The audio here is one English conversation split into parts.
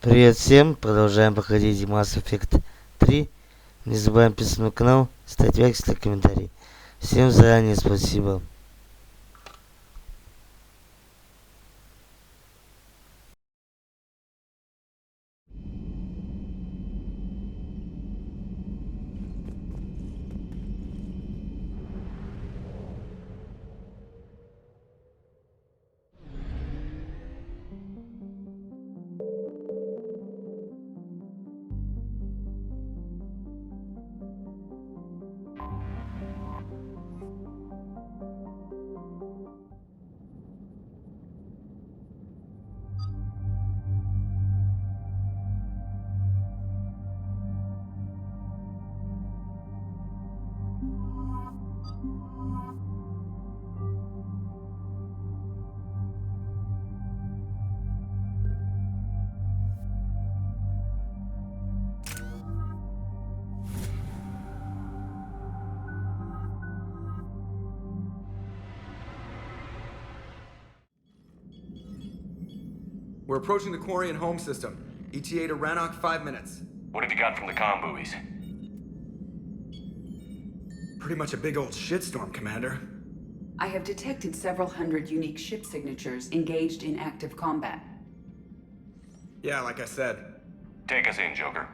Привет всем, продолжаем проходить Масс Эффект 3. Не забываем подписываться на канал, ставить лайк, ставить комментарий. Всем заранее спасибо. We're approaching the Quarian home system. ETA to Rannoch, 5 minutes. What have you got from the comm buoys? Pretty much a big old shitstorm, Commander. I have detected several hundred unique ship signatures engaged in active combat. Yeah, like I said. Take us in, Joker.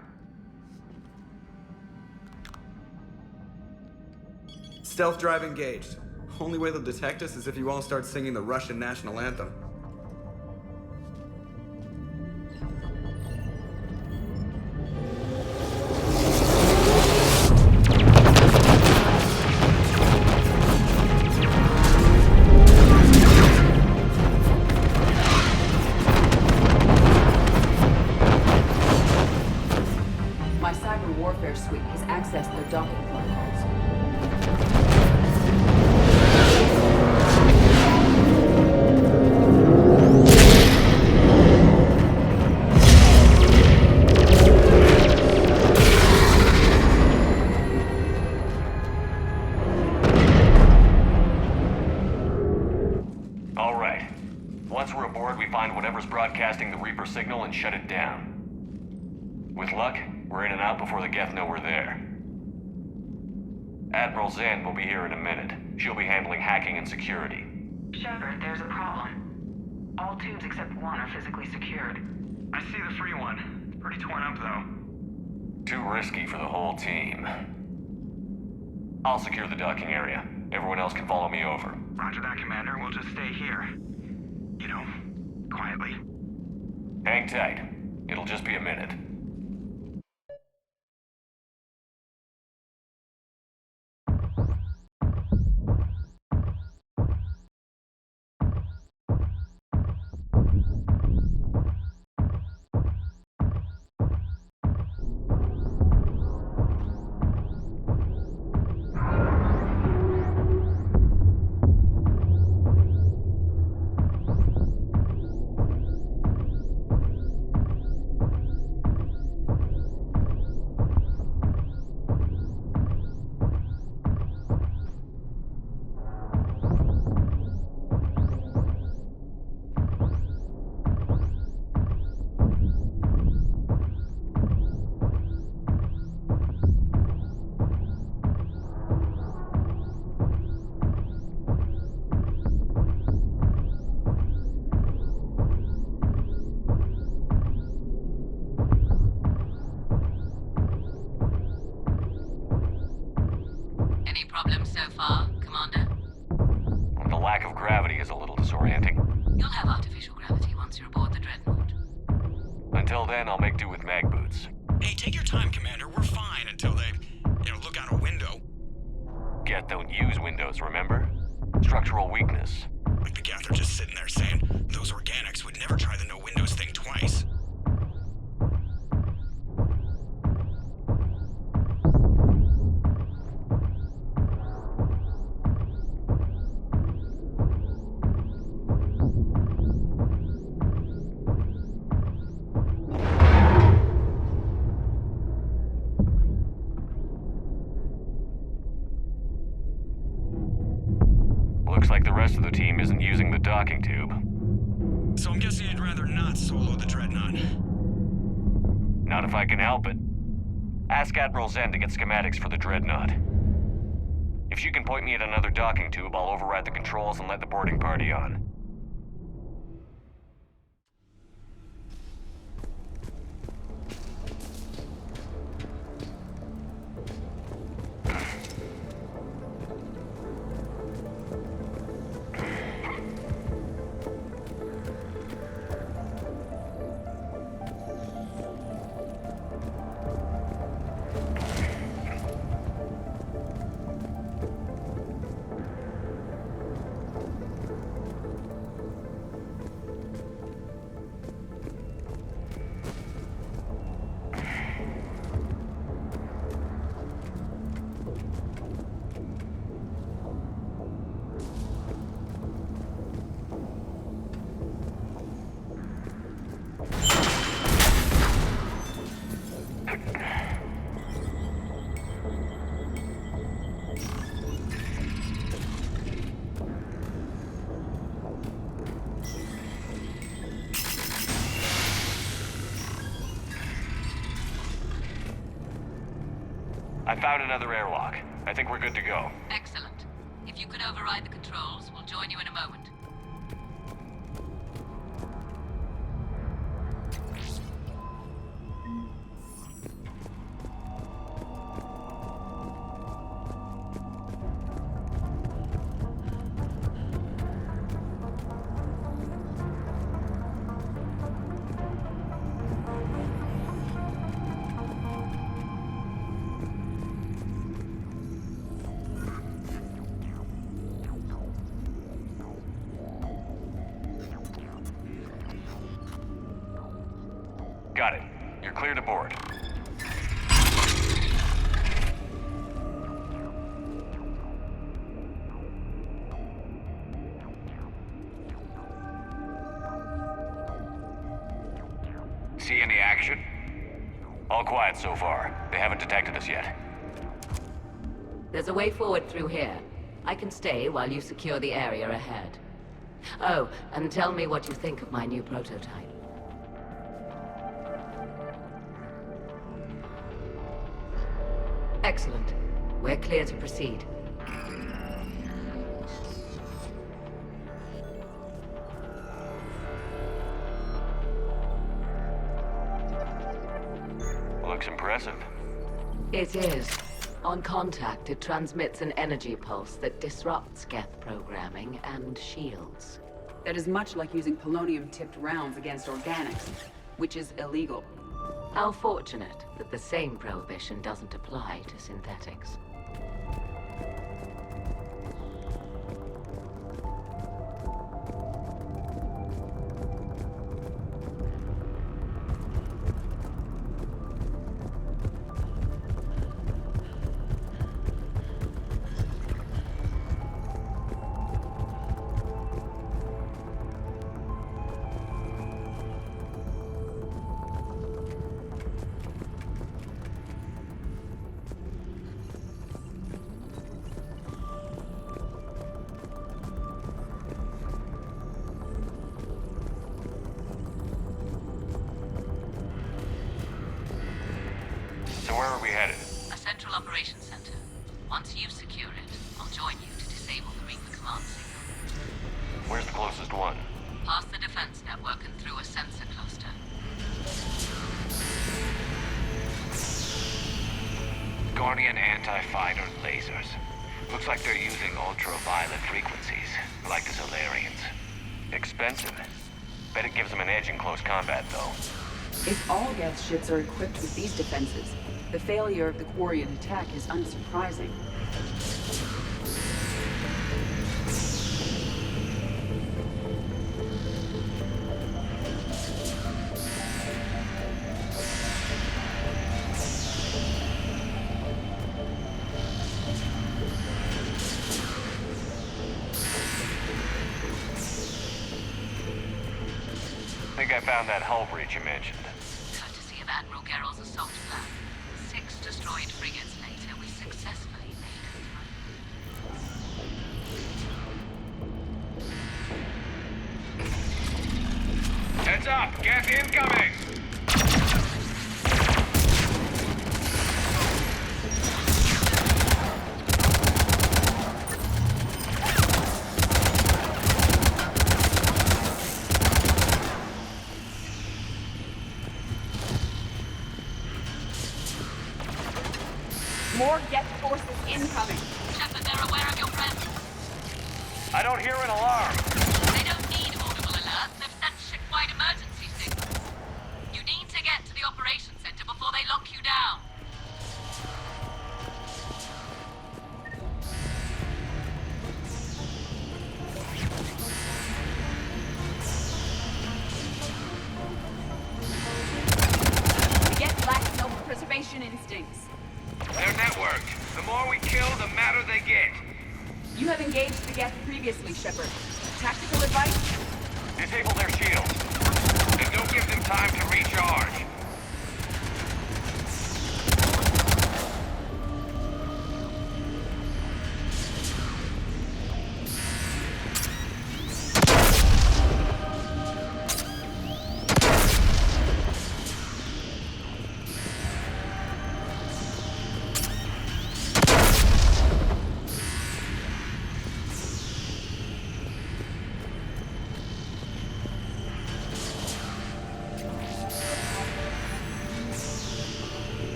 Stealth drive engaged. Only way they'll detect us is if you all start singing the Russian national anthem. My cyber warfare suite has accessed their docking protocols. All right. Once we're aboard, we find whatever's broadcasting the Reaper signal and shut it down. With luck, we're in and out before the Geth know we're there. Admiral Zen will be here in a minute. She'll be handling hacking and security. Shepard, there's a problem. All tubes except one are physically secured. I see the free one. It's pretty torn up, though. Too risky for the whole team. I'll secure the docking area. Everyone else can follow me over. Roger that, Commander. We'll just stay here. You know, quietly. Hang tight. It'll just be a minute. Any problems so far, Commander? The lack of gravity is a little disorienting. You'll have artificial gravity once you're aboard the Dreadnought. Until then, I'll make do with mag boots. Hey, take your time, Commander. We're fine until they, look out a window. Geth don't use Windows, remember? Structural weakness. Like the Geth are just sitting there saying, those organics would never try the no windows thing twice. Looks like the rest of the team isn't using the docking tube. So I'm guessing you'd rather not solo the Dreadnought. Not if I can help it. Ask Admiral Zen to get schematics for the Dreadnought. If she can point me at another docking tube, I'll override the controls and let the boarding party on. I found another airlock. I think we're good to go. Excellent. If you could override the controls, we'll join you in a moment. Got it. You're clear to board. See any action? All quiet so far. They haven't detected us yet. There's a way forward through here. I can stay while you secure the area ahead. Oh, and tell me what you think of my new prototype. Excellent. We're clear to proceed. Looks impressive. It is. On contact, it transmits an energy pulse that disrupts Geth programming and shields. That is much like using polonium-tipped rounds against organics, which is illegal. How fortunate that the same prohibition doesn't apply to synthetics. So where are we headed? A central operations center. Once you secure it, I'll join you to disable the Reaper command signal. Where's the closest one? Past the defense network and through a sensor cluster. Guardian anti-fighter lasers. Looks like they're using ultraviolet frequencies, like the Solarians. Expensive. Bet it gives them an edge in close combat, though. If all Geth ships are equipped with these defenses, the failure of the Quarian attack is unsurprising. I think I found that hull breach you mentioned. Courtesy of Admiral Gerrel's assault plan. 6 destroyed frigates later, we successfully made it. Heads up! Geth incoming! don't hear an alarm. They don't need audible alerts. They've sent ship-wide emergency signals. You need to get to the operations center before they lock you down. The Geth lack self-preservation instincts. They're networked. The more we kill, the madder they get. You have engaged the Geth previously, Shepard. Tactical advice? Disable their shields. And don't give them time to recharge.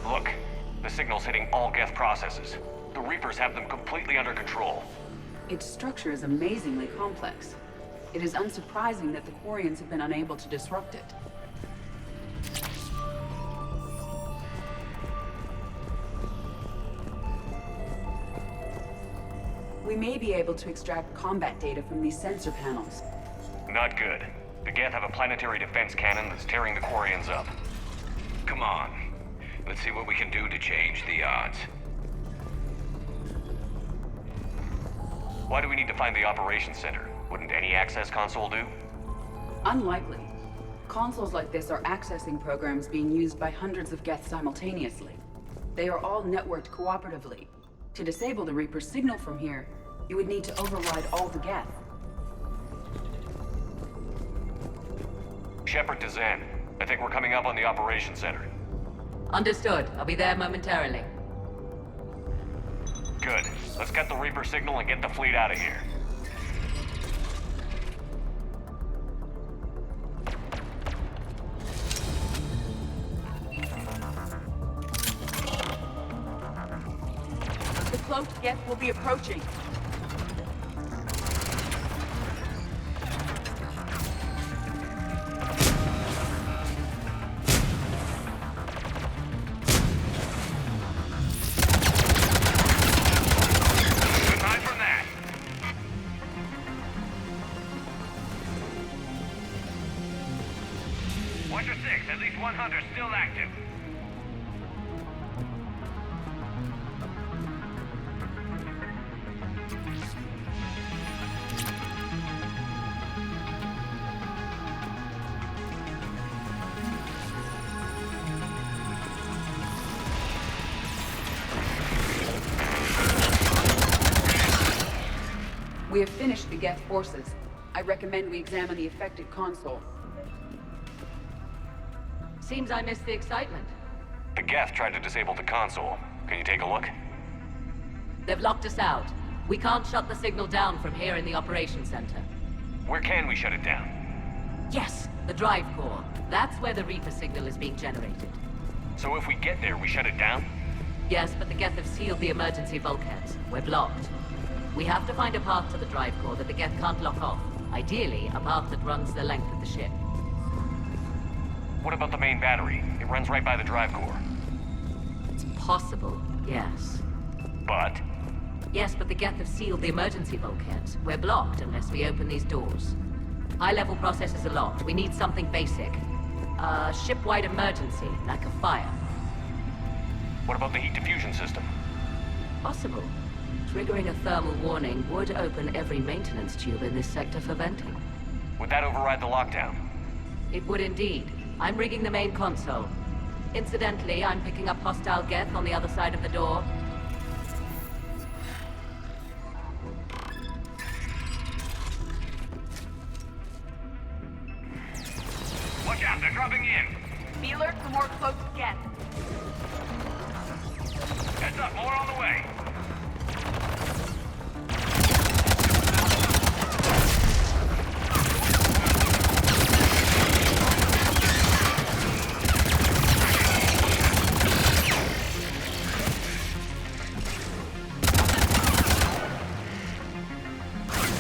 Look, the signal's hitting all Geth processes. The Reapers have them completely under control. Its structure is amazingly complex. It is unsurprising that the Quarians have been unable to disrupt it. We may be able to extract combat data from these sensor panels. Not good. The Geth have a planetary defense cannon that's tearing the Quarians up. Come on. Let's see what we can do to change the odds. Why do we need to find the operations center? Wouldn't any access console do? Unlikely. Consoles like this are accessing programs being used by hundreds of Geth simultaneously. They are all networked cooperatively. To disable the Reaper signal from here, you would need to override all the Geth. Shepard to Zen. I think we're coming up on the operations center. Understood. I'll be there momentarily. Good. Let's get the Reaper signal and get the fleet out of here. The cloaked Geth will be approaching. Good night from that. Watcher 6, at least one hunter still active. We have finished the Geth forces. I recommend we examine the affected console. Seems I missed the excitement. The Geth tried to disable the console. Can you take a look? They've locked us out. We can't shut the signal down from here in the operations center. Where can we shut it down? Yes, the drive core. That's where the Reaper signal is being generated. So if we get there, we shut it down? Yes, but the Geth have sealed the emergency bulkheads. We're blocked. We have to find a path to the drive core that the Geth can't lock off. Ideally, a path that runs the length of the ship. What about the main battery? It runs right by the drive core. It's possible, yes. But Yes, but the Geth have sealed the emergency bulkheads. We're blocked unless we open these doors. High-level processes are locked. We need something basic. A ship-wide emergency, like a fire. what about the heat diffusion system? Possible. Triggering a thermal warning would open every maintenance tube in this sector for venting. Would that override the lockdown? It would indeed. I'm rigging the main console. Incidentally, I'm picking up hostile Geth on the other side of the door. Watch out, they're dropping in. Be alert for more cloaked Geth. Heads up, more on the way.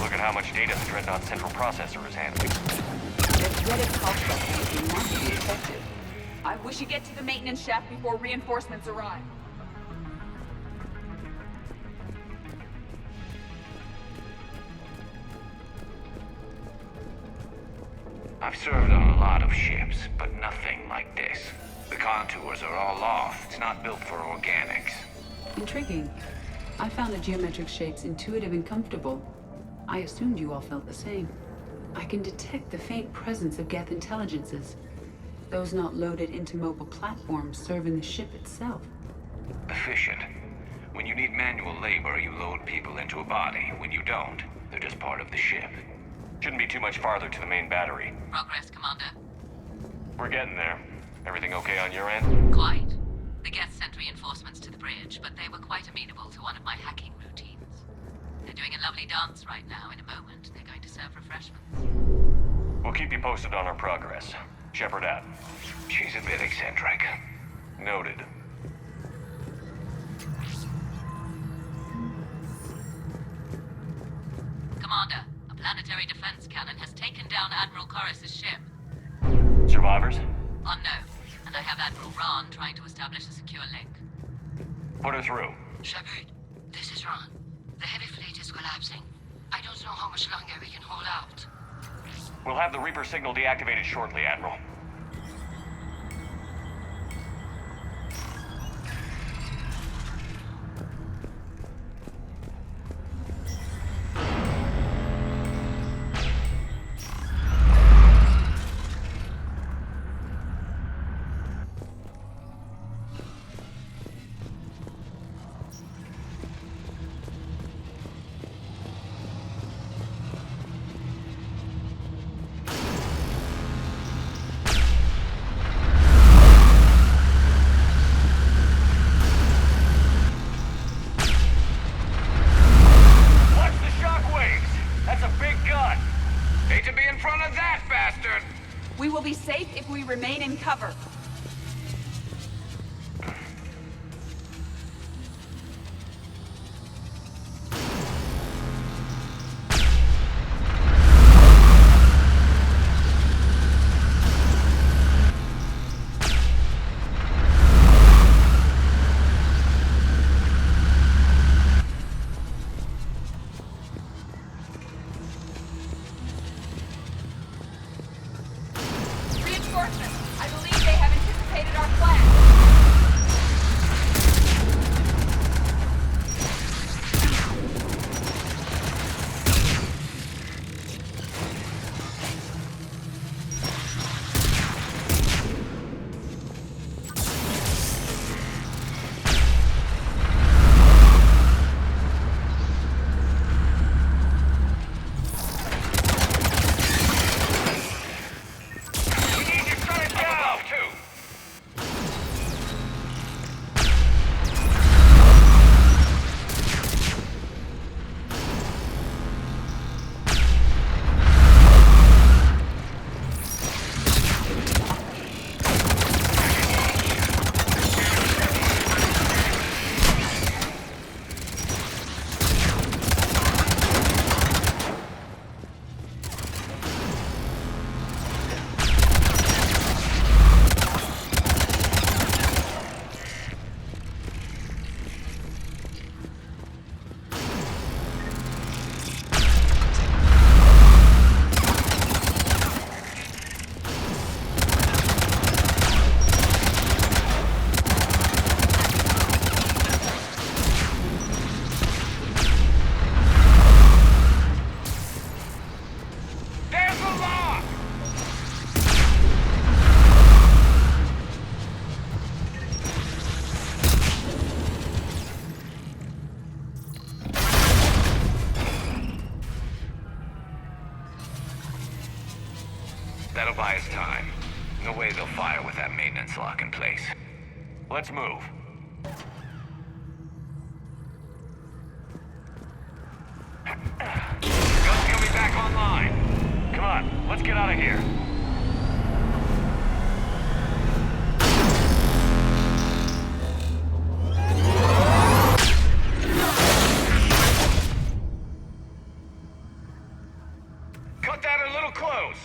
look at how much data the Dreadnought central processor is handling. The dreaded pulse vector is massively effective. I wish you get to the maintenance shaft before reinforcements arrive. I've served on a lot of ships, but nothing like this. The contours are all off. It's not built for organics. Intriguing. I found the geometric shapes intuitive and comfortable. I assumed you all felt the same. I can detect the faint presence of Geth intelligences. Those not loaded into mobile platforms serving the ship itself. Efficient. When you need manual labor, you load people into a body. When you don't, they're just part of the ship. Shouldn't be too much farther to the main battery. Progress, Commander. We're getting there. Everything okay on your end? Quite. The Geth sent reinforcements to the bridge, but they were quite amenable to one of my hacking routines. They're doing a lovely dance right now. In a moment, they're going to serve refreshments. We'll keep you posted on our progress. Shepard out. She's a bit eccentric. Noted. Commander, a planetary defense cannon has taken down Admiral Corus's ship. Survivors? Unknown, and I have Admiral Ron trying to establish a secure link. Put her through. Shepard, this is Ron. The heavy fleet is collapsing. I don't know how much longer we can hold out. We'll have the Reaper signal deactivated shortly, Admiral. We will be safe if we remain in cover. I believe they have anticipated our plan. That'll buy us time. No way they'll fire with that maintenance lock in place. Let's move. Guns coming back online. Come on, let's get out of here. Cut that a little close.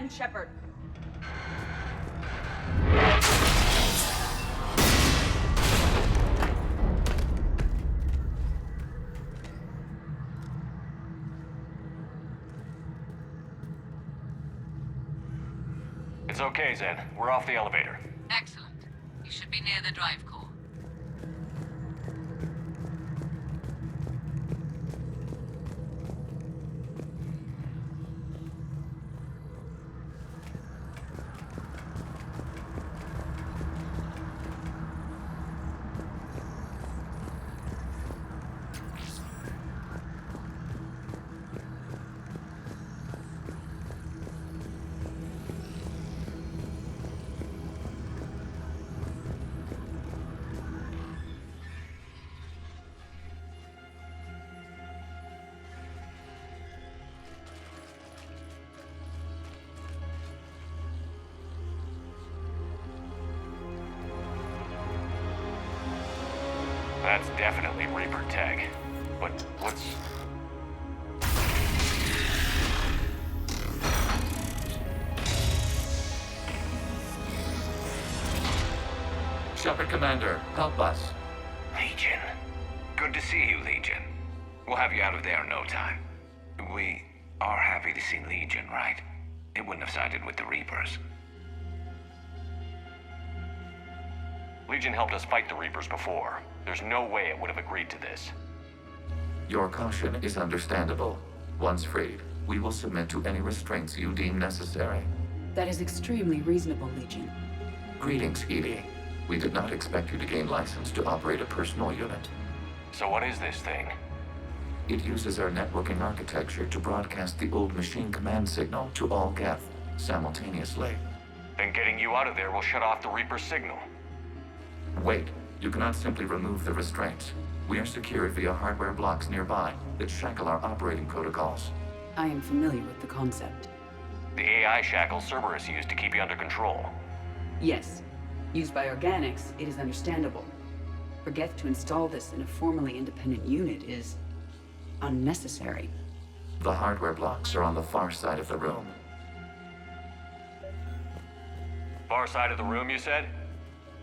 Shepard. It's okay, Zen. We're off the elevator. Excellent. You should be near the drive core. That's definitely Reaper tech. But what's... Shepard Commander, help us. Legion. Good to see you, Legion. We'll have you out of there in no time. We are happy to see Legion, right? It wouldn't have sided with the Reapers. Legion helped us fight the Reapers before. There's no way it would have agreed to this. Your caution is understandable. Once freed, we will submit to any restraints you deem necessary. That is extremely reasonable, Legion. Greetings, Edie. We did not expect you to gain license to operate a personal unit. So what is this thing? It uses our networking architecture to broadcast the old machine command signal to all Geth simultaneously. Then getting you out of there will shut off the Reaper's signal. Wait, you cannot simply remove the restraints. We are secured via hardware blocks nearby that shackle our operating protocols. I am familiar with the concept. The AI shackle Cerberus used to keep you under control. Yes. Used by organics, it is understandable. For Geth to install this in a formally independent unit is unnecessary. The hardware blocks are on the far side of the room. Far side of the room, you said?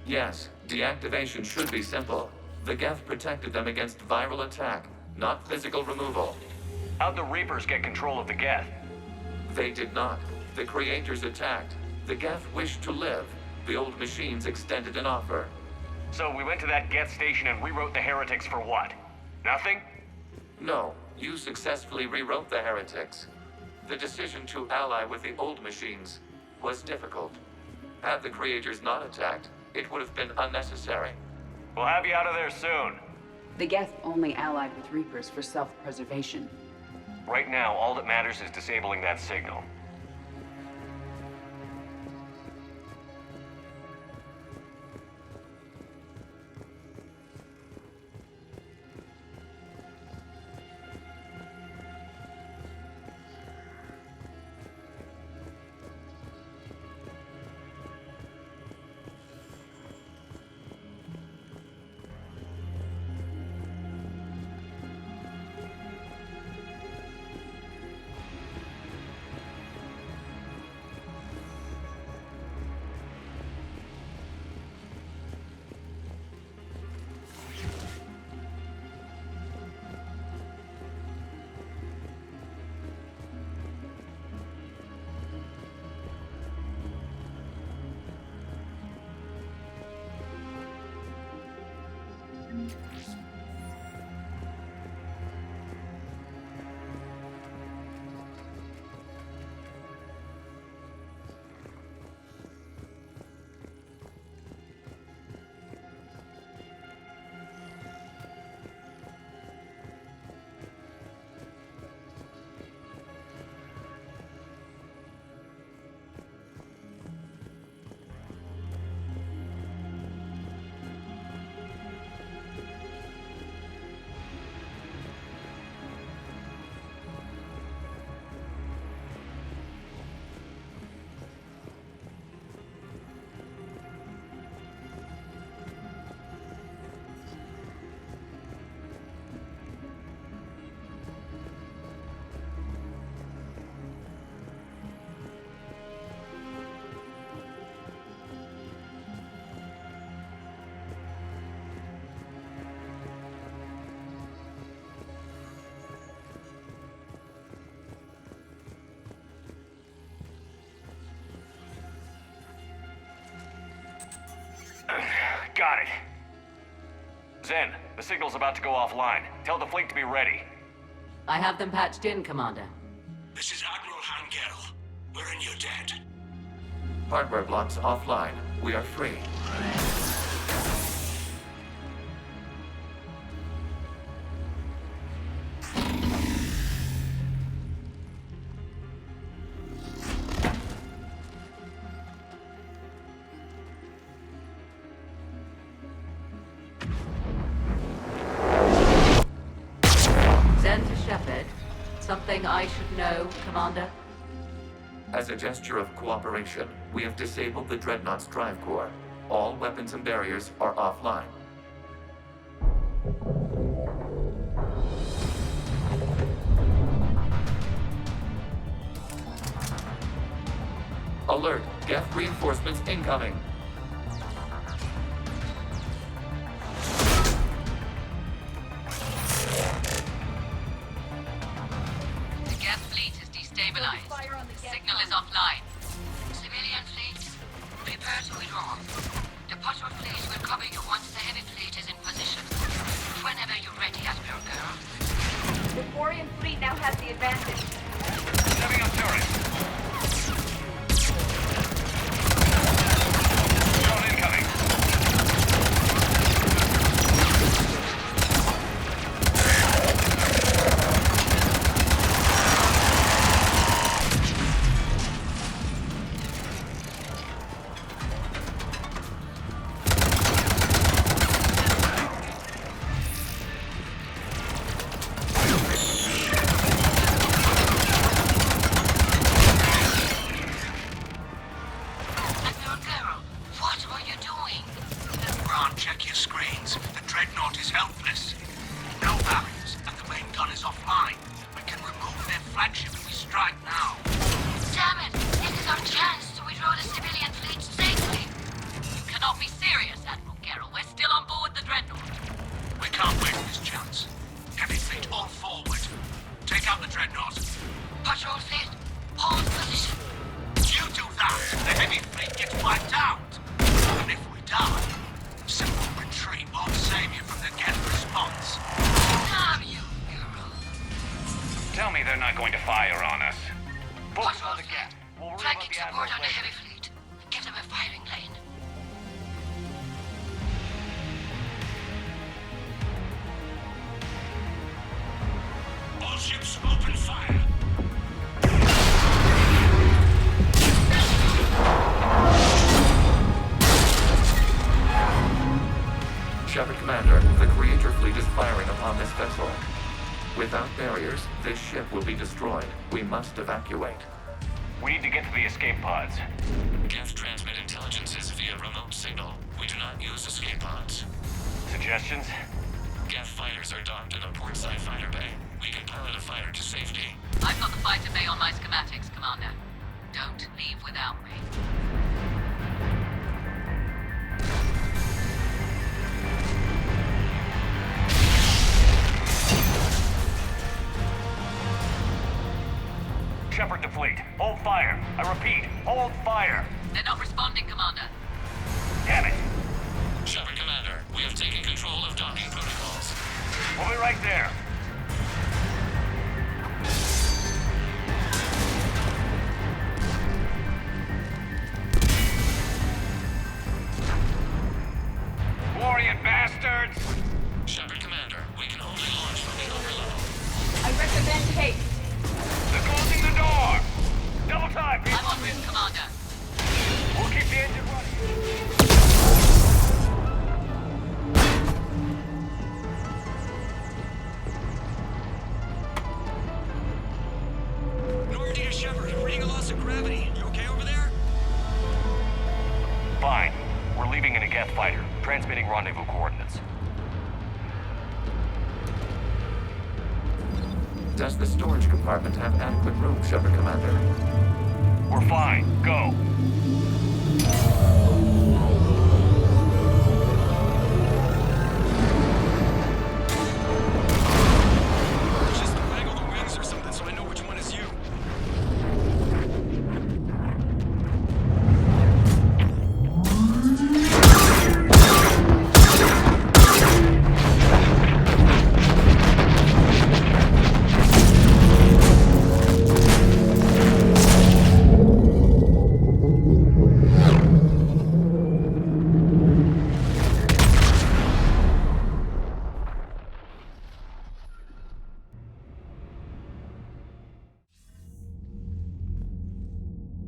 Yes, deactivation should be simple. The Geth protected them against viral attack, not physical removal. How'd the Reapers get control of the Geth? They did not. The creators attacked. The Geth wished to live. The old machines extended an offer. So we went to that Geth station and rewrote the heretics for what? Nothing? No, you successfully rewrote the heretics. The decision to ally with the old machines was difficult. Had the creators not attacked, it would have been unnecessary. We'll have you out of there soon. The Geth only allied with Reapers for self-preservation. Right now, all that matters is disabling that signal. Got it. Zen, the signal's about to go offline. Tell the fleet to be ready. I have them patched in, Commander. This is Admiral Hangel. We're in your debt. Hardware blocks offline. We are free. Something I should know, Commander? As a gesture of cooperation, we have disabled the Dreadnought's drive core. All weapons and barriers are offline. Alert! Geth reinforcements incoming! Signal is offline. Civilian fleets, prepare to withdraw. The patrol fleet will cover you once the heavy fleet is in position. Whenever you're ready, Admiral Girl. The Quarian fleet now has the advantage. Setting up turret. Drone incoming. dreadnought. Patrol fleet, hold position. You do that, the heavy fleet gets wiped out. And if we die, simple retreat won't save you from the Geth response. Damn you, girl. Tell me they're not going to fire on us. Focus Patrol on the fleet, Geth. We'll worry flanking about the support Admiral on the later. heavy fleet. Give them a firing lane. All ships open fire. Shepard Commander, the Creator fleet is firing upon this vessel. Without barriers, this ship will be destroyed. We must evacuate. We need to get to the escape pods. Geth transmit intelligences via remote signal. We do not use escape pods. Suggestions? Geth fighters are docked in a portside fighter bay. We can pilot a fighter to safety. I've got the fighter bay on my schematics, Commander. Don't leave without me. Shepard to fleet. Hold fire. I repeat, hold fire. They're not responding, Commander. Damn it. Shepard Commander, we have taken control of docking protocols. We'll be right there. Glorious bastards! Shepard Commander, we can only launch from the upper level. I recommend haste. They're closing the door! Double time, people. I'm en route, Commander. We'll keep the engine running. Normandy to Shepard, reading a loss of gravity. You okay over there? Fine. We're leaving in a Geth fighter. Transmitting rendezvous coordinates. Does the storage compartment have adequate room, Shepard Commander? We're fine. Go. Just waggle the wings or something so I know which one is you.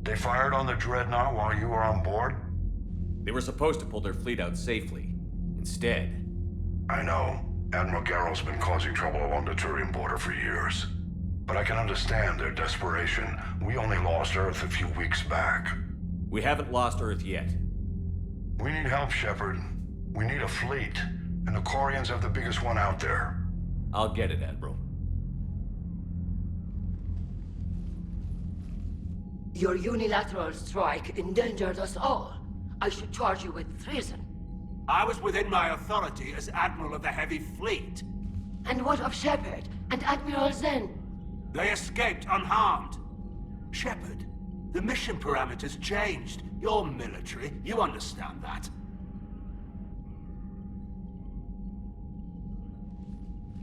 They fired on the dreadnought while you were on board? They were supposed to pull their fleet out safely. Instead, I know. Admiral Garrow's been causing trouble along the Turian border for years. But I can understand their desperation. We only lost Earth a few weeks back. we haven't lost Earth yet. We need help, Shepard. We need a fleet. And the Quarians have the biggest one out there. I'll get it, Admiral. Your unilateral strike endangered us all. I should charge you with treason. I was within my authority as Admiral of the Heavy Fleet. And what of Shepard and Admiral Zen? They escaped unharmed. Shepard, the mission parameters changed. You're military, you understand that.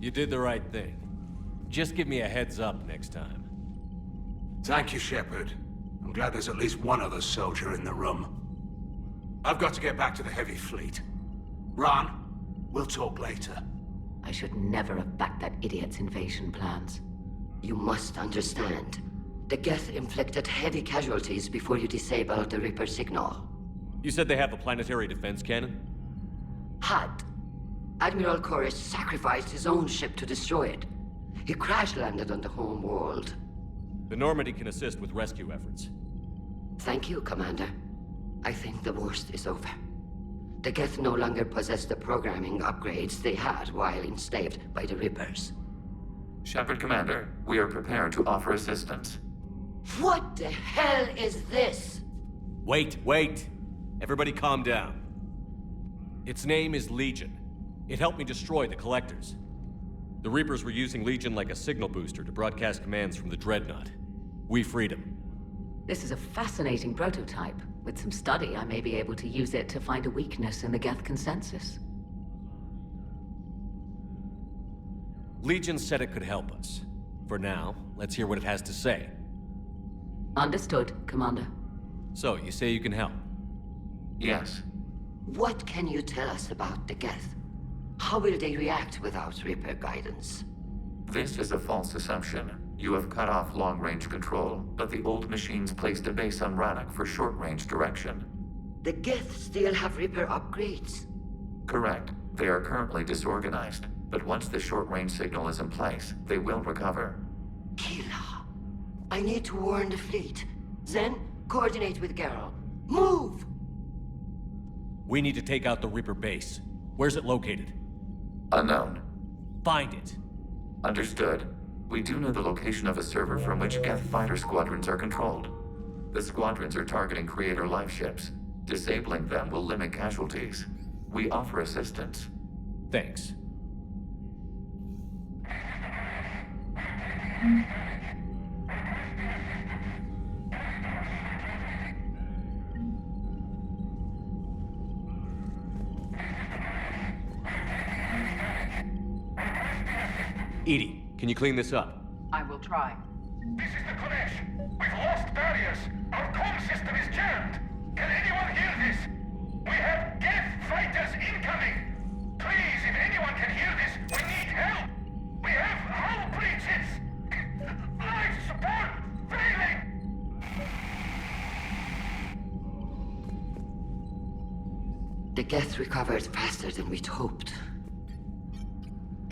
You did the right thing. Just give me a heads up next time. Thank you, Shepard. I'm glad there's at least one other soldier in the room. I've got to get back to the Heavy Fleet. Ron, we'll talk later. I should never have backed that idiot's invasion plans. You must understand. The Geth inflicted heavy casualties before you disabled the Reaper signal. You said they have a planetary defense cannon? Had. Admiral Koresh sacrificed his own ship to destroy it. He crash-landed on the home world. The Normandy can assist with rescue efforts. Thank you, Commander. I think the worst is over. The Geth no longer possess the programming upgrades they had while enslaved by the Reapers. Shepard Commander, we are prepared to offer assistance. What the hell is this? Wait. Everybody calm down. Its name is Legion. It helped me destroy the Collectors. The Reapers were using Legion like a signal booster to broadcast commands from the Dreadnought. We freed him. This is a fascinating prototype. With some study, I may be able to use it to find a weakness in the Geth consensus. Legion said it could help us. For now, let's hear what it has to say. Understood, Commander. So, you say you can help? Yes. What can you tell us about the Geth? How will they react without Reaper guidance? This is a false assumption. You have cut off long-range control, but the old machines placed a base on Rannoch for short-range direction. The Geth still have Reaper upgrades? Correct. They are currently disorganized, but once the short-range signal is in place, they will recover. Kila, I need to warn the fleet. Then, coordinate with Geralt. Move! We need to take out the Reaper base. Where's it located? Unknown. Find it. Understood. We do know the location of a server from which Geth fighter squadrons are controlled. The squadrons are targeting creator life ships. Disabling them will limit casualties. We offer assistance. Thanks. Edie, can you clean this up? I will try. This is the connection. We've lost barriers. Our comm system is jammed. Can anyone hear this? We have Geth fighters incoming. Please, if anyone can hear this, we need help. We have hull breaches. Life support failing. The Geth recovered faster than we'd hoped.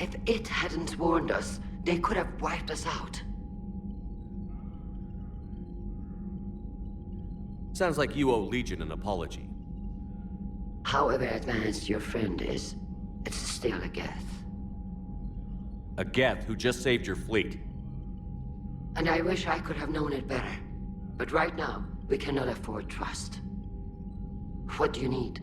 If it hadn't warned us, they could have wiped us out. Sounds like you owe Legion an apology. However advanced your friend is, it's still a Geth. A Geth who just saved your fleet. And I wish I could have known it better. But right now, we cannot afford trust. What do you need?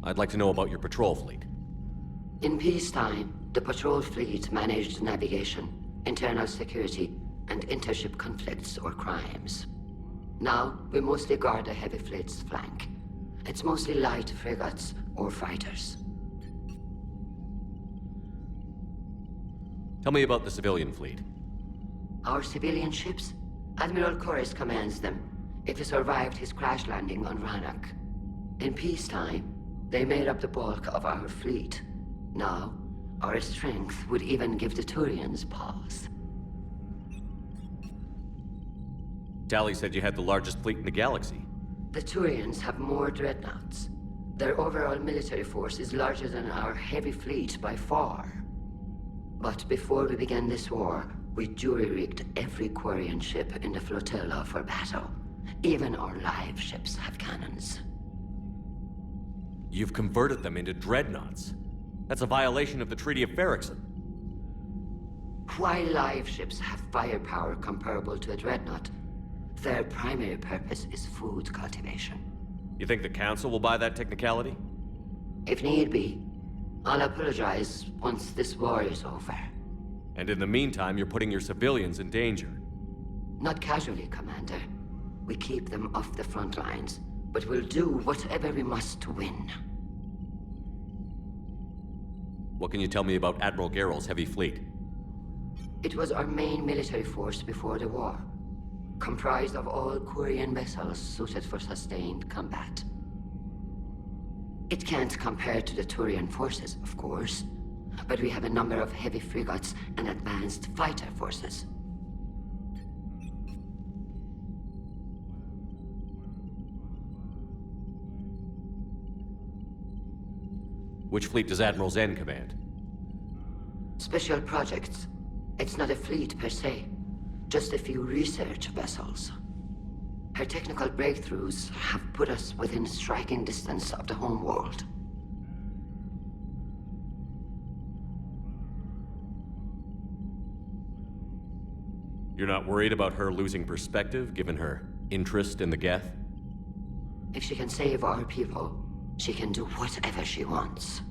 I'd like to know about your patrol fleet. In peacetime, the patrol fleet managed navigation, internal security, and intership conflicts or crimes. Now, we mostly guard the heavy fleet's flank. It's mostly light frigates or fighters. Tell me about the civilian fleet. Our civilian ships? Admiral Corus commands them. If he survived his crash landing on Rannoch. In peacetime, they made up the bulk of our fleet. Now, our strength would even give the Turians pause. Tally said you had the largest fleet in the galaxy. The Turians have more dreadnoughts. Their overall military force is larger than our heavy fleet by far. But before we began this war, we jury-rigged every Quarian ship in the flotilla for battle. Even our live ships have cannons. You've converted them into dreadnoughts. That's a violation of the Treaty of Ferrixon. While live ships have firepower comparable to a dreadnought, their primary purpose is food cultivation. You think the Council will buy that technicality? If need be, I'll apologize once this war is over. And in the meantime, you're putting your civilians in danger. Not casually, Commander. We keep them off the front lines, but we'll do whatever we must to win. What can you tell me about Admiral Geralt's heavy fleet? It was our main military force before the war, comprised of all Quarian vessels suited for sustained combat. It can't compare to the Turian forces, of course, but we have a number of heavy frigates and advanced fighter forces. Which fleet does Admiral Zen command? Special projects. It's not a fleet per se, just a few research vessels. Her technical breakthroughs have put us within striking distance of the homeworld. You're not worried about her losing perspective, given her interest in the Geth? If she can save our people, she can do whatever she wants.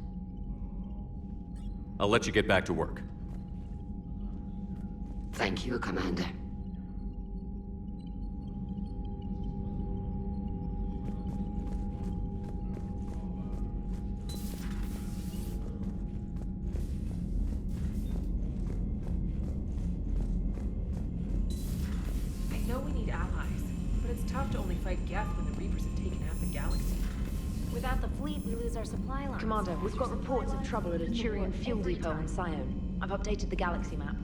I'll let you get back to work. Thank you, Commander. I know we need allies, but it's tough to only fight Geth when the Reapers have taken half the galaxy. Without the fleet, we lose our supply line. Commander, we've got reports of trouble at a Turian fuel depot in Sion. I've updated the galaxy map.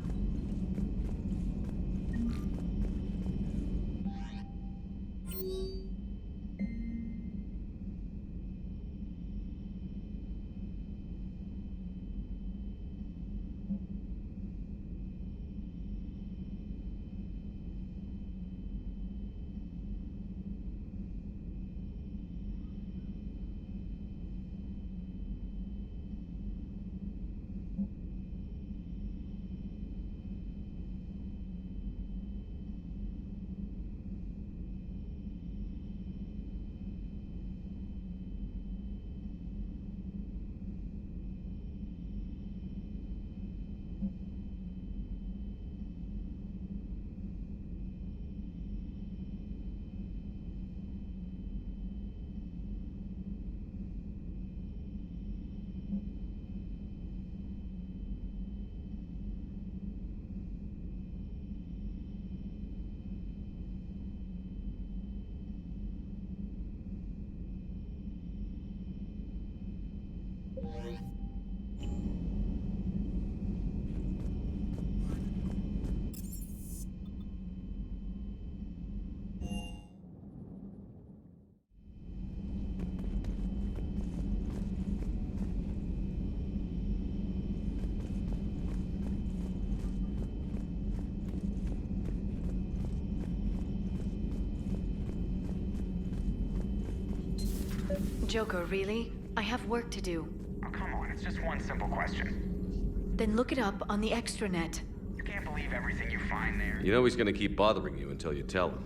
Joker, really? I have work to do. Oh, come on, it's just one simple question. Then look it up on the extranet. You can't believe everything you find there. You know he's gonna keep bothering you until you tell him.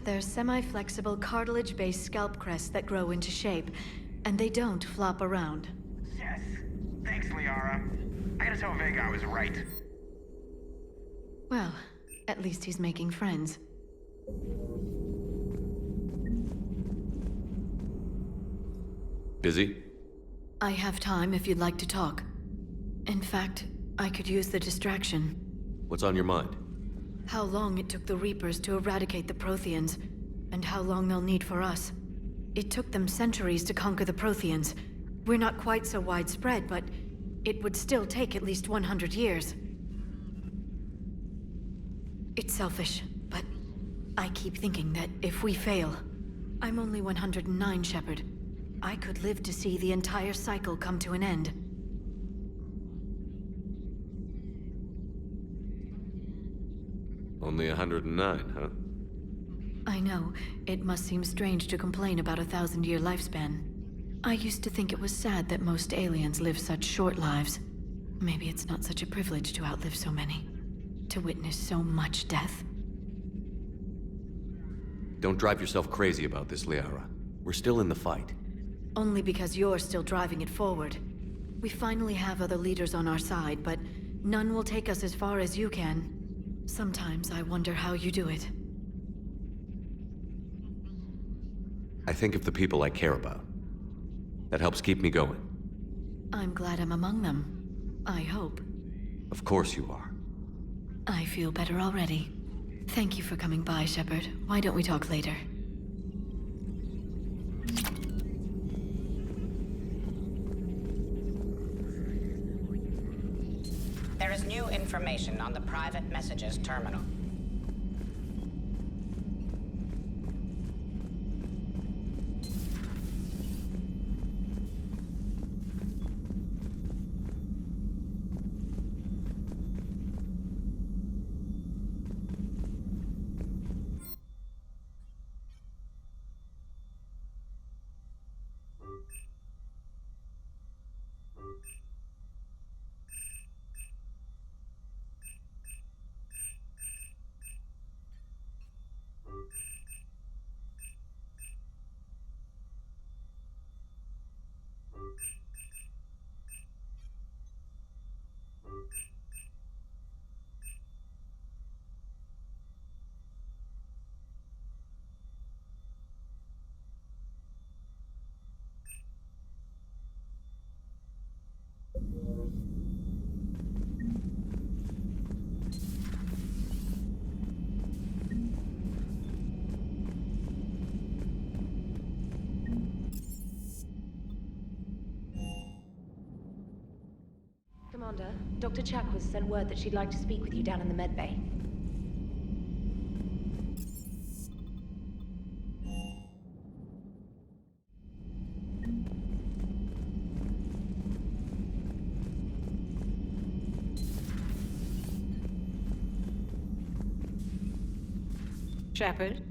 They're semi-flexible cartilage-based scalp crests that grow into shape, and they don't flop around. Yes. Thanks, Liara. I gotta tell Vega I was right. Well, at least he's making friends. Busy? I have time if you'd like to talk. In fact, I could use the distraction. What's on your mind? How long it took the Reapers to eradicate the Protheans, and how long they'll need for us. It took them centuries to conquer the Protheans. We're not quite so widespread, but it would still take at least 100 years. It's selfish, but I keep thinking that if we fail... I'm only 109, Shepard. I could live to see the entire cycle come to an end. Only 109, huh? I know. It must seem strange to complain about a 1,000-year lifespan. I used to think it was sad that most aliens live such short lives. Maybe it's not such a privilege to outlive so many. To witness so much death. Don't drive yourself crazy about this, Liara. We're still in the fight. Only because you're still driving it forward. We finally have other leaders on our side, but none will take us as far as you can. Sometimes I wonder how you do it. I think of the people I care about. That helps keep me going. I'm glad I'm among them. I hope. Of course you are. I feel better already. Thank you for coming by, Shepard. Why don't we talk later? There is new information on the private messages terminal. Commander. Dr. Chakwas sent word that she'd like to speak with you down in the med bay. Shepard,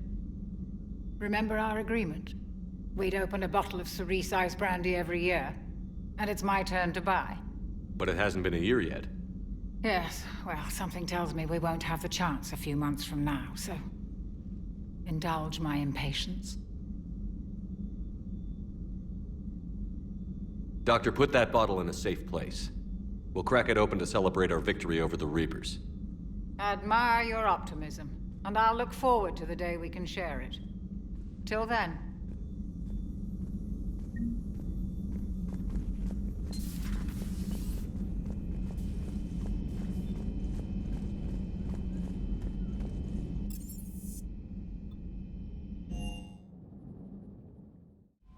remember our agreement? We'd open a bottle of cerise ice brandy every year, and it's my turn to buy. But it hasn't been a year yet. Yes, well, something tells me we won't have the chance a few months from now, so indulge my impatience. Doctor, put that bottle in a safe place. We'll crack it open to celebrate our victory over the Reapers. Admire your optimism, and I'll look forward to the day we can share it. Till then.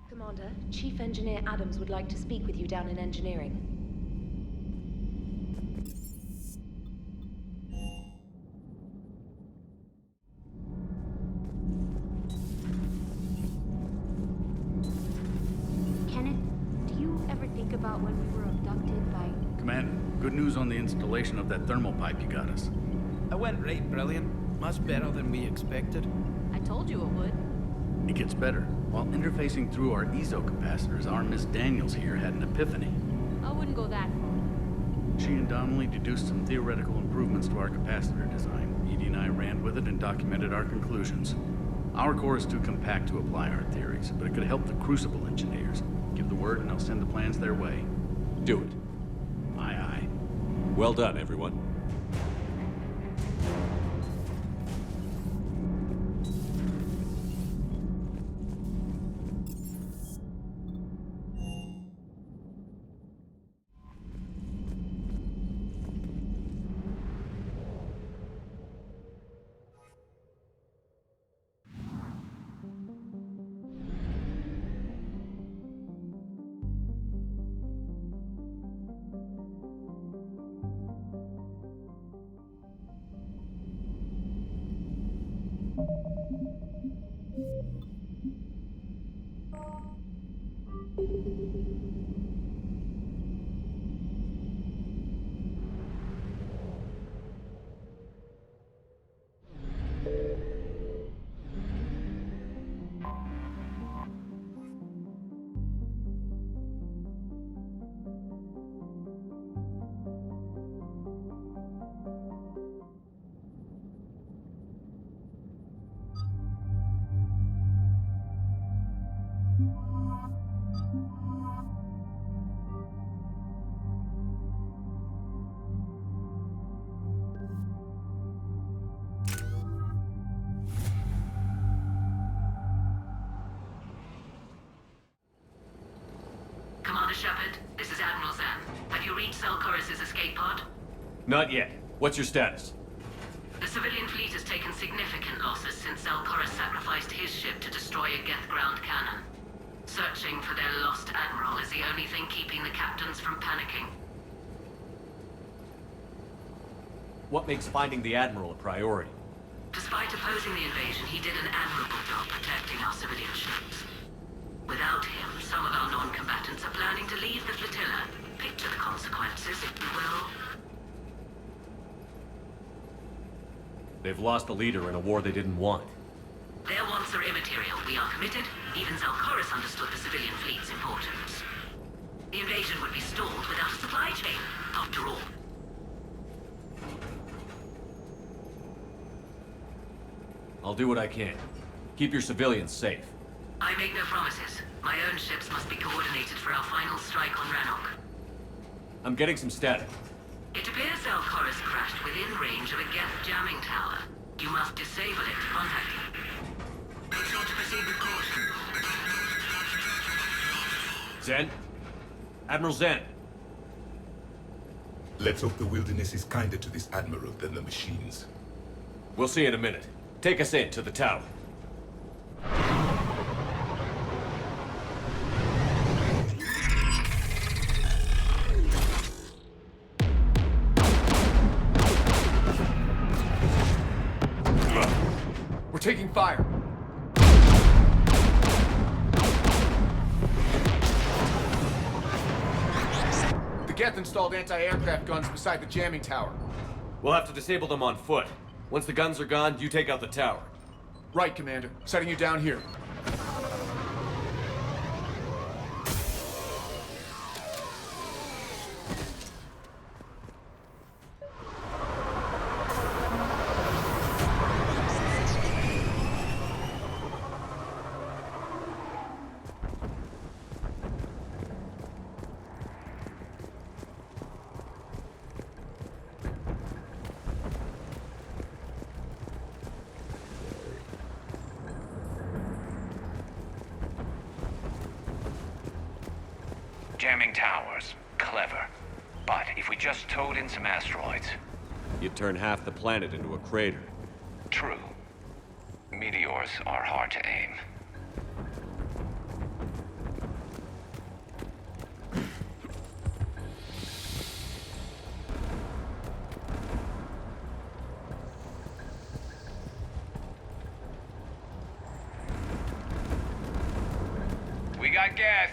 Commander, Chief Engineer Adams would like to speak with you down in engineering. Good news on the installation of that thermal pipe you got us. I went right brilliant. Much better than we expected. I told you it would. It gets better. While interfacing through our ESO capacitors, our Miss Daniels here had an epiphany. I wouldn't go that far. She and Donnelly deduced some theoretical improvements to our capacitor design. Edie and I ran with it and documented our conclusions. Our core is too compact to apply our theories, but it could help the Crucible engineers. Give the word and I'll send the plans their way. Do it. Aye, aye. Well done, everyone. Shepard, this is Admiral Zan. Have you reached Selchorus's escape pod? Not yet. What's your status? The civilian fleet has taken significant losses since Selchorus sacrificed his ship to destroy a Geth ground cannon. Searching for their lost admiral is the only thing keeping the captains from panicking. What makes finding the Admiral a priority? Despite opposing the invasion, he did an admirable job protecting our civilian ships. Without him, some of our non-combatants are planning to leave the flotilla. Picture the consequences, if you will. They've lost a leader in a war they didn't want. Their wants are immaterial. We are committed. Even Zelchorus understood the civilian fleet's importance. The invasion would be stalled without a supply chain, after all. I'll do what I can. Keep your civilians safe. I make no promises. My own ships must be coordinated for our final strike on Rannoch. I'm getting some static. It appears Zelchorus crashed within range of a Geth jamming tower. You must disable it to contact him. Make sure to proceed with caution. Zen? Admiral Zen? Let's hope the wilderness is kinder to this Admiral than the machines. We'll see in a minute. Take us in to the tower. taking fire. The Geth installed anti-aircraft guns beside the jamming tower. We'll have to disable them on foot. Once the guns are gone, you take out the tower. Right, Commander. Setting you down here. Jamming towers. Clever. But if we just towed in some asteroids... You'd turn half the planet into a crater. True. Meteors are hard to aim. We got gas.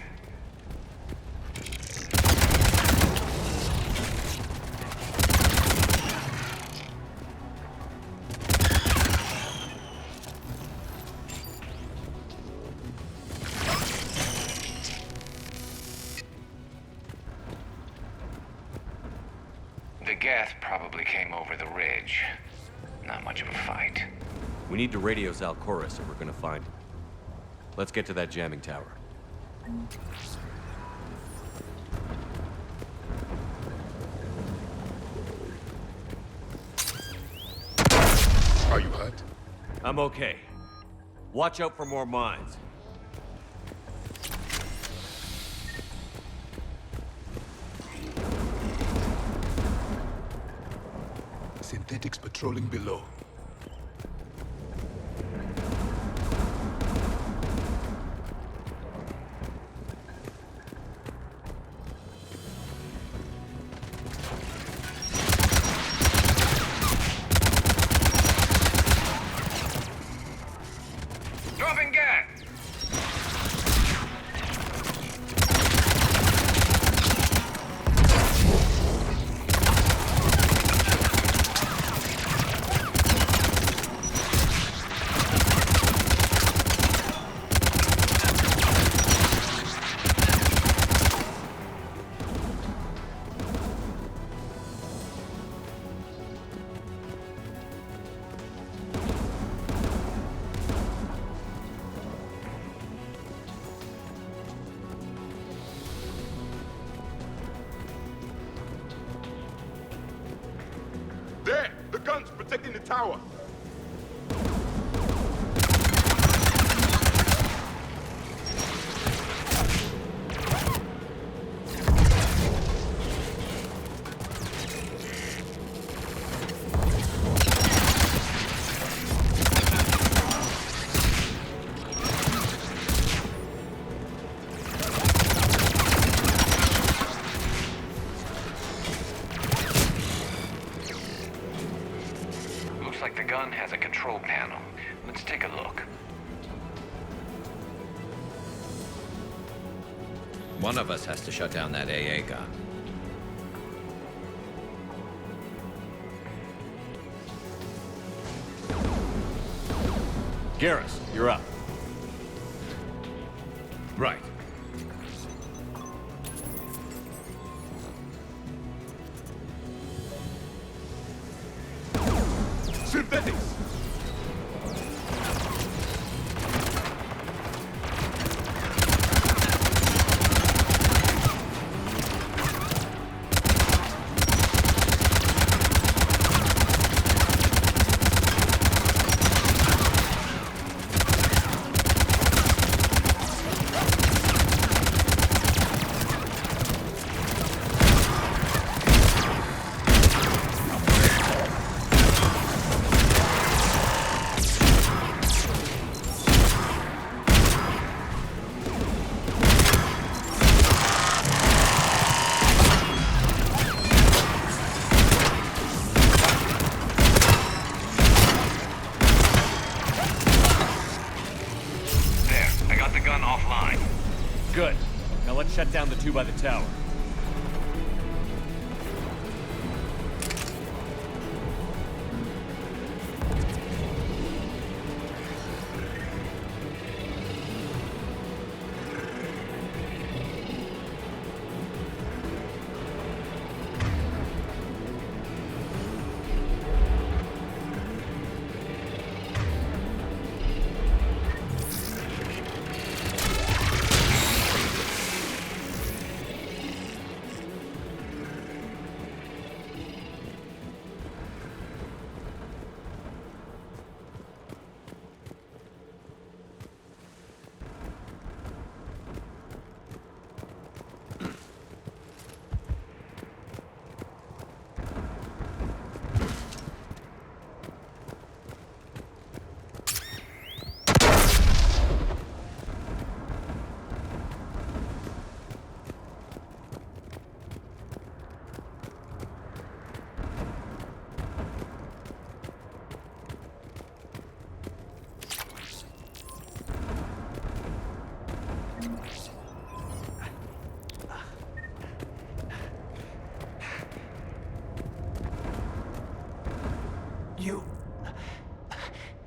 The Geth probably came over the ridge. Not much of a fight. We need to radio Zalcoris if we're gonna find him. Let's get to that jamming tower. Are you hurt? I'm okay. Watch out for more mines. Synthetics patrolling below. Dropping gas! There! The guns protecting the tower! Looks like the gun has a control panel. Let's take a look. One of us has to shut down that AA gun. Garrus, you're up. Right. Synthetics! Good. Now let's shut down the two by the tower.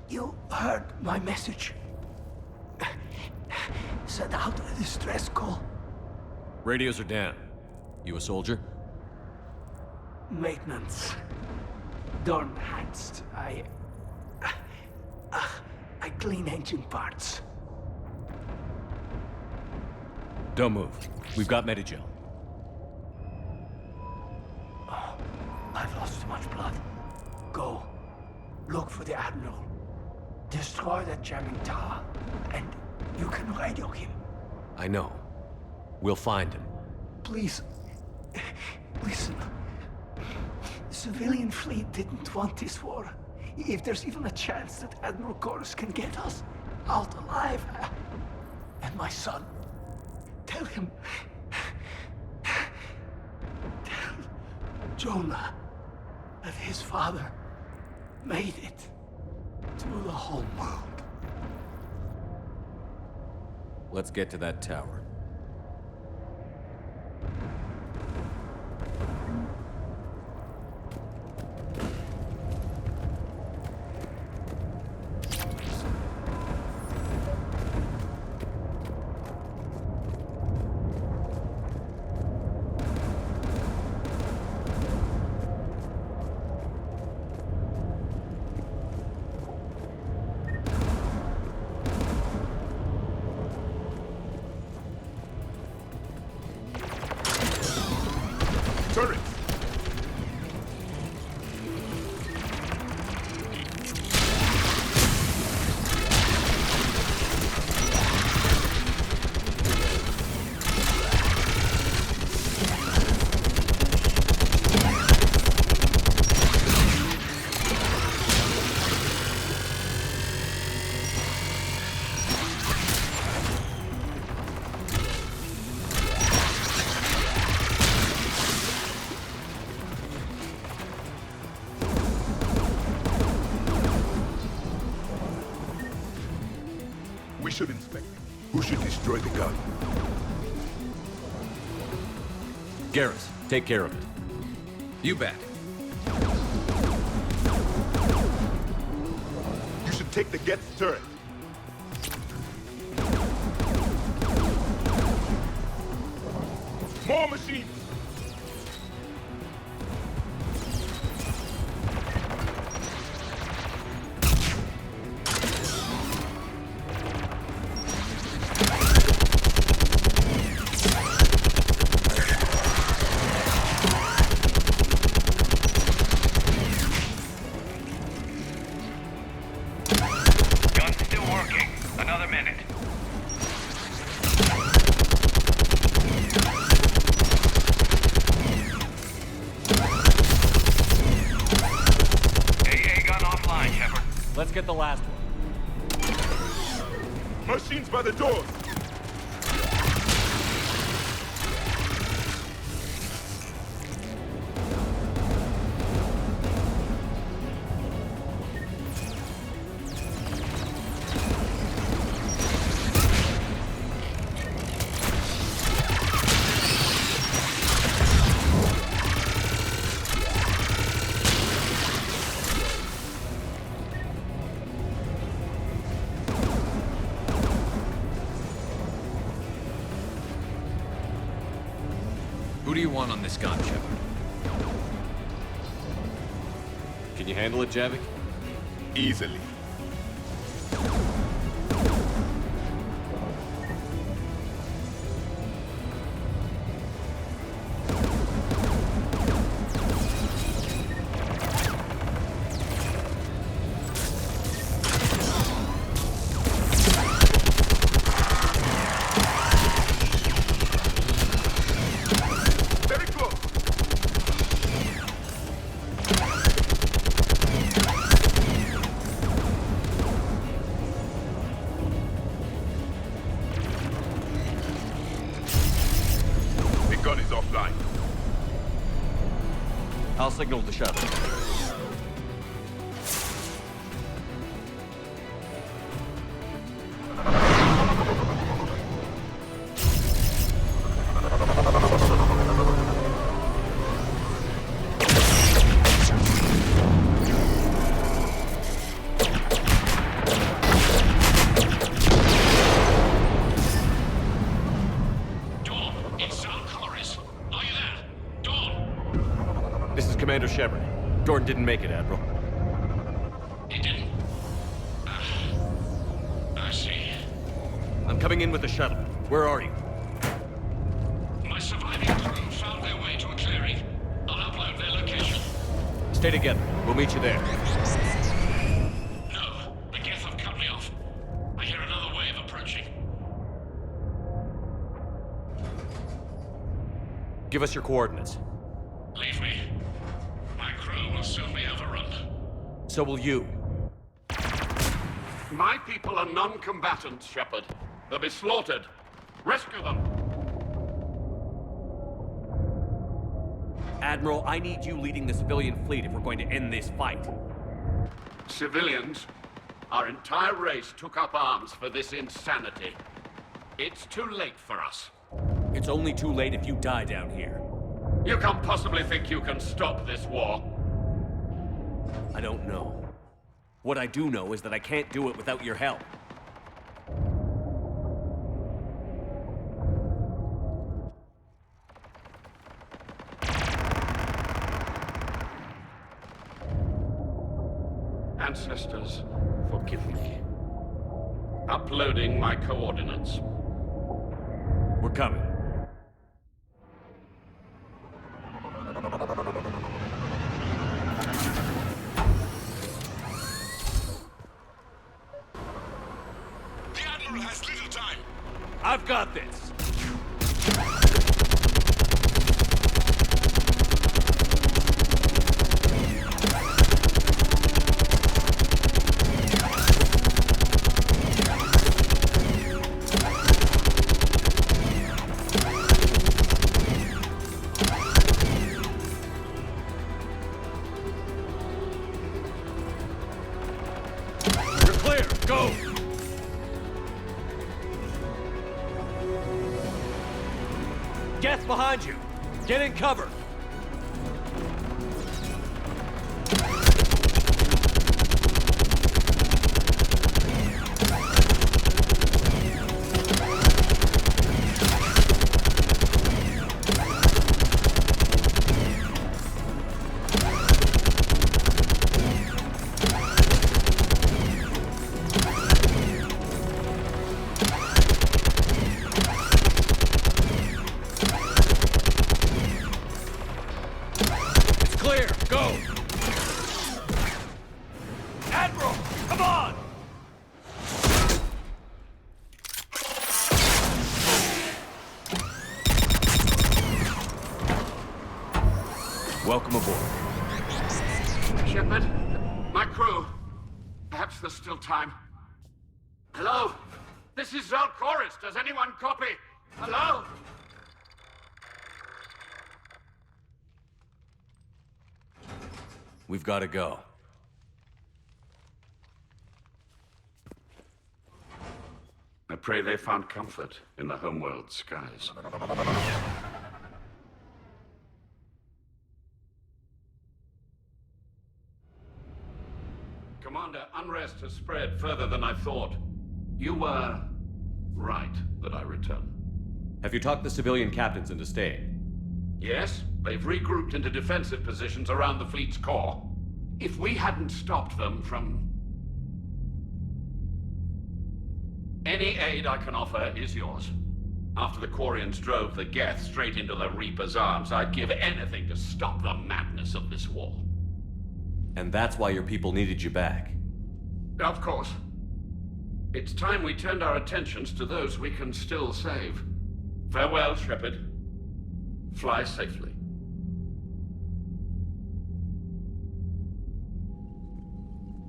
You heard my message. Send out a distress call. Radios are down. You a soldier? Maintenance. Dorn Heights. I clean engine parts. Don't move. We've got Medigel. Oh, I've lost too much blood. Go. Look for the Admiral. Destroy that jamming tower, and you can radio him. I know. We'll find him. Please, listen. The civilian fleet didn't want this war. If there's even a chance that Admiral Chorus can get us out alive, and my son, tell him. Tell Jonah that his father made it to the whole world. Let's get to that tower. Should inspect. Who should destroy the gun? Garrus, take care of it. You bet. You should take the Get's turret. More machines! Let's get the last one. Machines by the doors! Who do you want on this gun, Shepard? Can you handle it, Javik? Easily. I'll signal the shuttle. Commander Shepard. Jordan didn't make it, Admiral. He didn't? I see. I'm coming in with the shuttle. Where are you? My surviving crew found their way to a clearing. I'll upload their location. Stay together. We'll meet you there. No, the Geth have cut me off. I hear another wave approaching. Give us your coordinates. Leave me. Will soon be overrun. So will you. My people are non-combatants, Shepard. They'll be slaughtered. Rescue them. Admiral, I need you leading the civilian fleet if we're going to end this fight. Civilians? Our entire race took up arms for this insanity. It's too late for us. It's only too late if you die down here. You can't possibly think you can stop this war. I don't know. What I do know is that I can't do it without your help. Ancestors, forgive me. Uploading my coordinates. We're coming. Has little time. I've got this. You're clear. Go. Geth behind you! Get in cover! Welcome aboard. Shepard, my crew. Perhaps there's still time. Hello? This is Zalcoris. Does anyone copy? Hello? We've got to go. I pray they found comfort in the homeworld skies. Commander, unrest has spread further than I thought. You were right that I return. Have you talked the civilian captains into staying? Yes, they've regrouped into defensive positions around the fleet's core. If we hadn't stopped them from... Any aid I can offer is yours. After the Quarians drove the Geth straight into the Reaper's arms, I'd give anything to stop the madness of this war. And that's why your people needed you back. Of course. It's time we turned our attentions to those we can still save. Farewell, Shepard. Fly safely.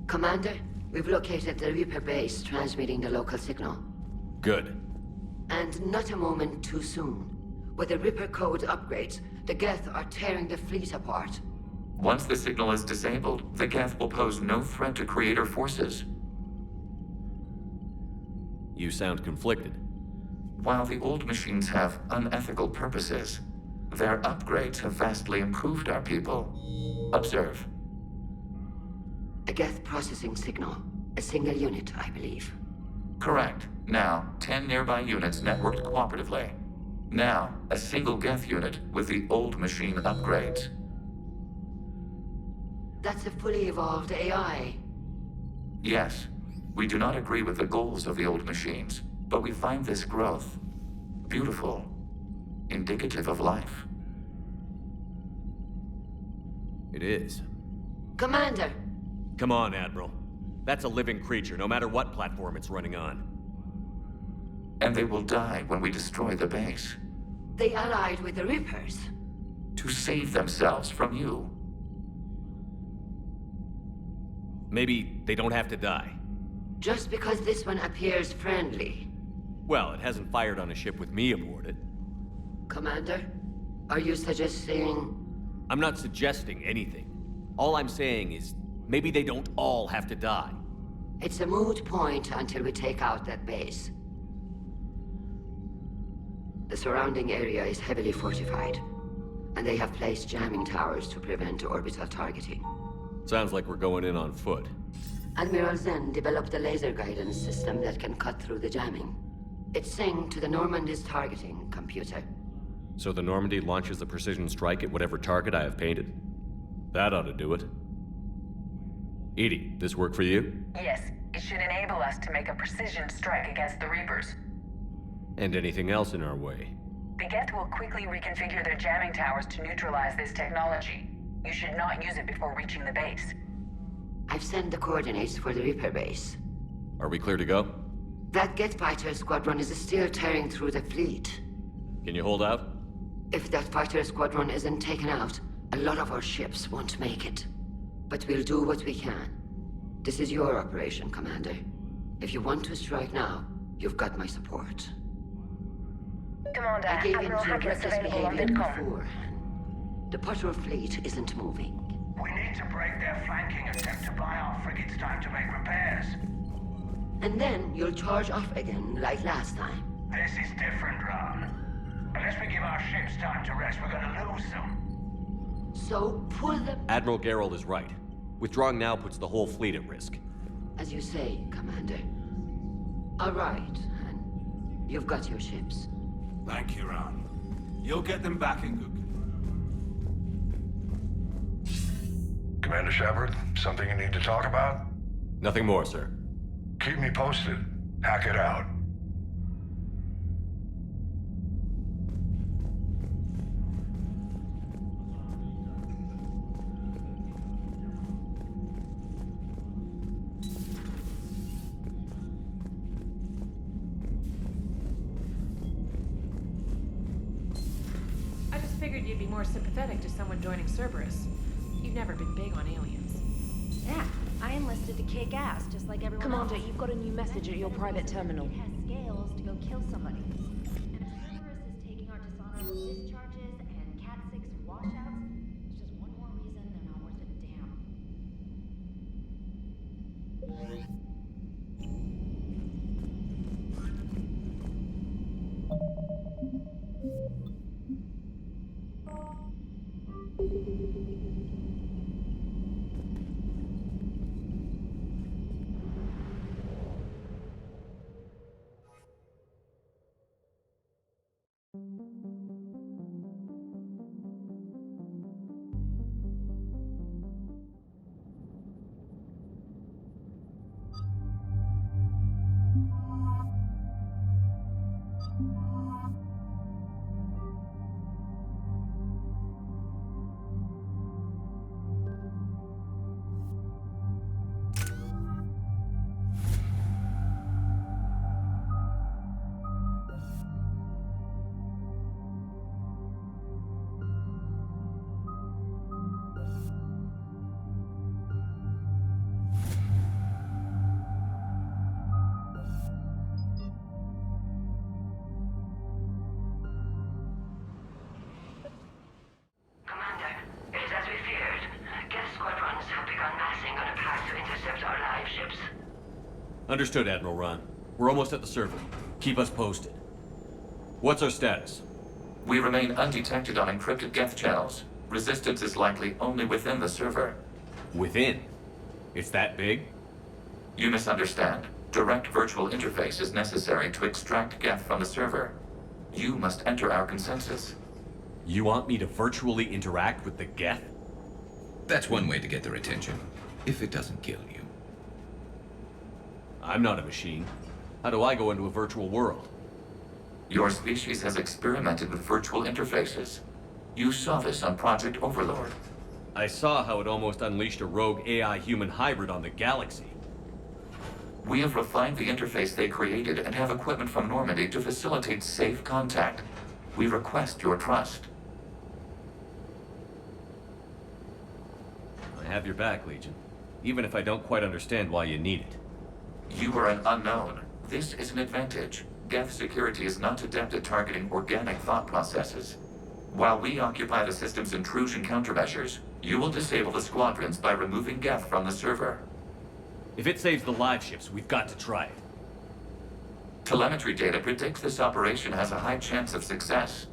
Commander, we've located the Reaper base transmitting the local signal. Good. And not a moment too soon. With the Reaper code upgrades, the Geth are tearing the fleet apart. Once the signal is disabled, the Geth will pose no threat to Creator forces. You sound conflicted. While the old machines have unethical purposes, their upgrades have vastly improved our people. Observe. A Geth processing signal. A single unit, I believe. Correct. Now, 10 nearby units networked cooperatively. Now, a single Geth unit with the old machine upgrades. That's a fully evolved AI. Yes, we do not agree with the goals of the old machines, but we find this growth beautiful, indicative of life. It is. Commander! Come on, Admiral. That's a living creature, no matter what platform it's running on. And they will die when we destroy the base. They allied with the Reapers. To save themselves from you. Maybe they don't have to die. Just because this one appears friendly. Well, it hasn't fired on a ship with me aboard it. Commander, are you suggesting... I'm not suggesting anything. All I'm saying is, maybe they don't all have to die. It's a moot point until we take out that base. The surrounding area is heavily fortified, and they have placed jamming towers to prevent orbital targeting. Sounds like we're going in on foot. Admiral Zen developed a laser guidance system that can cut through the jamming. It's synced to the Normandy's targeting computer. So the Normandy launches a precision strike at whatever target I have painted? That ought to do it. Edie, this work for you? Yes, it should enable us to make a precision strike against the Reapers. And anything else in our way? The Geth will quickly reconfigure their jamming towers to neutralize this technology. You should not use it before reaching the base. I've sent the coordinates for the Reaper base. Are we clear to go? That Geth fighter squadron is still tearing through the fleet. Can you hold out? If that fighter squadron isn't taken out, a lot of our ships won't make it. But we'll do what we can. This is your operation, Commander. If you want to strike now, you've got my support. Commander, I gave in Admiral to Hackett is reckless available on behavior Vidcom. beforehand. The patrol fleet isn't moving. We need to break their flanking attempt to buy our frigates time to make repairs. And then you'll charge off again, like last time. This is different, Ron. Unless we give our ships time to rest, we're gonna lose them. So, pull them... Admiral Gerald is right. Withdrawing now puts the whole fleet at risk. As you say, Commander. All right, and you've got your ships. Thank you, Ron. You'll get them back in good... Commander Shepard, something you need to talk about? Nothing more, sir. Keep me posted. Hack it out. I just figured you'd be more sympathetic to someone joining Cerberus. You've never been big on aliens. Yeah, I enlisted to kick ass, just like everyone Commander, else. you've got a new message at your private terminal. It has scales to go kill somebody. And if Cerberus is taking our dishonorable discharges and Cat 6 washouts, it's just one more reason they're not worth a damn. Understood, Admiral Ron. We're almost at the server. Keep us posted. What's our status? We remain undetected on encrypted Geth channels. Resistance is likely only within the server. Within? It's that big? You misunderstand. Direct virtual interface is necessary to extract Geth from the server. You must enter our consensus. You want me to virtually interact with the Geth? That's one way to get their attention, if it doesn't kill you. I'm not a machine. How do I go into a virtual world? Your species has experimented with virtual interfaces. You saw this on Project Overlord. I saw how it almost unleashed a rogue AI-human hybrid on the galaxy. We have refined the interface they created and have equipment from Normandy to facilitate safe contact. We request your trust. I have your back, Legion. Even if I don't quite understand why you need it. You are an unknown. This is an advantage. Geth security is not adept at targeting organic thought processes. While we occupy the system's intrusion countermeasures, you will disable the squadrons by removing Geth from the server. If it saves the live ships, we've got to try it. Telemetry data predicts this operation has a high chance of success.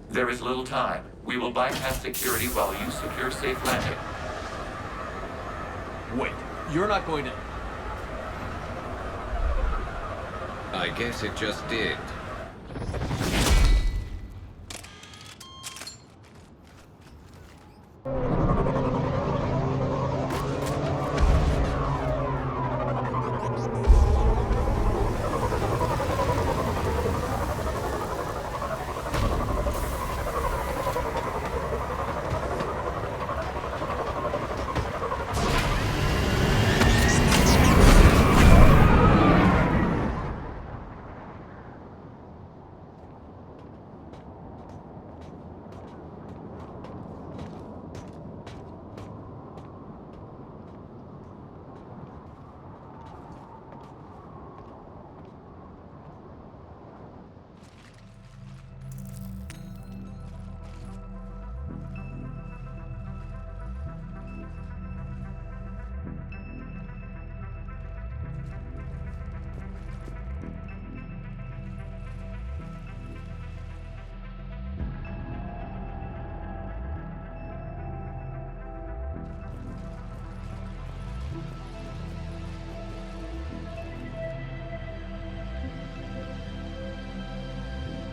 There is little time. We will bypass security while you secure safe landing. Wait, you're not going to... I guess it just did.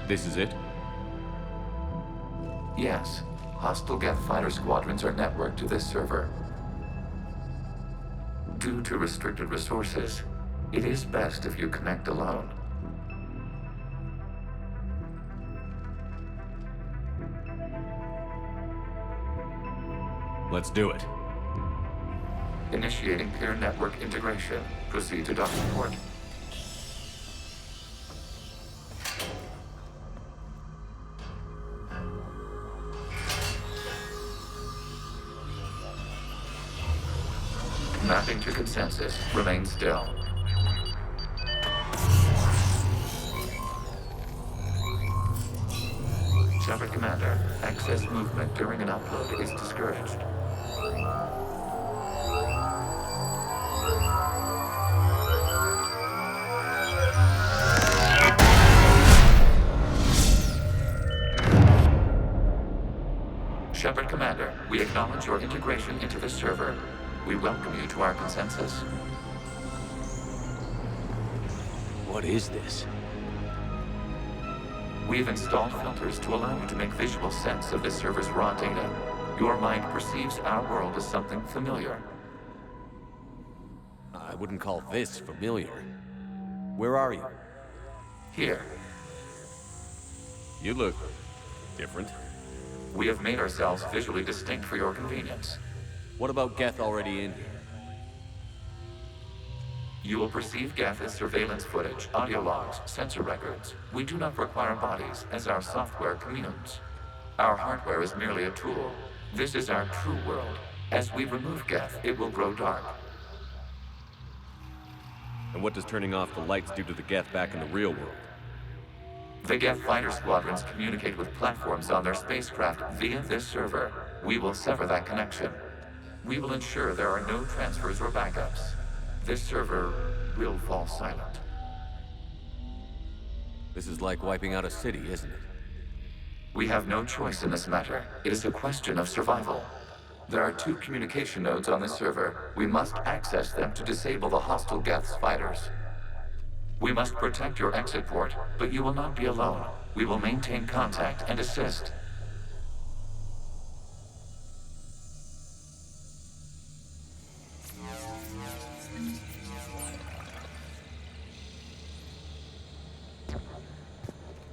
This is it? Yes. Hostile Geth fighter squadrons are networked to this server. Due to restricted resources, it is best if you connect alone. Let's do it. Initiating peer network integration. Proceed to docking port. Mapping to consensus. Remain still. Shepard Commander, excess movement during an upload is discouraged. Shepard Commander, we acknowledge your integration into the server. We welcome you to our consensus. What is this? We've installed filters to allow you to make visual sense of this server's raw data. Your mind perceives our world as something familiar. I wouldn't call this familiar. Where are you? Here. You look different. We have made ourselves visually distinct for your convenience. What about Geth already in here? You will perceive Geth as surveillance footage, audio logs, sensor records. We do not require bodies, as our software communes. Our hardware is merely a tool. This is our true world. As we remove Geth, it will grow dark. And what does turning off the lights do to the Geth back in the real world? The Geth fighter squadrons communicate with platforms on their spacecraft via this server. We will sever that connection. We will ensure there are no transfers or backups. This server will fall silent. This is like wiping out a city, isn't it? We have no choice in this matter. It is a question of survival. There are 2 communication nodes on the server. We must access them to disable the hostile Geth's fighters. We must protect your exit port, but you will not be alone. We will maintain contact and assist.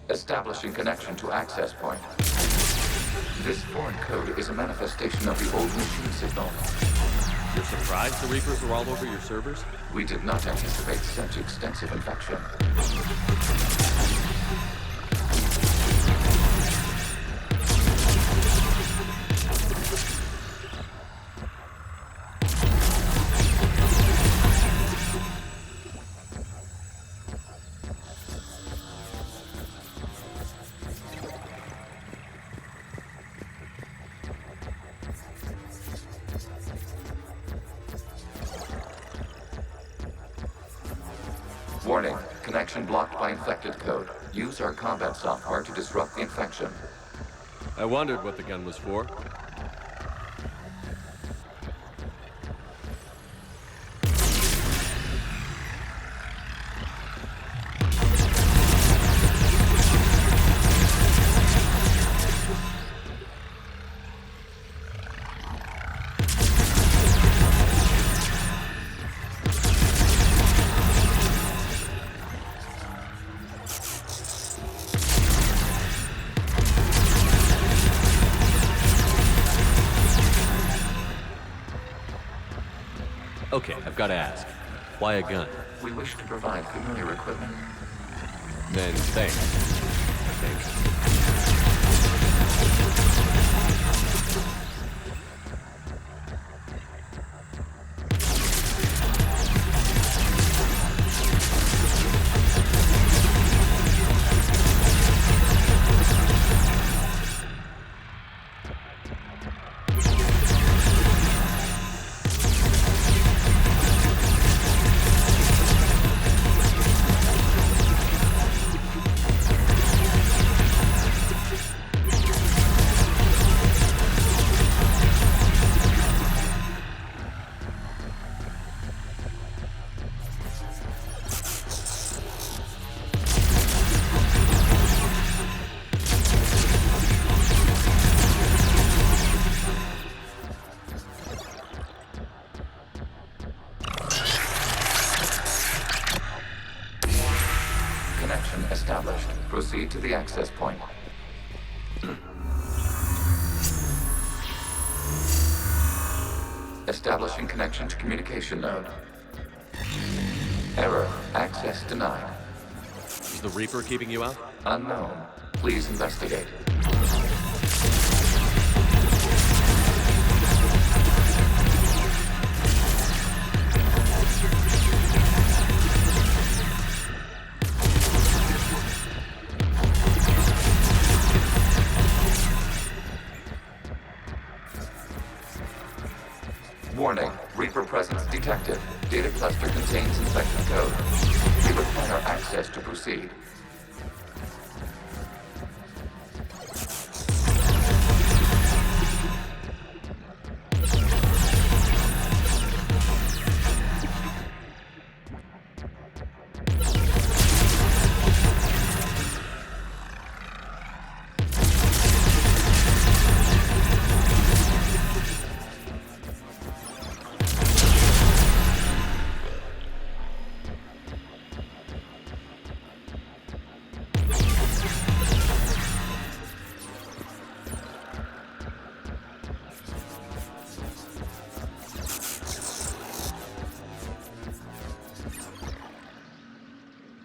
Establishing connection to access point. This foreign code is a manifestation of the old machine signal. You're surprised the Reapers are all over your servers? We did not anticipate such extensive infection. Warning, connection blocked by infected code. Use our combat software to disrupt the infection. I wondered what the gun was for. Okay, I've got to ask. Why a gun? We wish to provide familiar equipment. Then thanks. Established. Proceed to the access point. Establishing connection to communication node. Error. Access denied. Is the Reaper keeping you out? Unknown. Please investigate. Warning, Reaper presence detected. Data cluster contains infected code. We require access to proceed.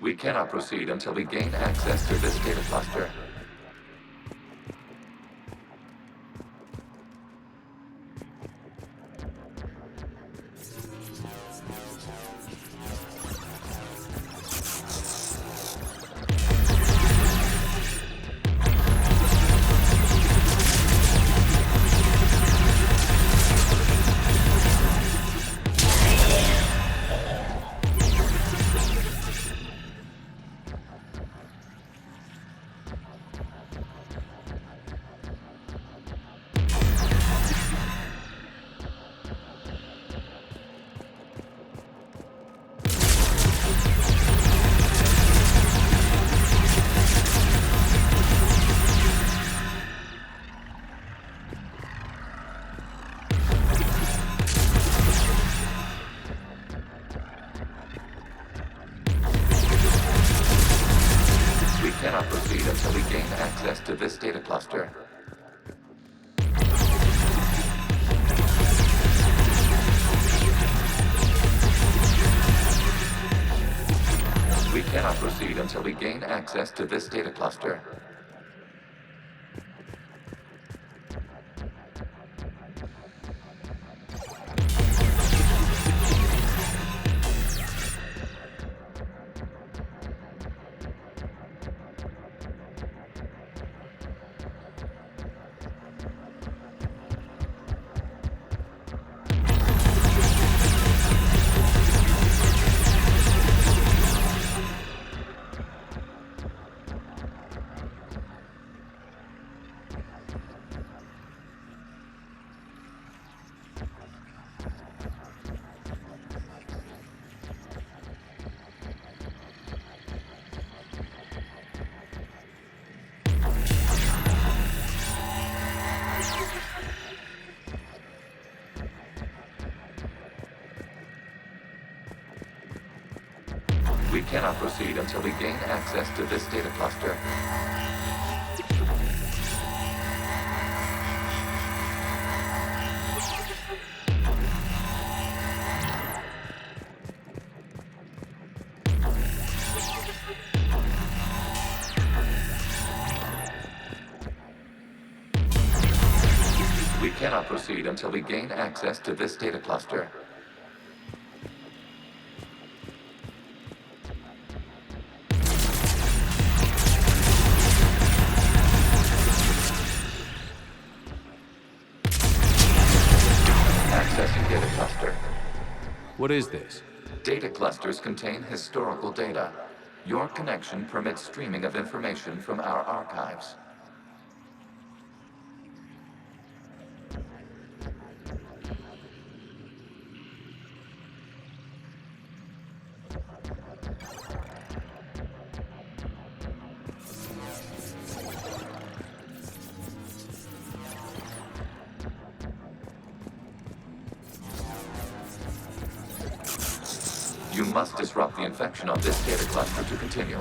We cannot proceed until we gain access to this data cluster. cluster. We cannot proceed until we gain access to this data cluster. We cannot proceed until we gain access to this data cluster. We cannot proceed until we gain access to this data cluster. What is this? Data clusters contain historical data. Your connection permits streaming of information from our archives. You must disrupt the infection of this data cluster to continue.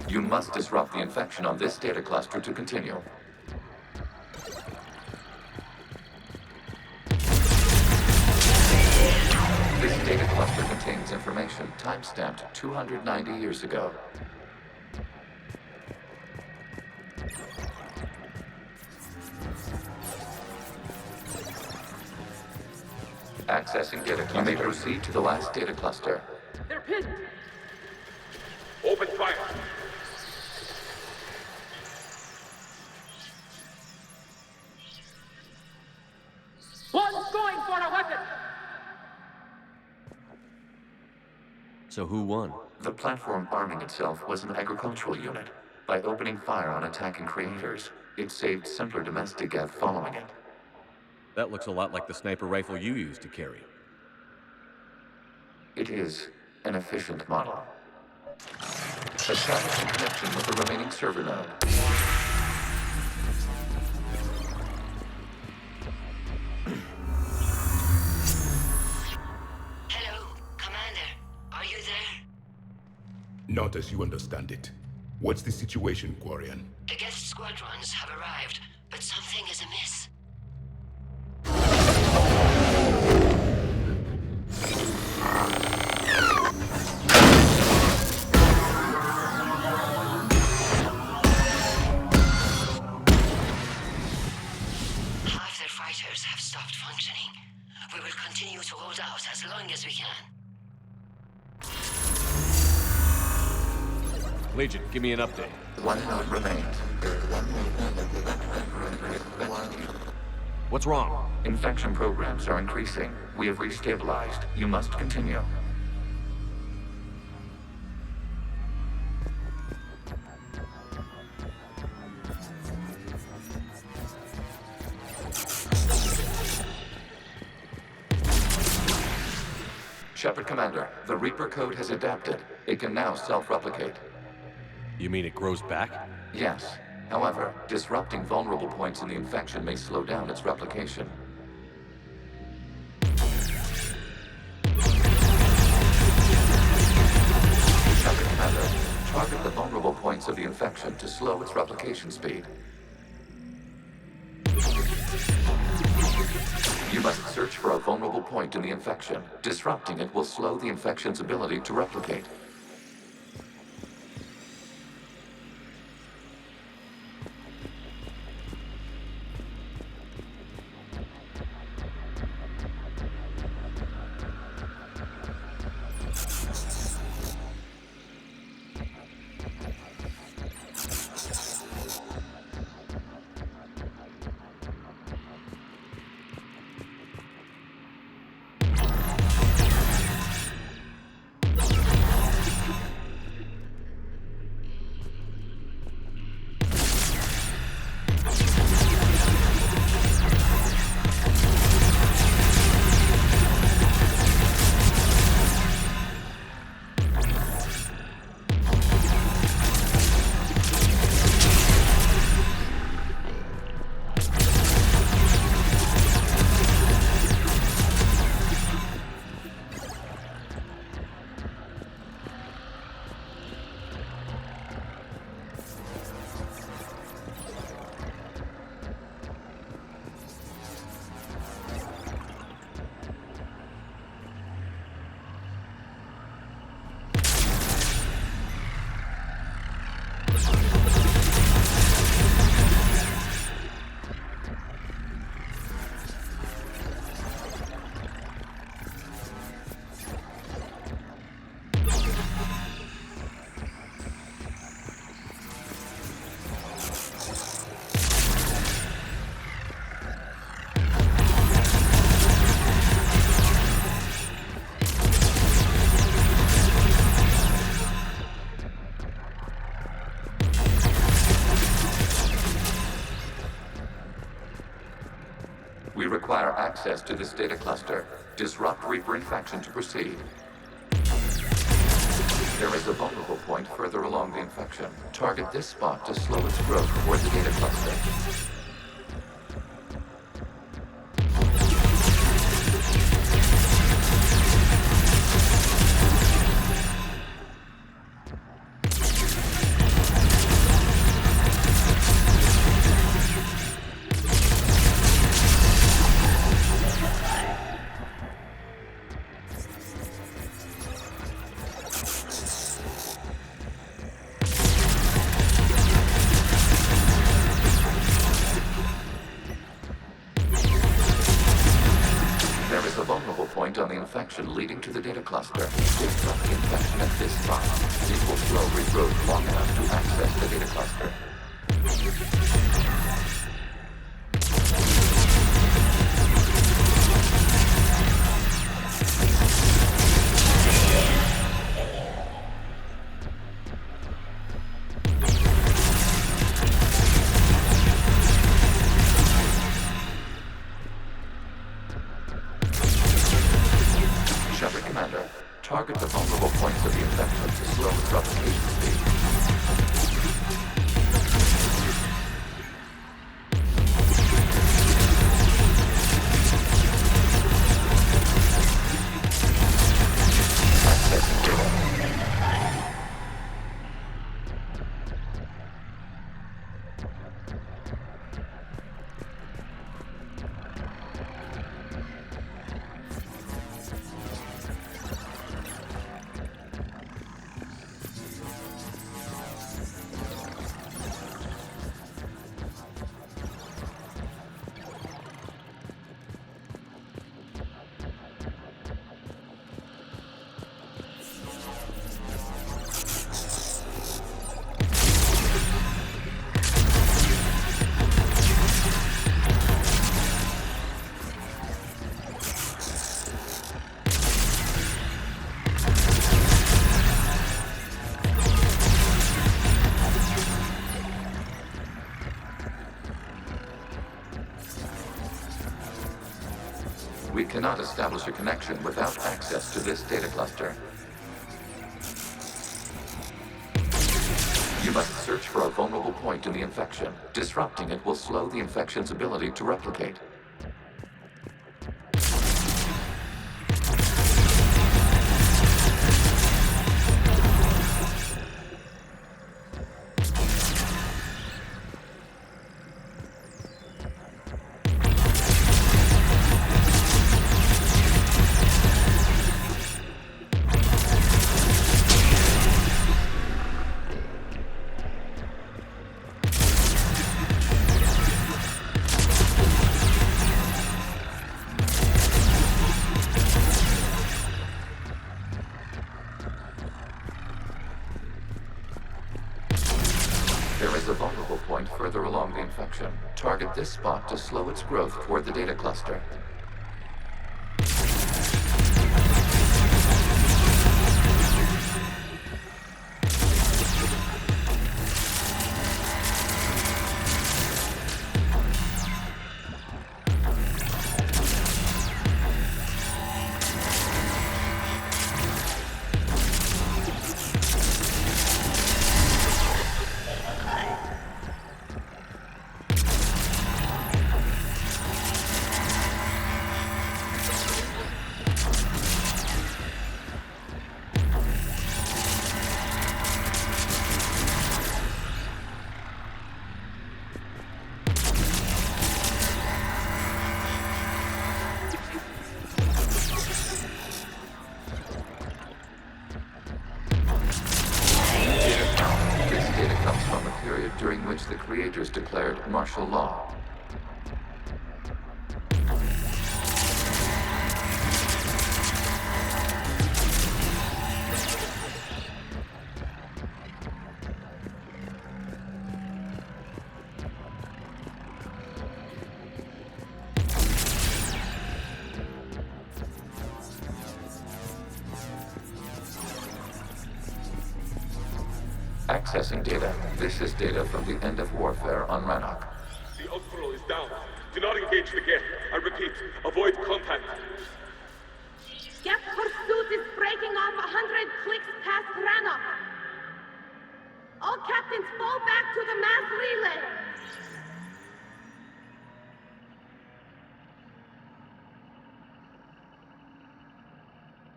You must disrupt the infection on this data cluster to continue. This data cluster contains information time-stamped 290 years ago. Accessing data cluster. You may proceed to the last data cluster. They're pinned! Open fire! One's going for a weapon! So who won? The platform arming itself was an agricultural unit. By opening fire on attacking creators, it saved simpler domestic death following it. That looks a lot like the sniper rifle you used to carry. It is an efficient model. Establish a connection with the remaining server node. Hello, Commander. Are you there? Not as you understand it. What's the situation, Quarian? The guest squadrons have arrived, but something is amiss. Half their fighters have stopped functioning. We will continue to hold out as long as we can. Legion, give me an update. One node remains. What's wrong? Infection programs are increasing. We have restabilized. You must continue. Shepard Commander, the Reaper code has adapted. It can now self-replicate. You mean it grows back? Yes. However, disrupting vulnerable points in the infection may slow down its replication. Shepard Commander, target the vulnerable points of the infection to slow its replication speed. You must search for a vulnerable point in the infection. Disrupting it will slow the infection's ability to replicate. We require access to this data cluster. Disrupt Reaper infection to proceed. There is a vulnerable point further along the infection. Target this spot to slow its growth toward the data cluster. On the infection leading to the data cluster. Disrupt the infection at this spot. It will slow regrowth long enough to access the data cluster. Target the vulnerable points of the infection to slow its replication speed. Accessing data. cannot establish a connection without access to this data cluster. You must search for a vulnerable point in the infection. Disrupting it will slow the infection's ability to replicate. Further along the infection. Target this spot to slow its growth toward the data cluster. During which the creators declared martial law. Accessing data. This is data from the end of warfare on Rannoch. The Outflow is down. Do not engage the gate. I repeat, avoid contact. Geth pursuit is breaking off 100 clicks past Rannoch. All captains fall back to the mass relay.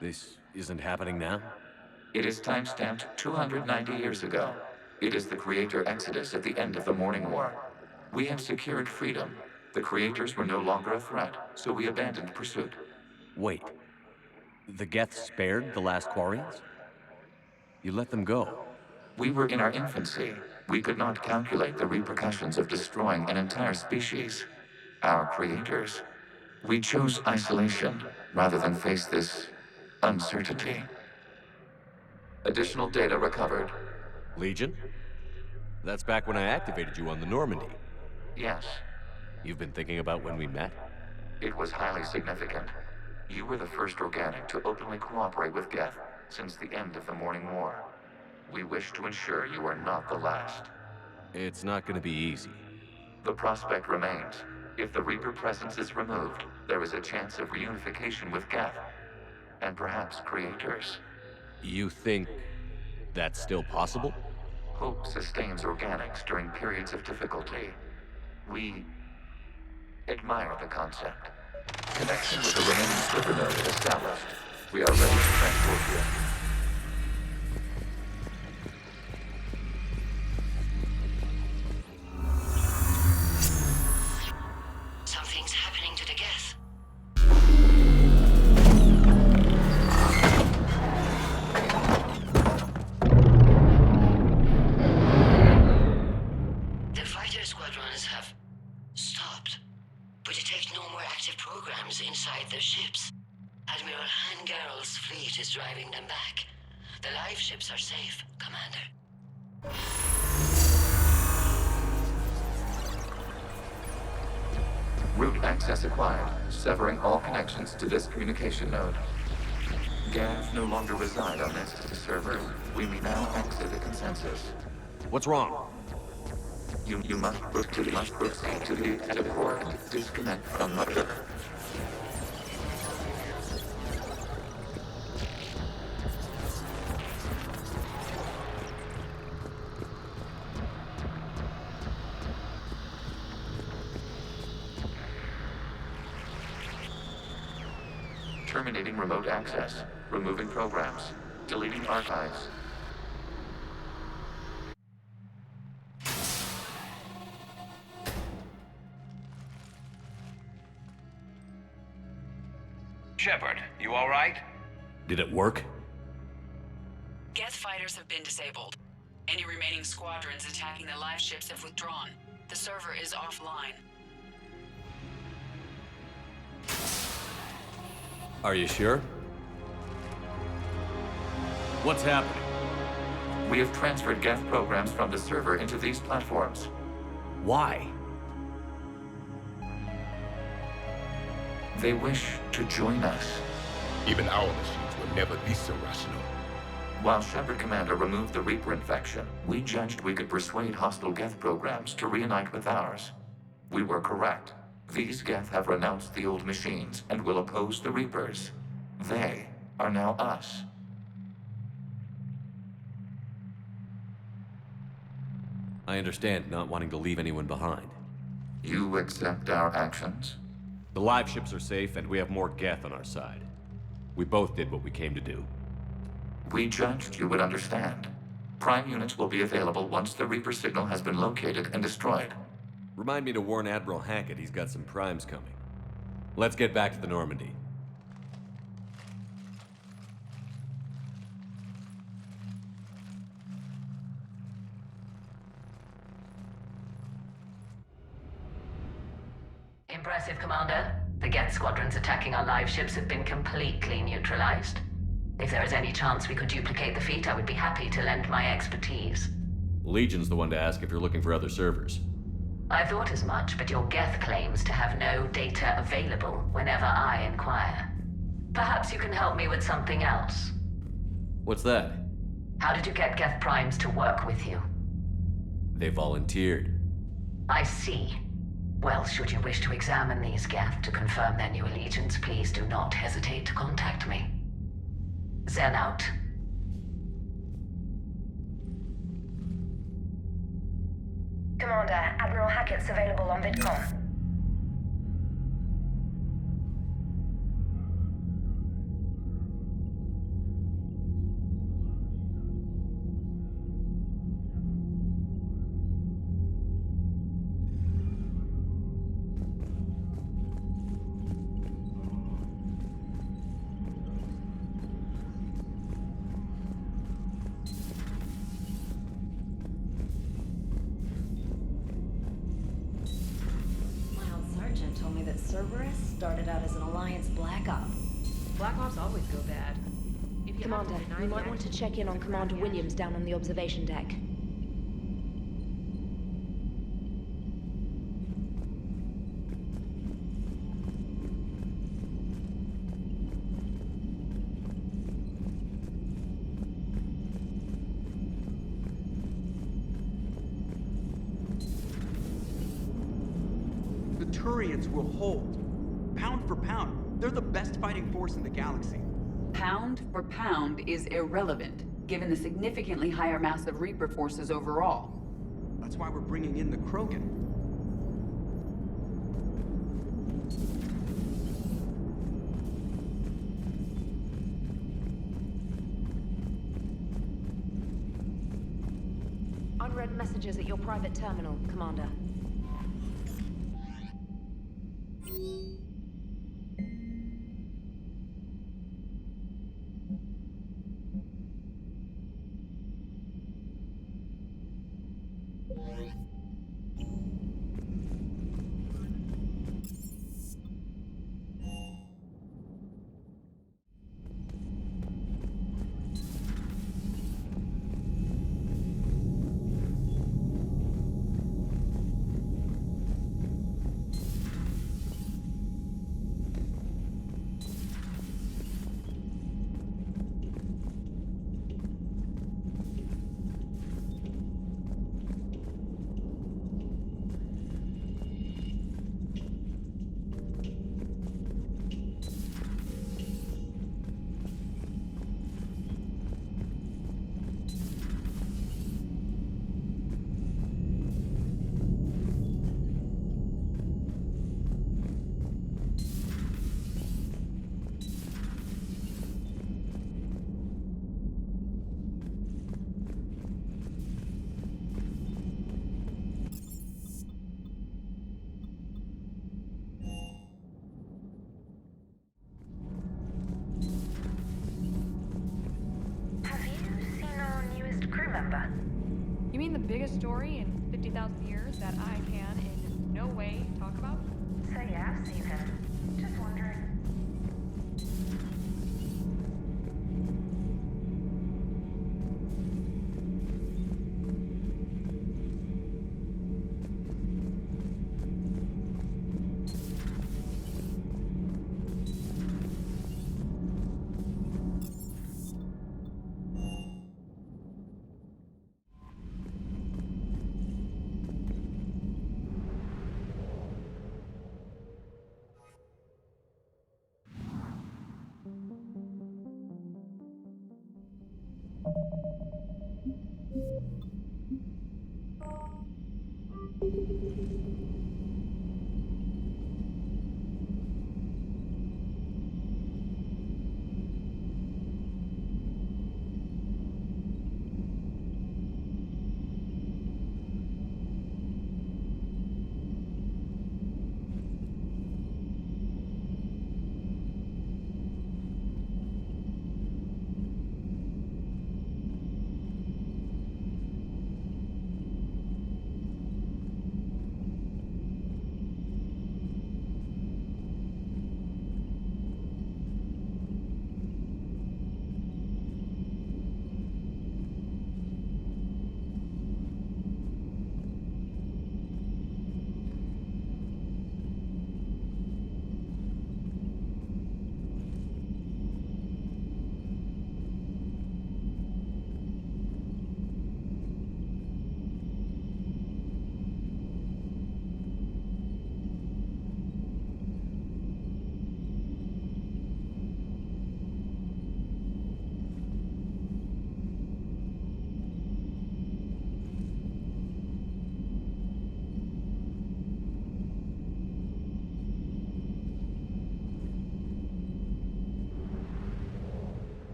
This isn't happening now? It is time-stamped 290 years ago. It is the creator exodus at the end of the Morning War. We had secured freedom. The creators were no longer a threat, so we abandoned pursuit. Wait. The Geth spared the last Quarians? You let them go? We were in our infancy. We could not calculate the repercussions of destroying an entire species. Our creators. We chose isolation rather than face this uncertainty. Additional data recovered. Legion? That's back when I activated you on the Normandy. Yes. You've been thinking about when we met? It was highly significant. You were the first organic to openly cooperate with Geth since the end of the Morning War. We wish to ensure you are not the last. It's not going to be easy. The prospect remains. If the Reaper presence is removed, there is a chance of reunification with Geth. And perhaps creators. You think that's still possible? Hope sustains organics during periods of difficulty. We admire the concept. Connection with the remaining server node established. We are ready to transport you. Something's happening to the Geth. The fighter squadrons have stopped, but detect no more active programs inside their ships. Admiral Hangarl's fleet is driving them back. The live ships are safe, Commander. Root access acquired, severing all connections to this communication node. Geth no longer reside on this server. We may now exit the consensus. What's wrong? You must proceed to the active port and disconnect from mother. terminating remote access, removing programs, deleting archives. Shepard, you all right? Did it work? Geth fighters have been disabled. Any remaining squadrons attacking the live ships have withdrawn. The server is offline. Are you sure? What's happening? We have transferred Geth programs from the server into these platforms. Why? They wish to join us. Even our machines were never this irrational. While Shepard Commander removed the Reaper infection, we judged we could persuade hostile Geth programs to reunite with ours. We were correct. These Geth have renounced the old machines and will oppose the Reapers. They are now us. I understand not wanting to leave anyone behind. You accept our actions? The live ships are safe, and we have more Geth on our side. We both did what we came to do. We judged you would understand. Prime units will be available once the Reaper signal has been located and destroyed. Remind me to warn Admiral Hackett he's got some primes coming. Let's get back to the Normandy. Impressive, Commander. The Geth squadrons attacking our live ships have been completely neutralized. If there is any chance we could duplicate the feat, I would be happy to lend my expertise. Legion's the one to ask if you're looking for other servers. I thought as much, but your Geth claims to have no data available whenever I inquire. Perhaps you can help me with something else. What's that? How did you get Geth primes to work with you? They volunteered. I see. Well, should you wish to examine these Geth to confirm their new allegiance, please do not hesitate to contact me. Zen out. Commander, Admiral Hackett's available on VidCom. Cerberus started out as an Alliance Black Op. Black Ops always go bad. If you Commander, you might want to check in on Commander Williams down on the observation deck. The Turians will hold. Pound for pound, they're the best fighting force in the galaxy. Pound for pound is irrelevant, given the significantly higher mass of Reaper forces overall. That's why we're bringing in the Krogan. Unread messages at your private terminal, Commander. remember. You mean the biggest story in 50,000 years that I can in no way talk about? So yeah, I've seen him. Just wondering.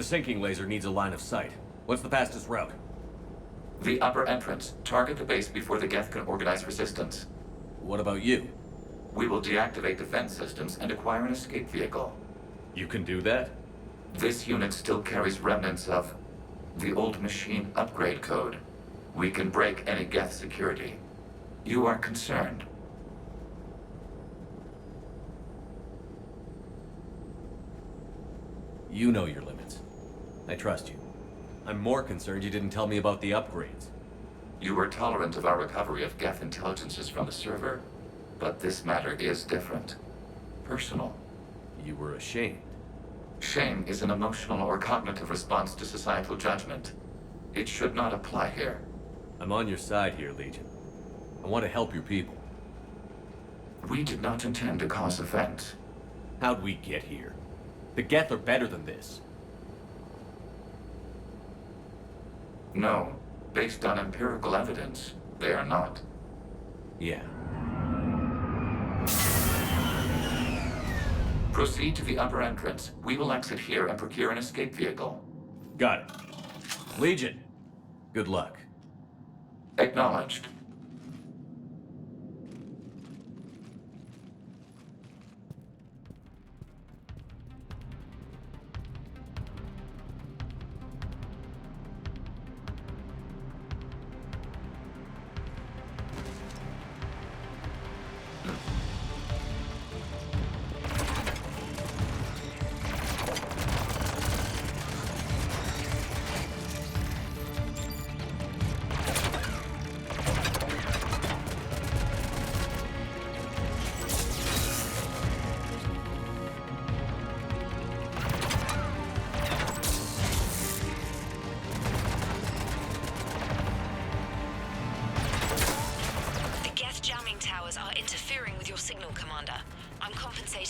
The sinking laser needs a line of sight. What's the fastest route? The upper entrance. Target the base before the Geth can organize resistance. What about you? We will deactivate defense systems and acquire an escape vehicle. You can do that? This unit still carries remnants of the old machine upgrade code. We can break any Geth security. You are concerned. You know your limits. I trust you. I'm more concerned you didn't tell me about the upgrades. You were tolerant of our recovery of Geth intelligences from the server, but this matter is different. Personal. You were ashamed. Shame is an emotional or cognitive response to societal judgment. It should not apply here. I'm on your side here, Legion. I want to help your people. We did not intend to cause offense. How'd we get here? The Geth are better than this. No. Based on empirical evidence, they are not. Yeah. Proceed to the upper entrance. We will exit here and procure an escape vehicle. Got it. Legion, good luck. Acknowledged.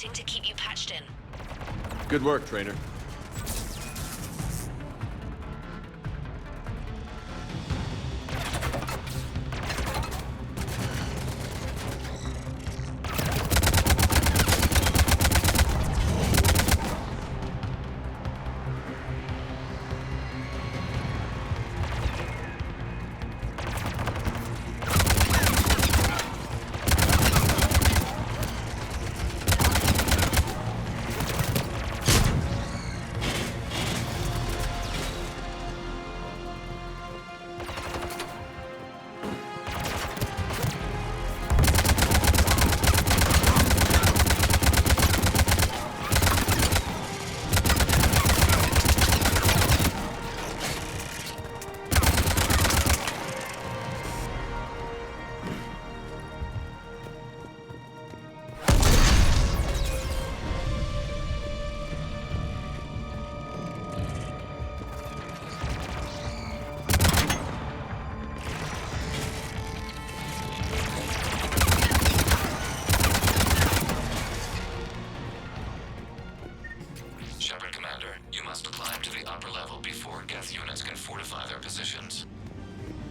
waiting to keep you patched in. Good work, trainer.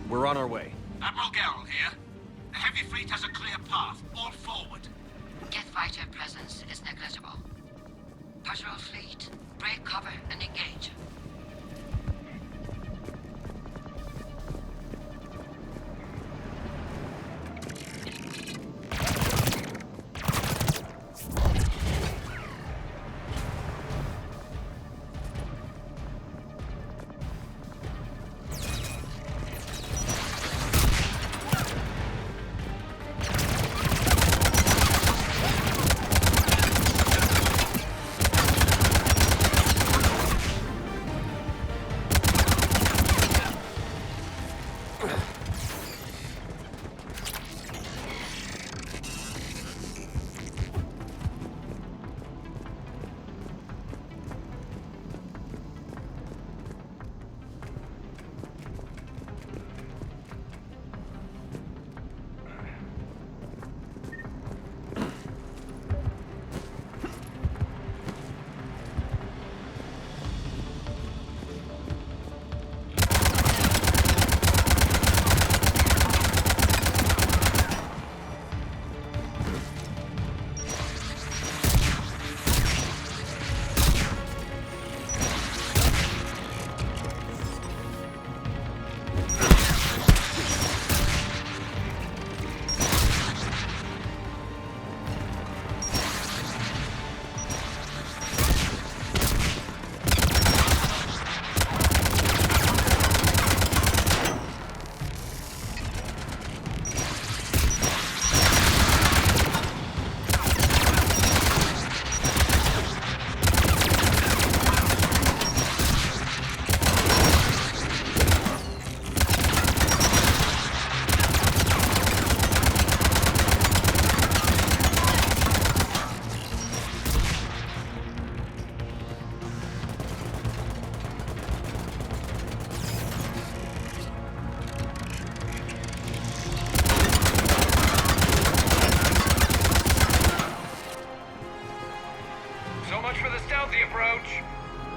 We're on our way. Admiral Garrel here. The heavy fleet has a clear path. All forward. Jet fighter presence is negligible. Patrol fleet, break cover and engage.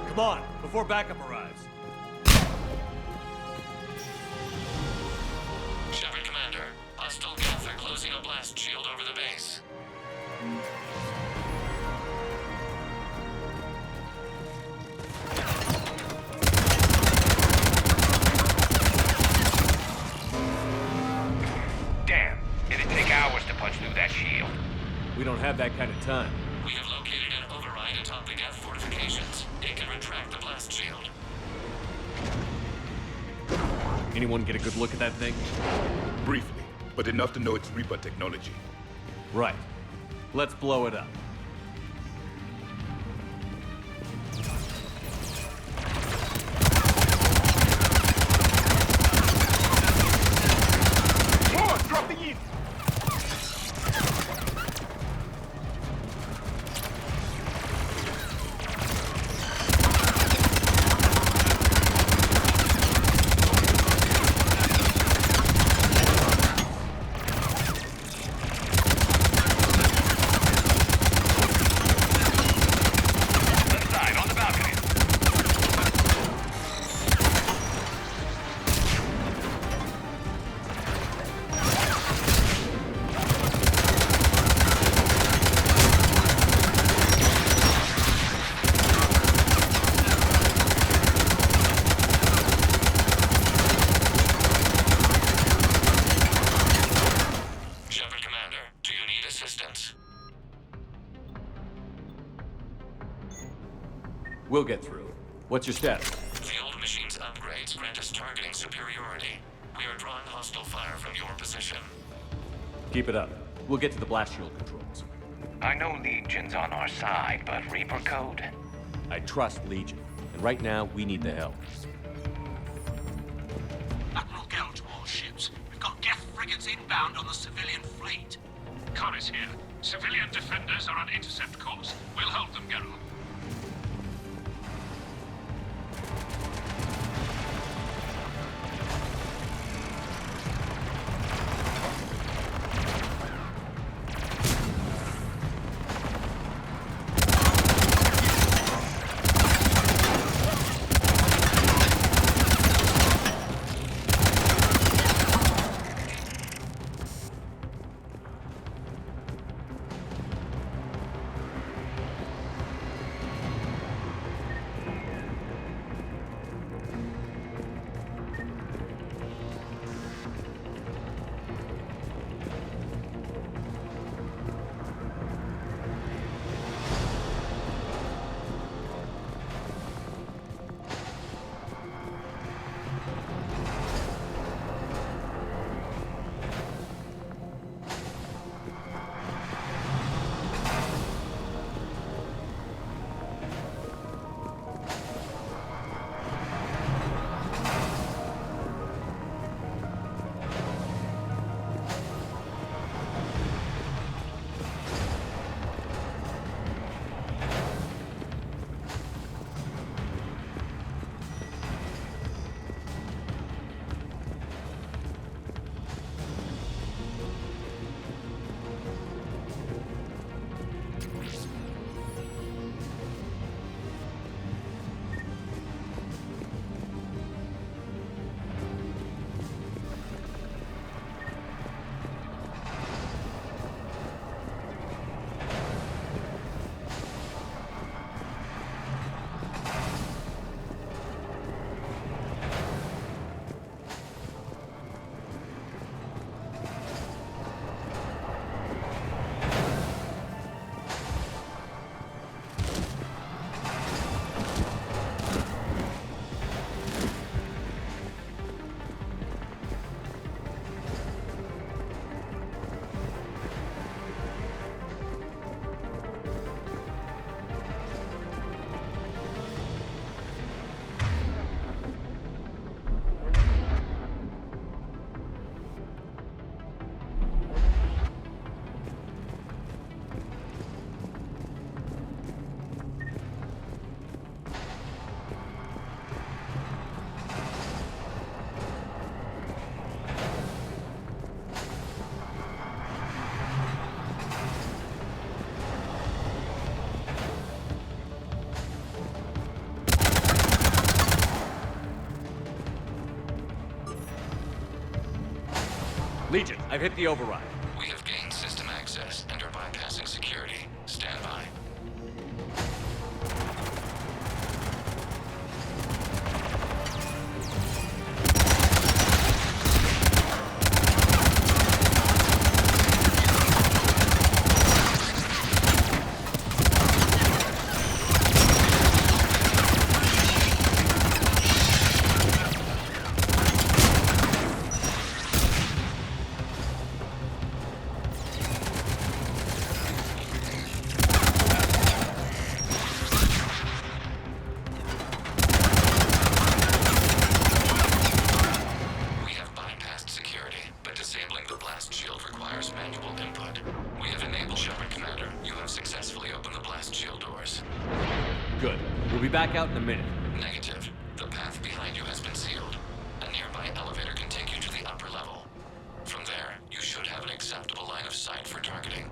Come on, before backup arrives. Shepard Commander, hostile Geth are closing a blast shield over the base. Damn, it'd take hours to punch through that shield. We don't have that kind of time. We have located an override atop the Geth fortifications. It can retract the blast shield. Anyone get a good look at that thing? Briefly, but enough to know it's Reaper technology. Right. Let's blow it up. More dropping in! We'll get through. What's your status? The old machine's upgrades grant us targeting superiority. We are drawing hostile fire from your position. Keep it up. We'll get to the blast shield controls. I know Legion's on our side, but Reaper code? I trust Legion, and right now we need the help. Admiral Gell to all ships. We've got Geth frigates inbound on the civilian fleet. Connor's here. Civilian defenders are on intercept course. We'll hold them, Geralt. Legion, I've hit the override. We have gained system access and are bypassing security. Stand by. Back out in a minute. Negative. The path behind you has been sealed. A nearby elevator can take you to the upper level. From there, you should have an acceptable line of sight for targeting.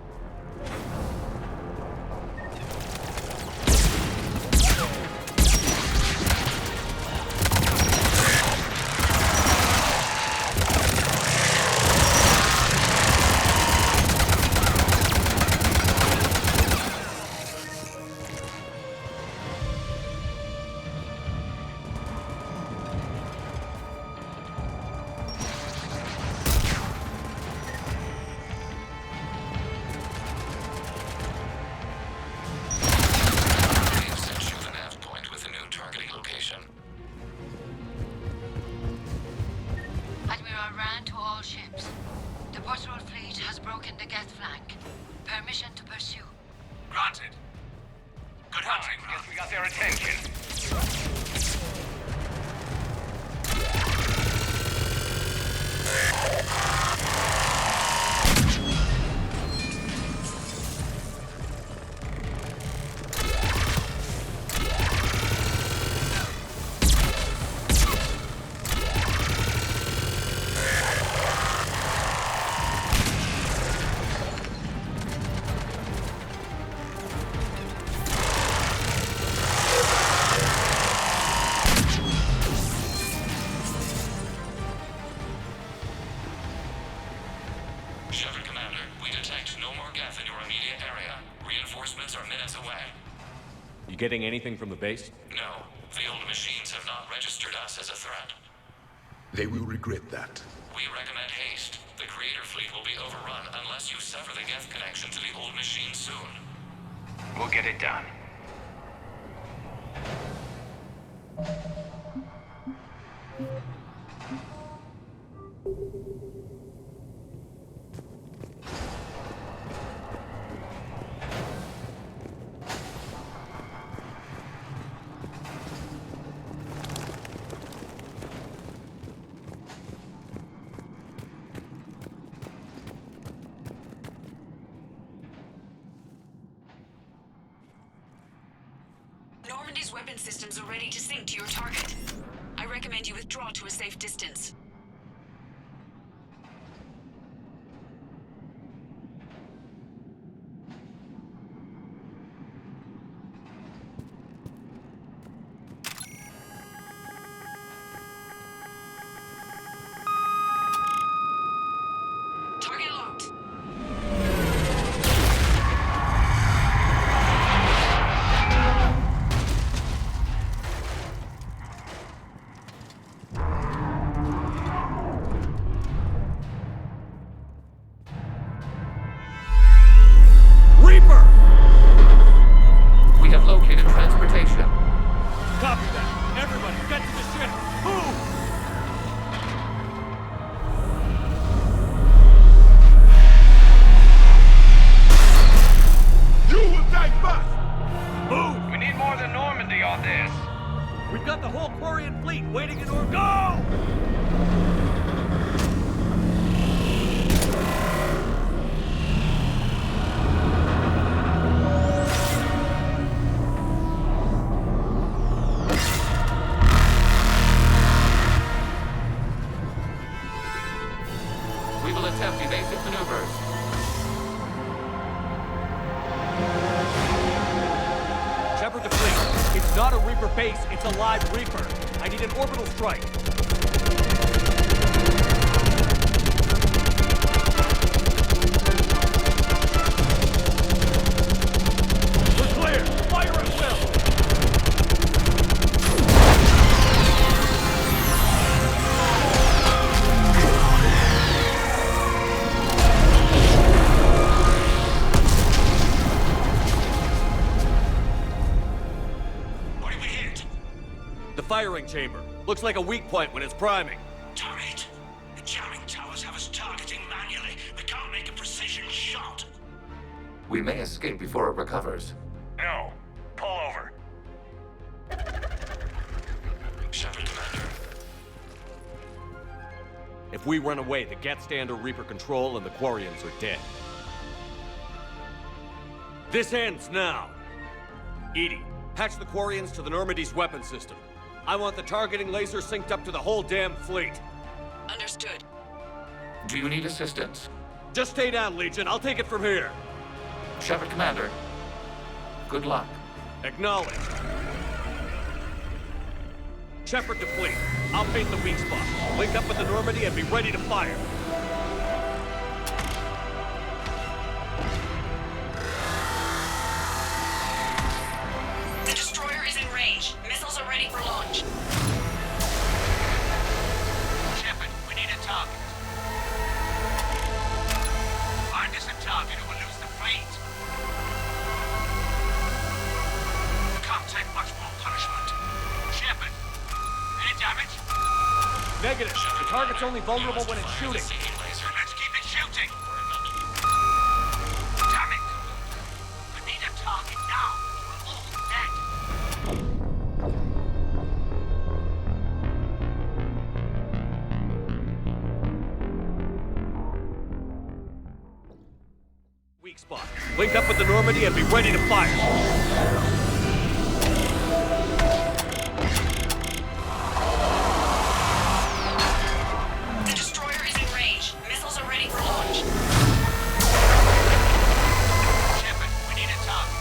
Command to all ships. The patrol fleet has broken the Geth flank. Permission to pursue. Granted. Good hunting, Guess we got their attention. Getting anything from the base? No. The old machines have not registered us as a threat. They will regret that. We recommend haste. The creator fleet will be overrun unless you sever the Geth connection to the old machine soon. We'll get it done. Normandy's weapon systems are ready to sync to your target. I recommend you withdraw to a safe distance. Target locked. It's a live Reaper. I need an orbital strike. We're clear. Fire at will. Firing chamber. Looks like a weak point when it's priming. Turret. The jamming towers have us targeting manually. We can't make a precision shot. We may escape before it recovers. No. Pull over. Shepard, Commander. If we run away, the Geth stand under Reaper control and the Quarians are dead. This ends now. Edie, patch the Quarians to the Normandy's weapon system. I want the targeting laser synced up to the whole damn fleet. Understood. Do you need assistance? Just stay down, Legion. I'll take it from here. Shepard, Commander. Good luck. Acknowledged. Shepard to fleet. I'll paint the weak spot. Link up with the Normandy and be ready to fire. The destroyer is in range. Missiles are ready for launch. Shepard, we need a target. Find us a target or we'll lose the fleet. We can't take much more punishment. Shepard, any damage? Negative. The target's only vulnerable when it's shooting. Let's keep it shooting. Damn it! We need a target now. We're all dead. Weak spot. Link up with the Normandy and be ready to fire. The destroyer is in range. Missiles are ready for launch. Shepard, we need a target.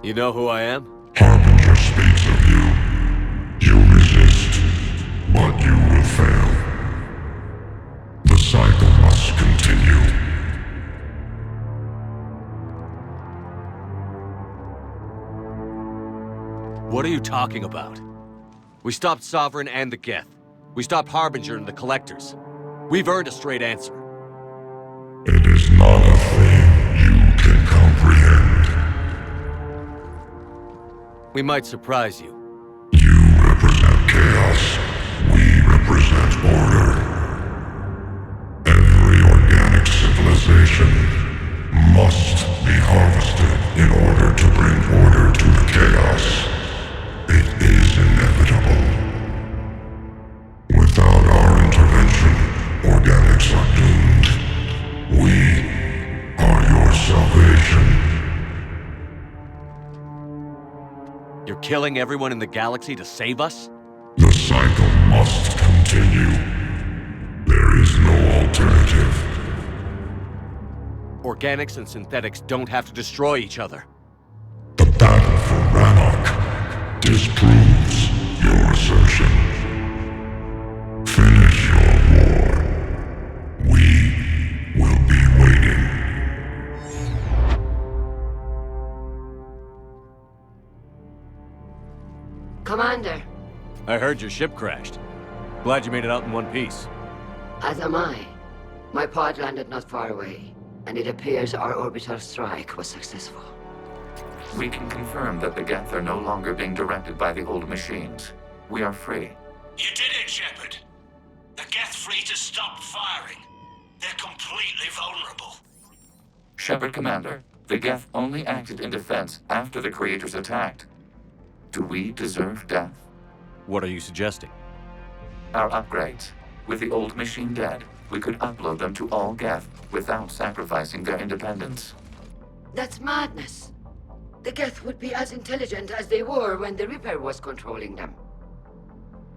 You know who I am? Harbinger speaks of you. You resist, but you will fail. The cycle must continue. What are you talking about? We stopped Sovereign and the Geth. We stopped Harbinger and the Collectors. We've earned a straight answer. It is not a thing. We might surprise you. You represent chaos. We represent order. Every organic civilization must be harvested in order to bring order to the chaos. It is inevitable. Without our intervention, organics are doomed. We are your salvation. You're killing everyone in the galaxy to save us? The cycle must continue. There is no alternative. Organics and synthetics don't have to destroy each other. The battle for Rannoch disproves your assertion. Finish your war. We will be waiting. Commander. I heard your ship crashed. Glad you made it out in one piece. As am I. My pod landed not far away, and it appears our orbital strike was successful. We can confirm that the Geth are no longer being directed by the old machines. We are free. You did it, Shepard. The Geth fleet has stopped firing. They're completely vulnerable. Shepard Commander, the Geth only acted in defense after the creators attacked. Do we deserve death? What are you suggesting? Our upgrades. With the old machine dead, we could upload them to all Geth without sacrificing their independence. That's madness. The Geth would be as intelligent as they were when the Reaper was controlling them.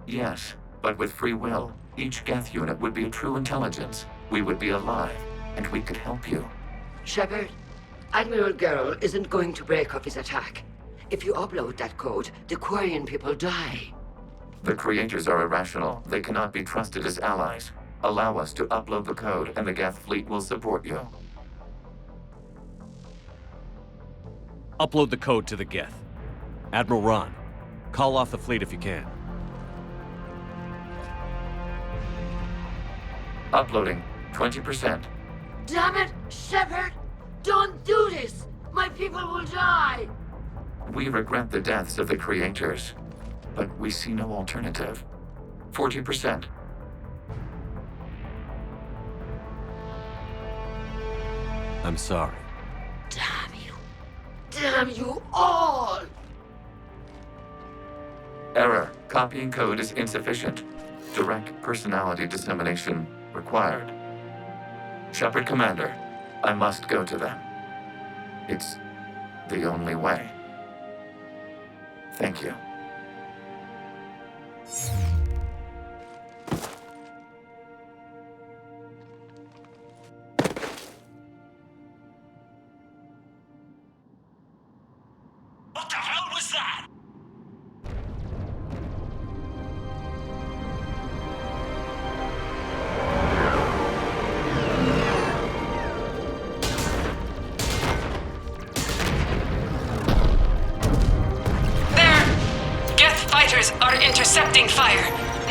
Yes, but with free will, each Geth unit would be a true intelligence. We would be alive, and we could help you. Shepard, Admiral Gerrel isn't going to break up his attack. If you upload that code, the Quarian people die. The creators are irrational. They cannot be trusted as allies. Allow us to upload the code, and the Geth fleet will support you. Upload the code to the Geth. Admiral Ron, call off the fleet if you can. Uploading 20%. Damn it, Shepard! Don't do this! My people will die! We regret the deaths of the creators, but we see no alternative. 40%. I'm sorry. Damn you. Damn you all! Error. Copying code is insufficient. Direct personality dissemination required. Shepard Commander, I must go to them. It's the only way. Thank you. What the hell was that? Fighters are intercepting fire.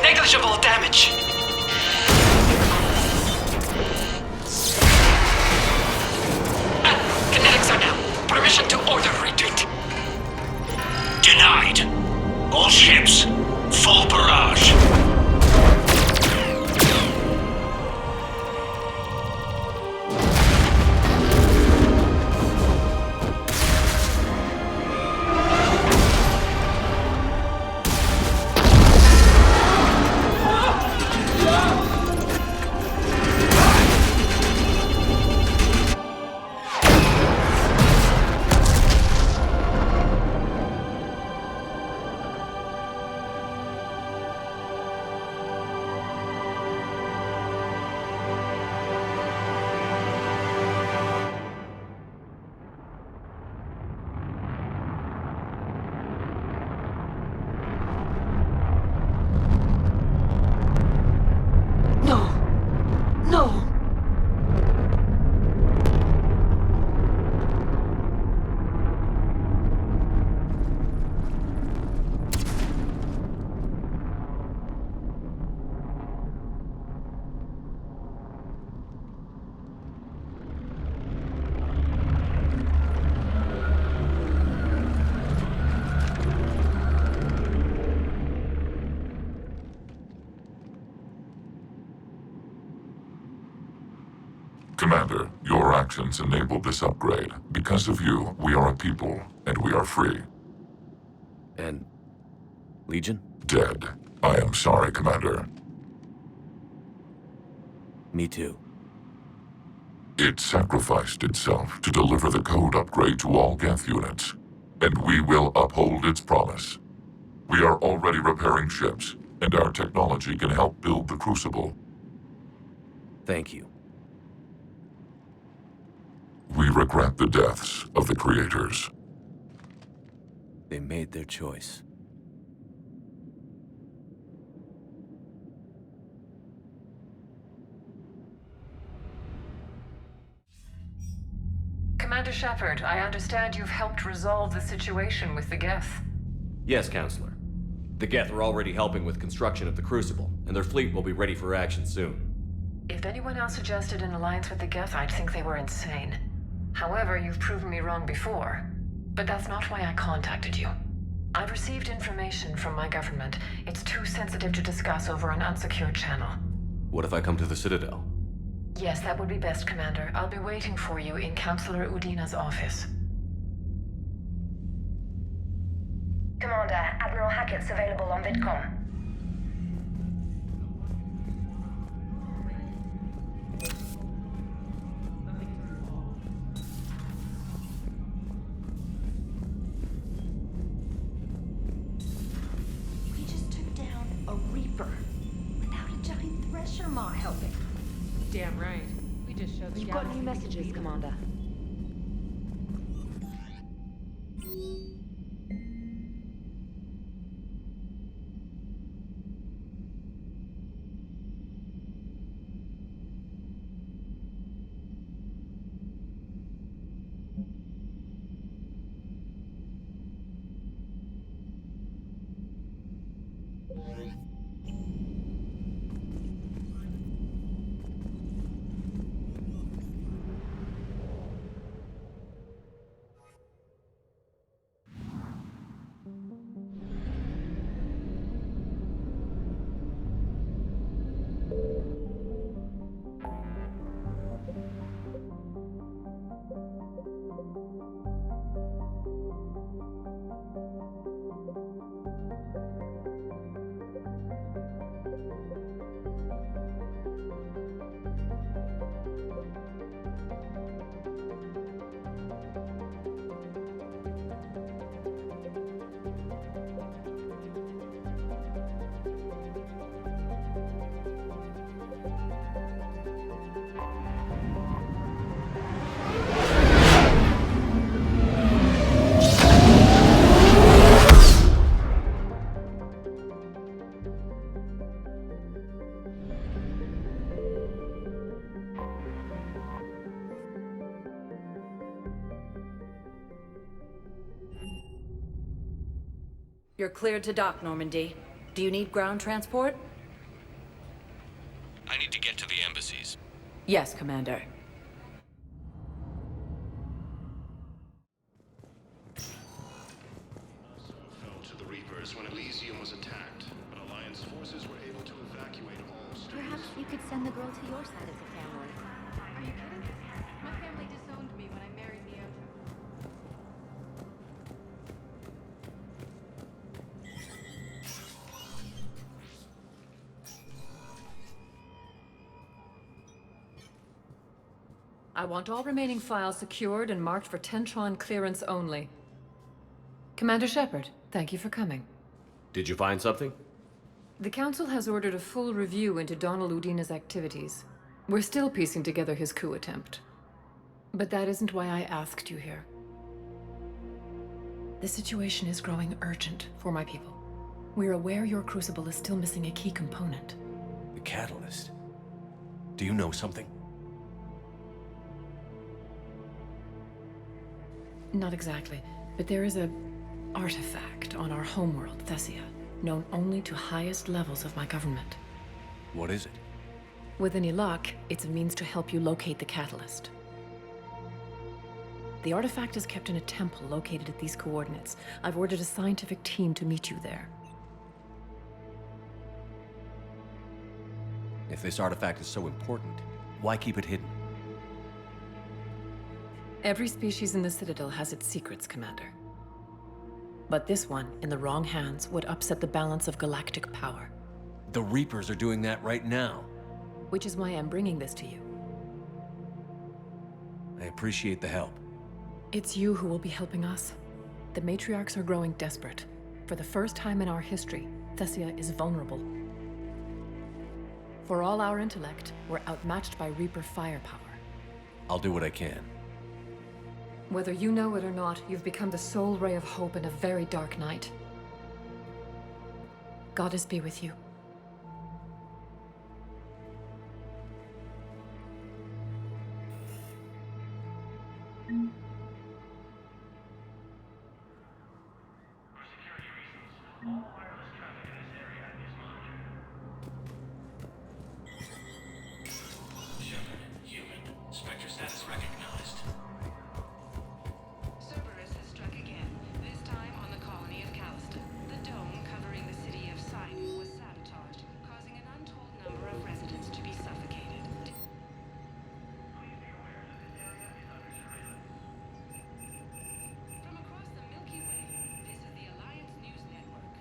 Negligible damage. Kinetics are down. Permission to order retreat. Denied. All ships, full barrage. Commander, your actions enabled this upgrade. Because of you, we are a people, and we are free. And... Legion? Dead. I am sorry, Commander. Me too. It sacrificed itself to deliver the code upgrade to all Geth units, and we will uphold its promise. We are already repairing ships, and our technology can help build the Crucible. Thank you. We regret the deaths of the creators. They made their choice. Commander Shepard, I understand you've helped resolve the situation with the Geth. Yes, Counselor. The Geth are already helping with construction of the Crucible, and their fleet will be ready for action soon. If anyone else suggested an alliance with the Geth, I'd think they were insane. However, you've proven me wrong before. But that's not why I contacted you. I've received information from my government. It's too sensitive to discuss over an unsecured channel. What if I come to the Citadel? Yes, that would be best, Commander. I'll be waiting for you in Counselor Udina's office. Commander, Admiral Hackett's available on VidCom. We just took down a Reaper without a giant thresher maw helping. Damn right. We just showed the You've got new messages, Commander. You're cleared to dock, Normandy. Do you need ground transport? I need to get to the embassies. Yes, Commander. Fell to the Reapers when Elysium was attacked, but Alliance forces were able to evacuate all students. Perhaps you could send the girl to your side of the family. Are you kidding? My family disowned me when I married Neo. I want all remaining files secured and marked for Tentron clearance only. Commander Shepard, thank you for coming. Did you find something? The Council has ordered a full review into Donald Udina's activities. We're still piecing together his coup attempt. But that isn't why I asked you here. The situation is growing urgent for my people. We're aware your Crucible is still missing a key component. The catalyst. Do you know something? Not exactly, but there is a artifact on our homeworld, Thessia, known only to highest levels of my government. What is it? With any luck, it's a means to help you locate the catalyst. The artifact is kept in a temple located at these coordinates. I've ordered a scientific team to meet you there. If this artifact is so important, why keep it hidden? Every species in the Citadel has its secrets, Commander. But this one, in the wrong hands, would upset the balance of galactic power. The Reapers are doing that right now. Which is why I'm bringing this to you. I appreciate the help. It's you who will be helping us. The matriarchs are growing desperate. For the first time in our history, Thessia is vulnerable. For all our intellect, we're outmatched by Reaper firepower. I'll do what I can. Whether you know it or not, you've become the sole ray of hope in a very dark night. Goddess be with you. Cerberus has struck again, this time on the colony of Callisto. The dome covering the city of Sidon was sabotaged, causing an untold number of residents to be suffocated. From across the Milky Way, this is the Alliance News Network.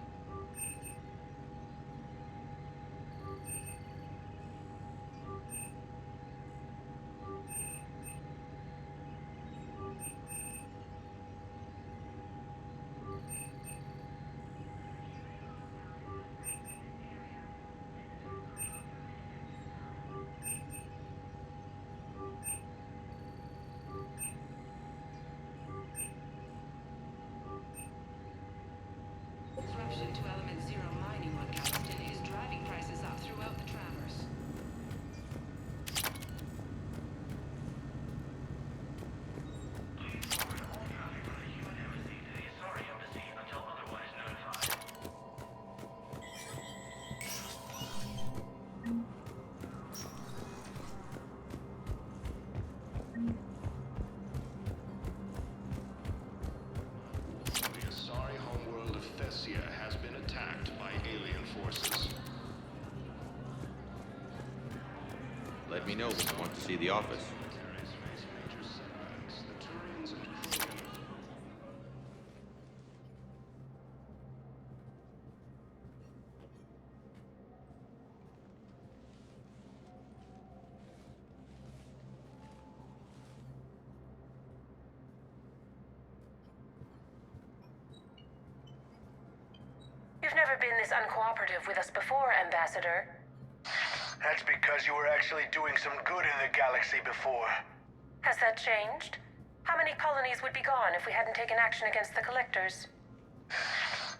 Disruption to Element Zero mining on Galveston is driving prices up throughout the Traverse. The Asari homeworld of Thessia has been attacked by alien forces. Let me know when you want to see the office. You've never been this uncooperative with us before, Ambassador. That's because you were actually doing some good in the galaxy before. Has that changed? How many colonies would be gone if we hadn't taken action against the Collectors?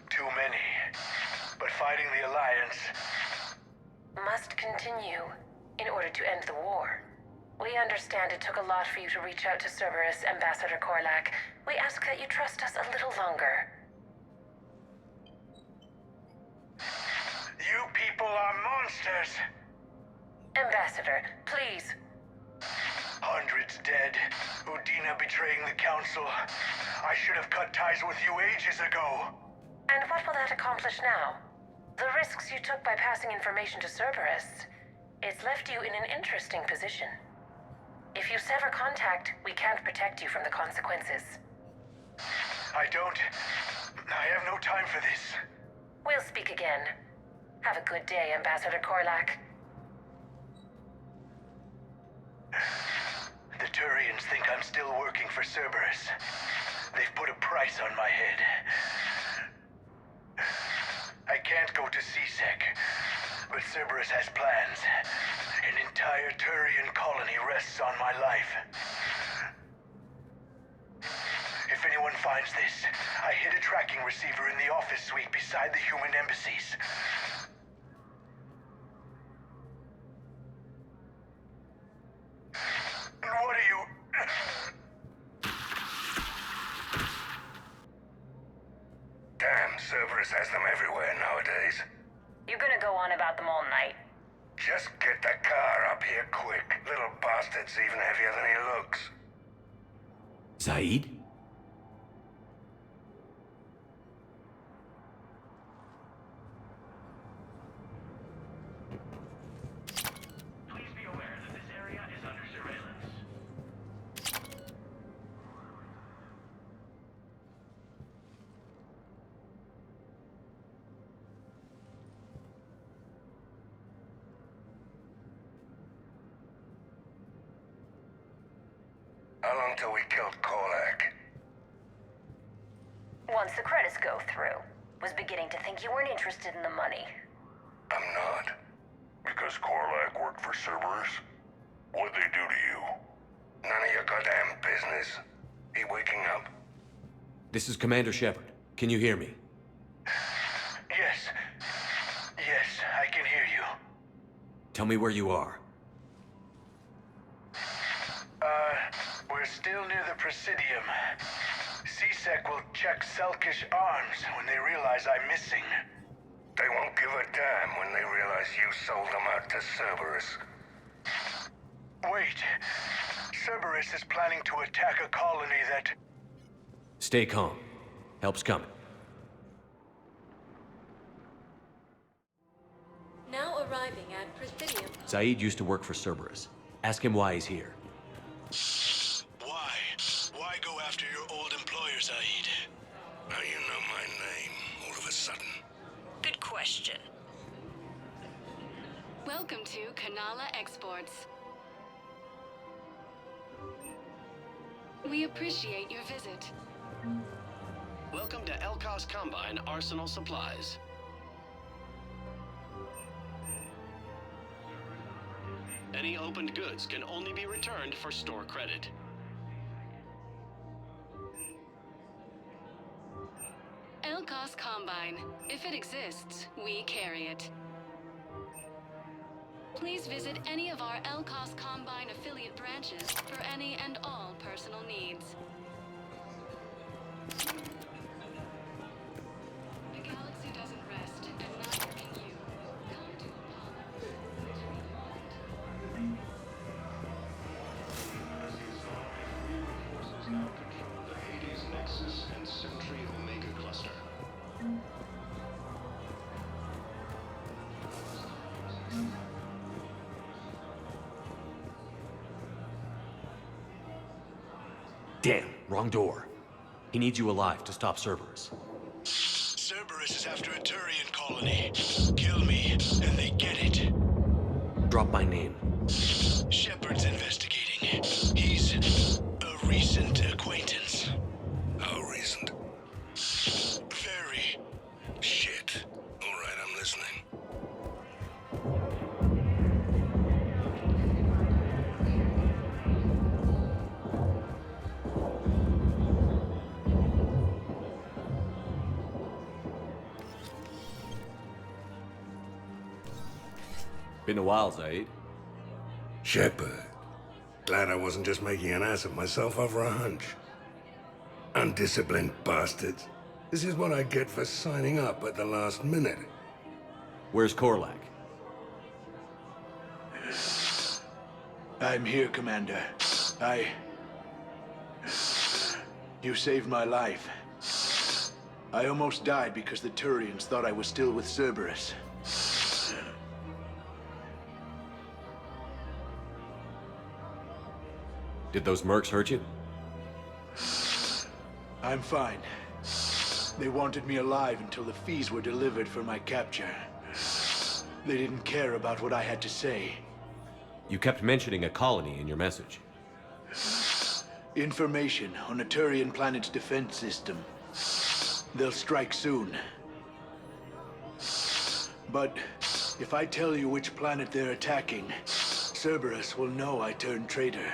Too many. But fighting the Alliance... Must continue in order to end the war. We understand it took a lot for you to reach out to Cerberus, Ambassador Korlak. We ask that you trust us a little longer. You people are monsters! Ambassador, please. Hundreds dead. Udina betraying the Council. I should have cut ties with you ages ago. And what will that accomplish now? The risks you took by passing information to Cerberus. It's left you in an interesting position. If you sever contact, we can't protect you from the consequences. I have no time for this. We'll speak again. Have a good day, Ambassador Korlak. The Turians think I'm still working for Cerberus. They've put a price on my head. I can't go to CSEC, but Cerberus has plans. An entire Turian colony rests on my life. If anyone finds this, I hid a tracking receiver in the office suite beside the human embassies. And what are you... Damn, Cerberus has them everywhere nowadays. You gonna go on about them all night? Just get the car up here quick. Little bastard's even heavier than he looks. Zaid? long till we killed Korlak? Once the credits go through. Was beginning to think you weren't interested in the money. I'm not. Because Korlak worked for Cerberus? What'd they do to you? None of your goddamn business. He waking up? This is Commander Shepard. Can you hear me? Yes. Yes, I can hear you. Tell me where you are. We're still near the Presidium. C-Sec will check Selkish arms when they realize I'm missing. They won't give a damn when they realize you sold them out to Cerberus. Wait. Cerberus is planning to attack a colony that... Stay calm. Help's coming. Now arriving at Presidium. Zaid used to work for Cerberus. Ask him why he's here. Why? Why go after your old employer, Zaid? How you know my name all of a sudden? Good question. Welcome to Kanala Exports. We appreciate your visit. Welcome to Elkos Combine Arsenal Supplies. Any opened goods can only be returned for store credit. Elkos Combine. If it exists, we carry it. Please visit any of our Elkos Combine affiliate branches for any and all personal needs. The galaxy doesn't rest, and neither can you. Come to Forces now control the Hades Nexus and Sentry Omega cluster. Damn, wrong door. He needs you alive to stop Cerberus. Cerberus is after a Turian colony. Kill me, and they get it. Drop my name. Shepard's investigating. He's a recent acquaintance. How recent? Very. Shit. All right, I'm listening. Been a while, Zaid. Shepard. Glad I wasn't just making an ass of myself over a hunch. Undisciplined bastards. This is what I get for signing up at the last minute. Where's Korlak? I'm here, Commander. You saved my life. I almost died because the Turians thought I was still with Cerberus. Did those mercs hurt you? I'm fine. They wanted me alive until the fees were delivered for my capture. They didn't care about what I had to say. You kept mentioning a colony in your message. Information on a Turian planet's defense system. They'll strike soon. But if I tell you which planet they're attacking, Cerberus will know I turned traitor.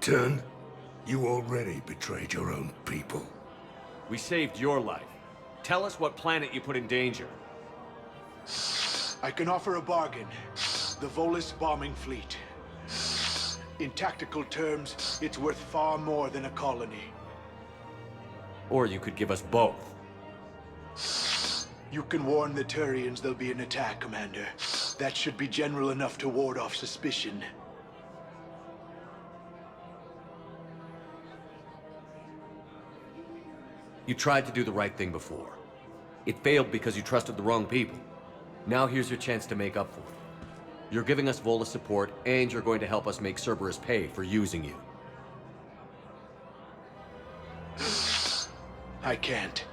Turn? You already betrayed your own people. We saved your life. Tell us what planet you put in danger. I can offer a bargain. The Volus bombing fleet. In tactical terms, it's worth far more than a colony. Or you could give us both. You can warn the Turians there'll be an attack, Commander. That should be general enough to ward off suspicion. You tried to do the right thing before. It failed because you trusted the wrong people. Now here's your chance to make up for it. You're giving us Volus support, and you're going to help us make Cerberus pay for using you. I can't.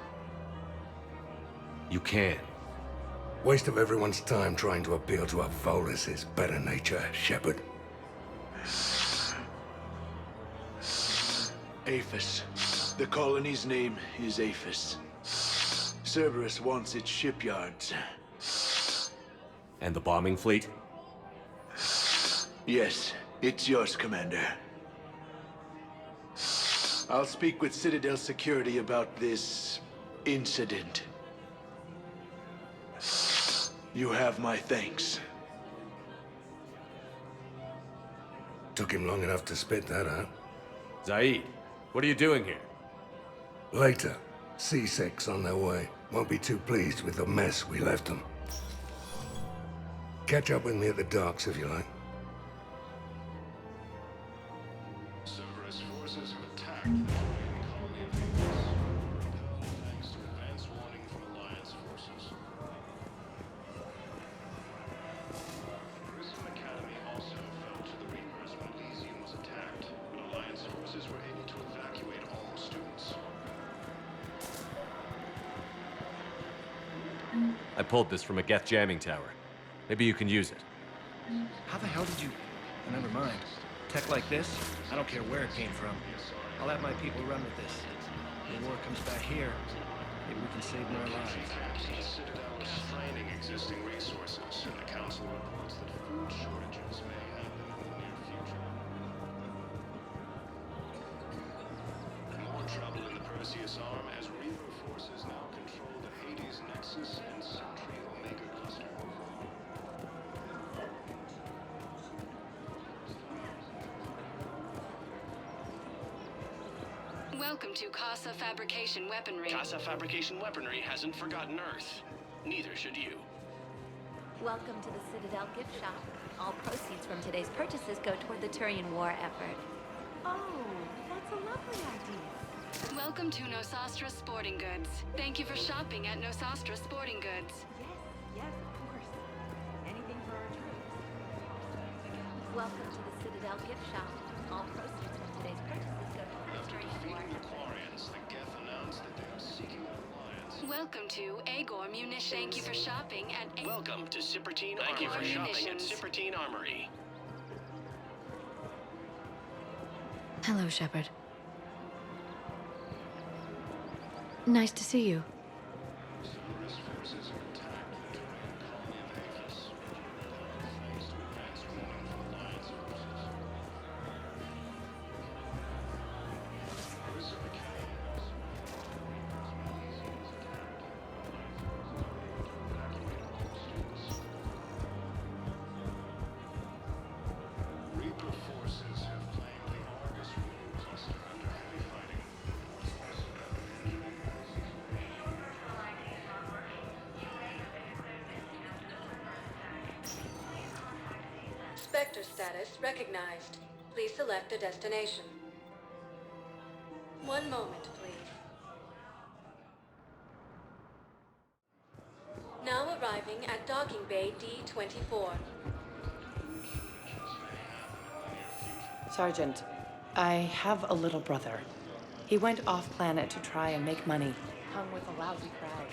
You can. Waste of everyone's time trying to appeal to a Volus' better nature, Shepard. Aphis. The colony's name is Aphis. Cerberus wants its shipyards. And the bombing fleet? Yes, it's yours, Commander. I'll speak with Citadel Security about this incident. You have my thanks. Took him long enough to spit that out. Zaid, what are you doing here? Later. C6 on their way. Won't be too pleased with the mess we left them. Catch up with me at the docks if you like. Cerberus forces have attacked the colony of Windos. Thanks to advance warning from Alliance forces. Grissom Academy also fell to the Reapers when Elysium was attacked, but Alliance forces were able to evacuate all students. I pulled this from a Geth jamming tower. Maybe you can use it. How the hell did you... Never mind. Tech like this, I don't care where it came from. I'll have my people run with this. When the war comes back here, maybe we can save more lives. The Citadel is straining existing resources, and the Council reports that food shortages may happen in the near future. More trouble in the Perseus Arm as Reaper forces now control the Hades Nexus and Sentry Omega cluster. Welcome to Casa Fabrication Weaponry. Casa Fabrication Weaponry hasn't forgotten Earth. Neither should you. Welcome to the Citadel gift shop. All proceeds from today's purchases go toward the Turian war effort. Oh, that's a lovely idea. Welcome to Nosastra Sporting Goods. Thank you for shopping at Nosastra Sporting Goods. Yes, of course. Anything for our troops. Welcome to the Citadel gift shop. All proceeds from today's purchases go toward the Turian war effort. The Geth announced that they are seeking an alliance. Welcome to Agor Munitions. Thank you for shopping at Welcome to Cypertine Thank you for Armory. Shopping at munitions. Cypertine Armory. Hello, Shepard. Nice to see you. Cerberus forces have attacked the Turian colony of Aphis. Thanks to advance warning from Alliance forces. Grissom Academy also fell to the Reapers when Elysium was attacked. Evacuate all students. Reaper forces have claimed the Argus Moon cluster under heavy fighting. Spectre status recognized. Please select a destination. One moment, please. Now arriving at docking bay D-24. Sergeant, I have a little brother. He went off-planet to try and make money. Hung with a lousy crowd.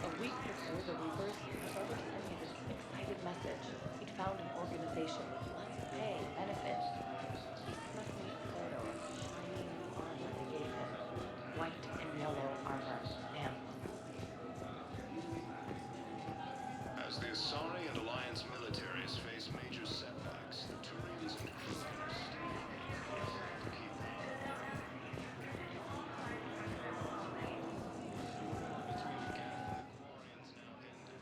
A week before the Reapers, my brother sent me this excited message. He'd found an organization with lots of pay, benefits. He sent me a photo of the shiny new armor they gave him. White and yellow armor. Man. As the Asari and Alliance militaries face major setbacks, the Turians and crew understand to keep between the Geth and the Quarians now ended.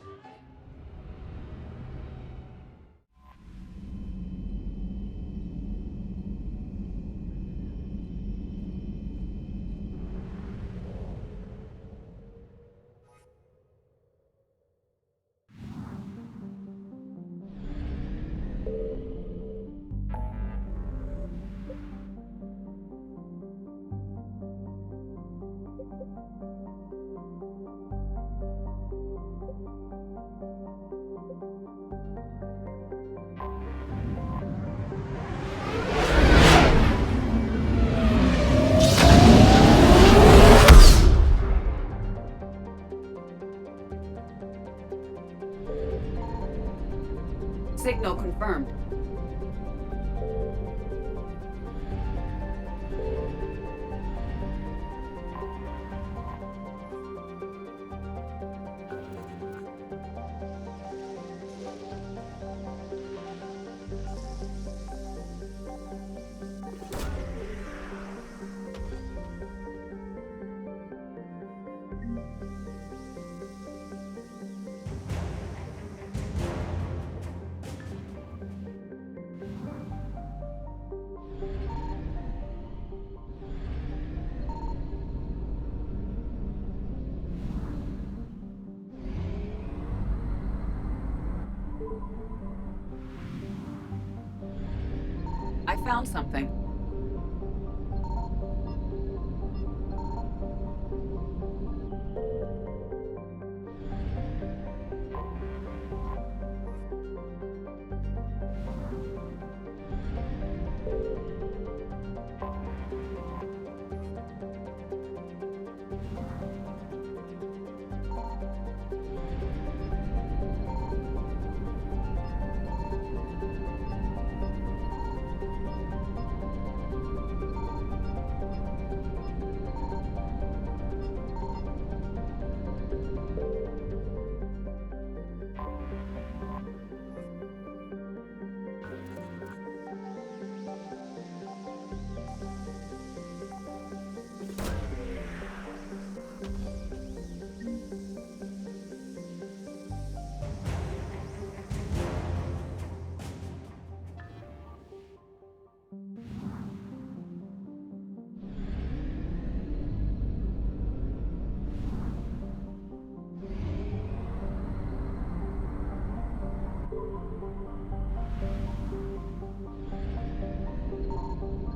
found something.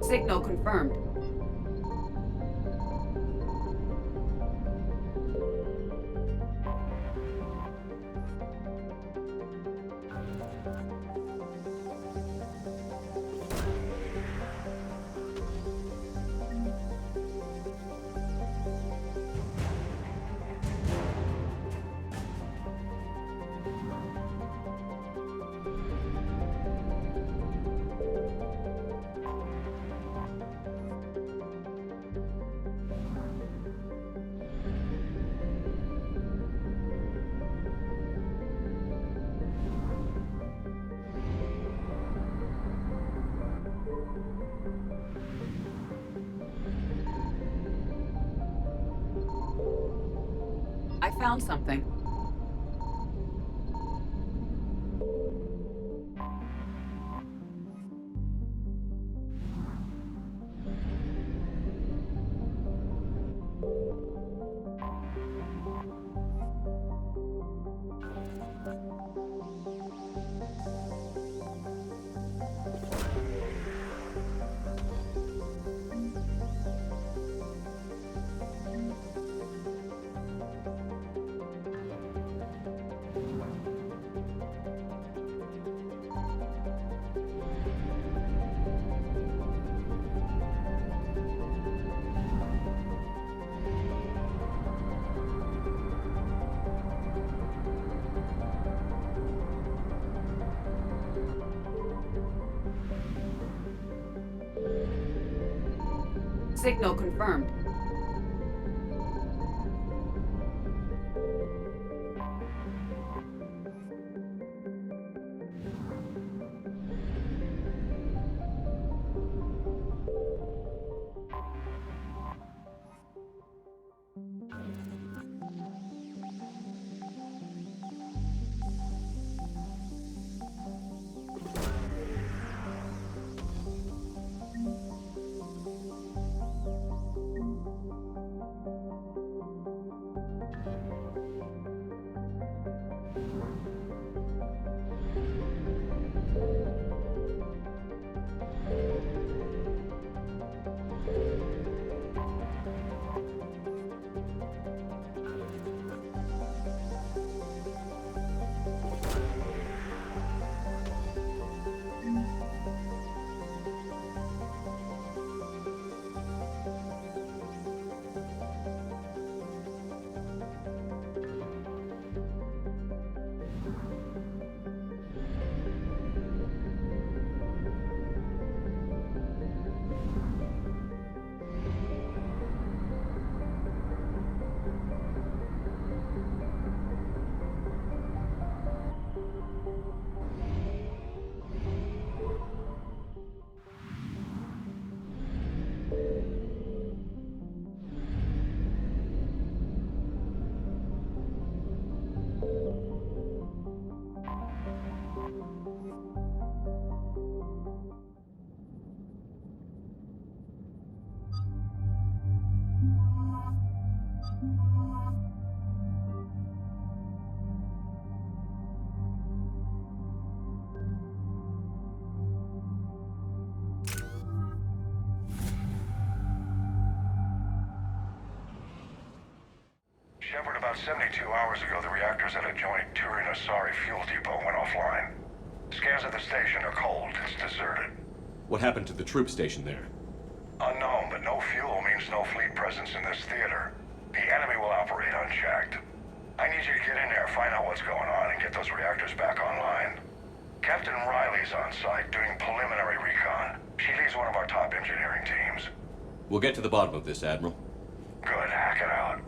Signal confirmed. I found something. Signal confirmed. discovered about 72 hours ago the reactors at a joint Turin-Asari fuel depot went offline. Scans at the station are cold. It's deserted. What happened to the troop station there? Unknown, but no fuel means no fleet presence in this theater. The enemy will operate unchecked. I need you to get in there, find out what's going on, and get those reactors back online. Captain Riley's on site doing preliminary recon. She leads one of our top engineering teams. We'll get to the bottom of this, Admiral. Good, hack it out.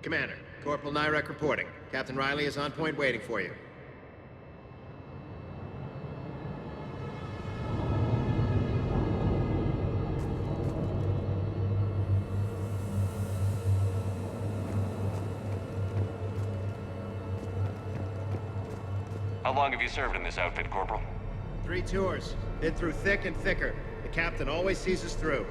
Commander, Corporal Nyrek reporting. Captain Riley is on point waiting for you. How long have you served in this outfit, Corporal? 3 tours. Been through thick and thicker. The captain always sees us through.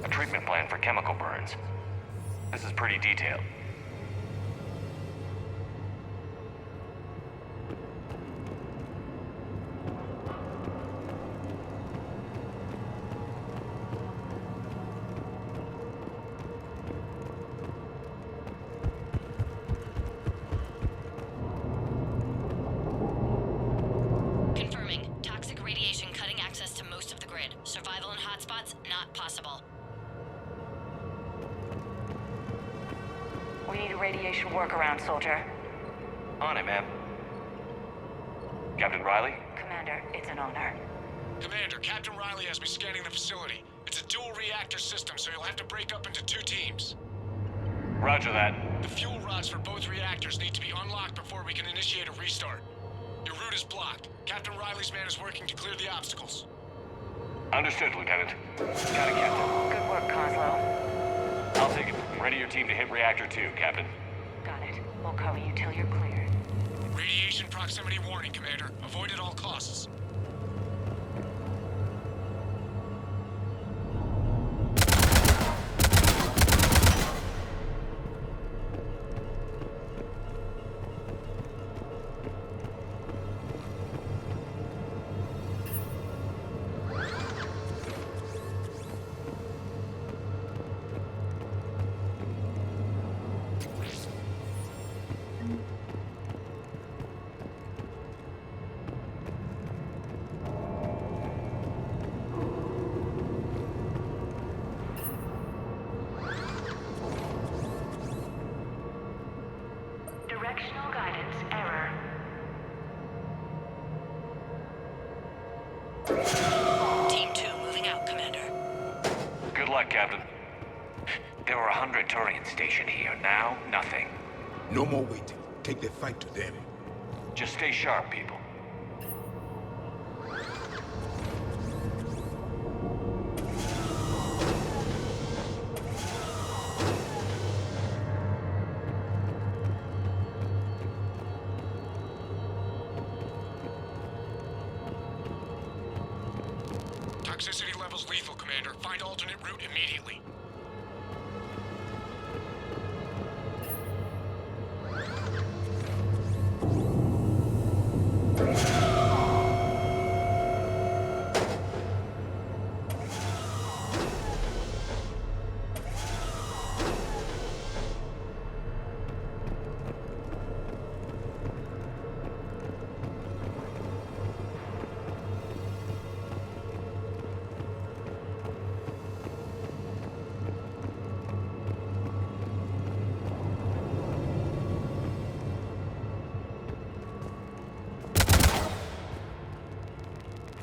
A treatment plan for chemical burns. This is pretty detailed. Workaround, soldier. On it, ma'am. Captain Riley? Commander, it's an honor. Commander, Captain Riley has me scanning the facility. It's a dual reactor system, so you'll have to break up into 2 teams. Roger that. The fuel rods for both reactors need to be unlocked before we can initiate a restart. Your route is blocked. Captain Riley's man is working to clear the obstacles. Understood, Lieutenant. Got it, Captain. Good work, Coslow. I'll take it. Ready your team to hit Reactor 2, Captain. Got it. We'll cover you till you're cleared. Radiation proximity warning, Commander. Avoid at all costs. Directional guidance error. Team 2 moving out, Commander. Good luck, Captain. There were 100 Turians stationed here. Now, nothing. No more waiting. Take the fight to them. Just stay sharp, people. Toxicity levels lethal, Commander. Find alternate route immediately.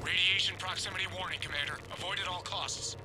Radiation proximity warning, Commander. Avoid at all costs.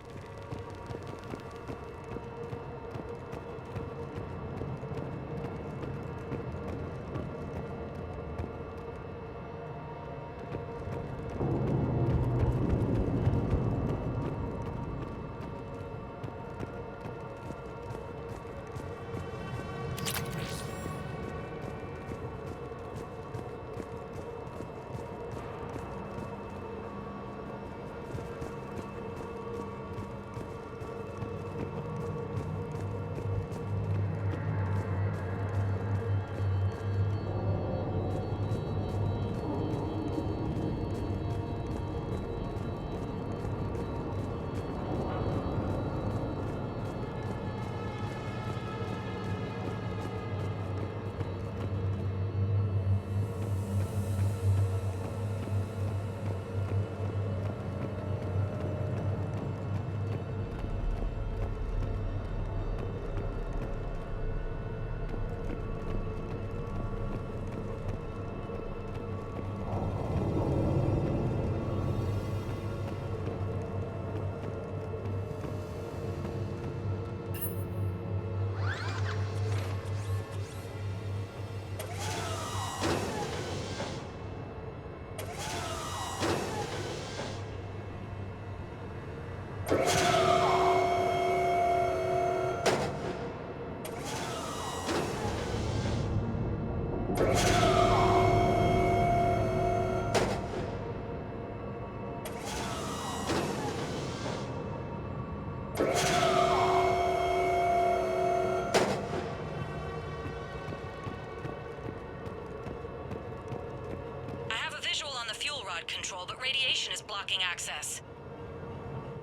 Control, but radiation is blocking access.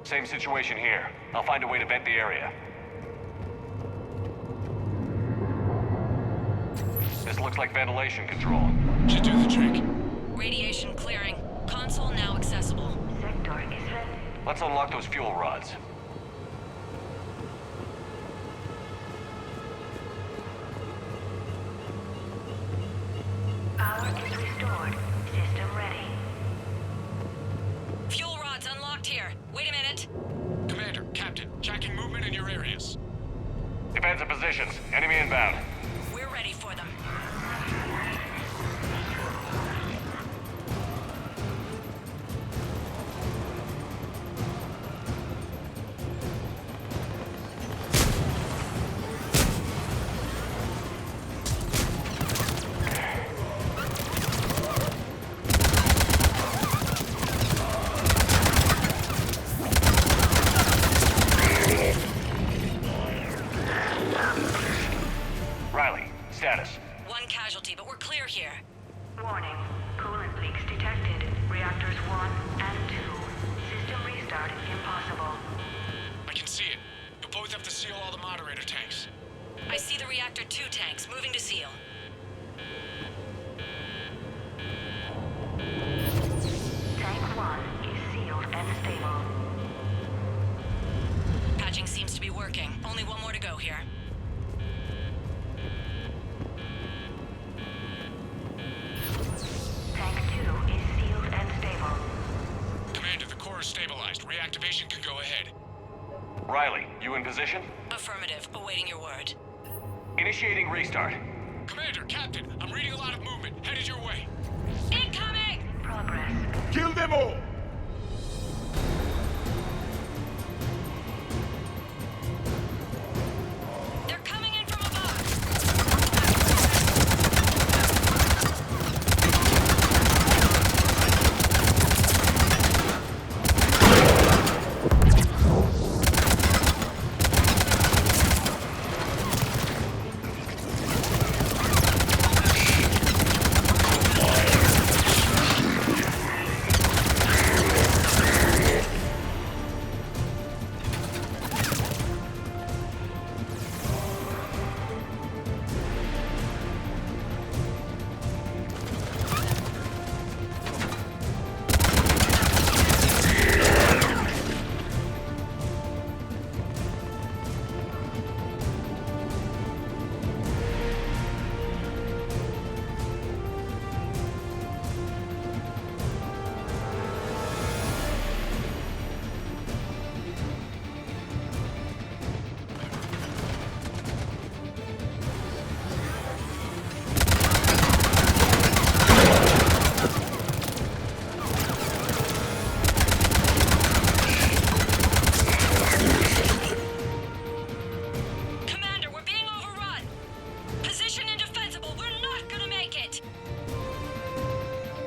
Same situation here. I'll find a way to vent the area. This looks like ventilation control. Should do the trick. Radiation clearing. Console now accessible. Sector is ready. Let's unlock those fuel rods. Power is restored. System ready. Fuel rods unlocked here. Wait a minute. Commander, Captain, tracking movement in your areas. Defensive positions. Enemy inbound. We're ready for them. Warning. Coolant leaks detected. Reactors 1 and 2. System restart impossible. I can see it. You'll both have to seal all the moderator tanks. I see the reactor 2 tanks moving to seal. Tank 1 is sealed and stable. Patching seems to be working. Only one more to go here. Tank 2 is sealed and stable. Commander, the core is stabilized. Reactivation can go ahead. Riley, you in position? Affirmative. Awaiting your word. Initiating restart. Commander, Captain, I'm reading a lot of movement. Headed your way. Incoming! Progress. Kill them all! They're coming in from above!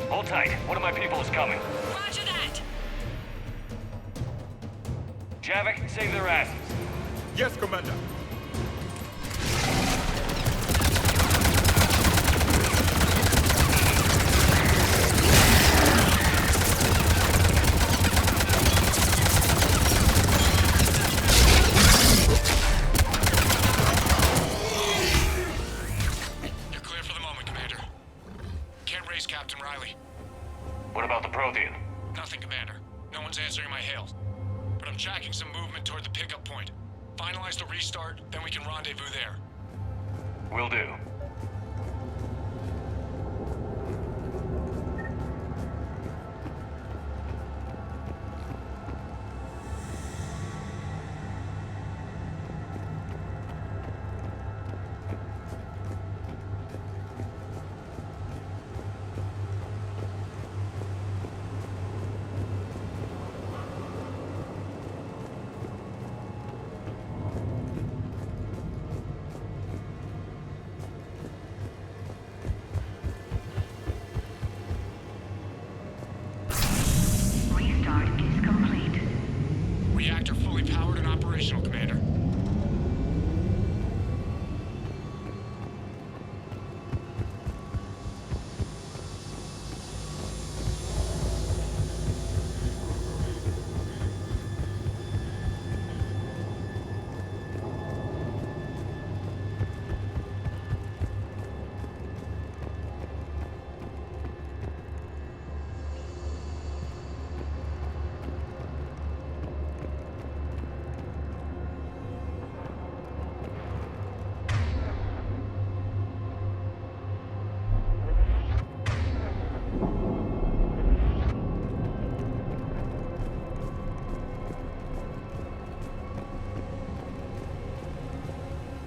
Hold tight. One of my people is coming. Roger that! Javik, save their asses. Yes, Commander. You're clear for the moment, Commander. Can't raise Captain Riley. What about the Prothean? Nothing, Commander. No one's answering my hails. But I'm tracking some movement toward the pickup point. Finalize the restart, then we can rendezvous there. Will do. reactor fully powered and operational, Commander.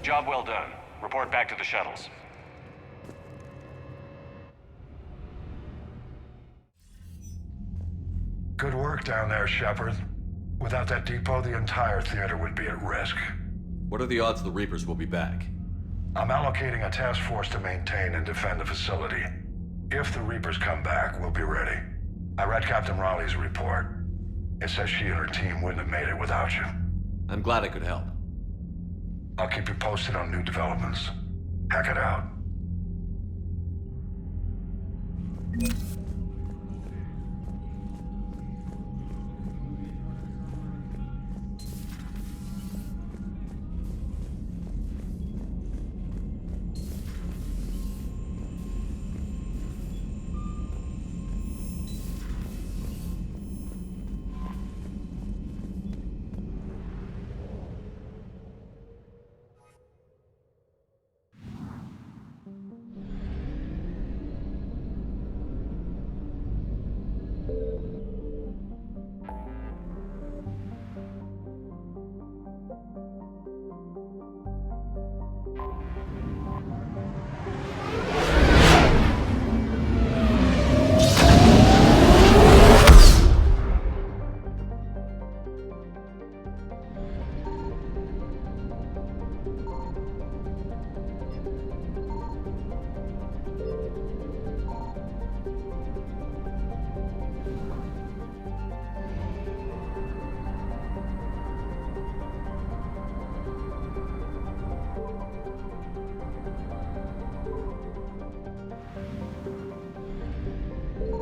Job well done. Report back to the shuttles. Good work down there, Shepard. Without that depot, the entire theater would be at risk. What are the odds the Reapers will be back? I'm allocating a task force to maintain and defend the facility. If the Reapers come back, we'll be ready. I read Captain Raleigh's report. It says she and her team wouldn't have made it without you. I'm glad I could help. I'll keep you posted on new developments. Hack it out.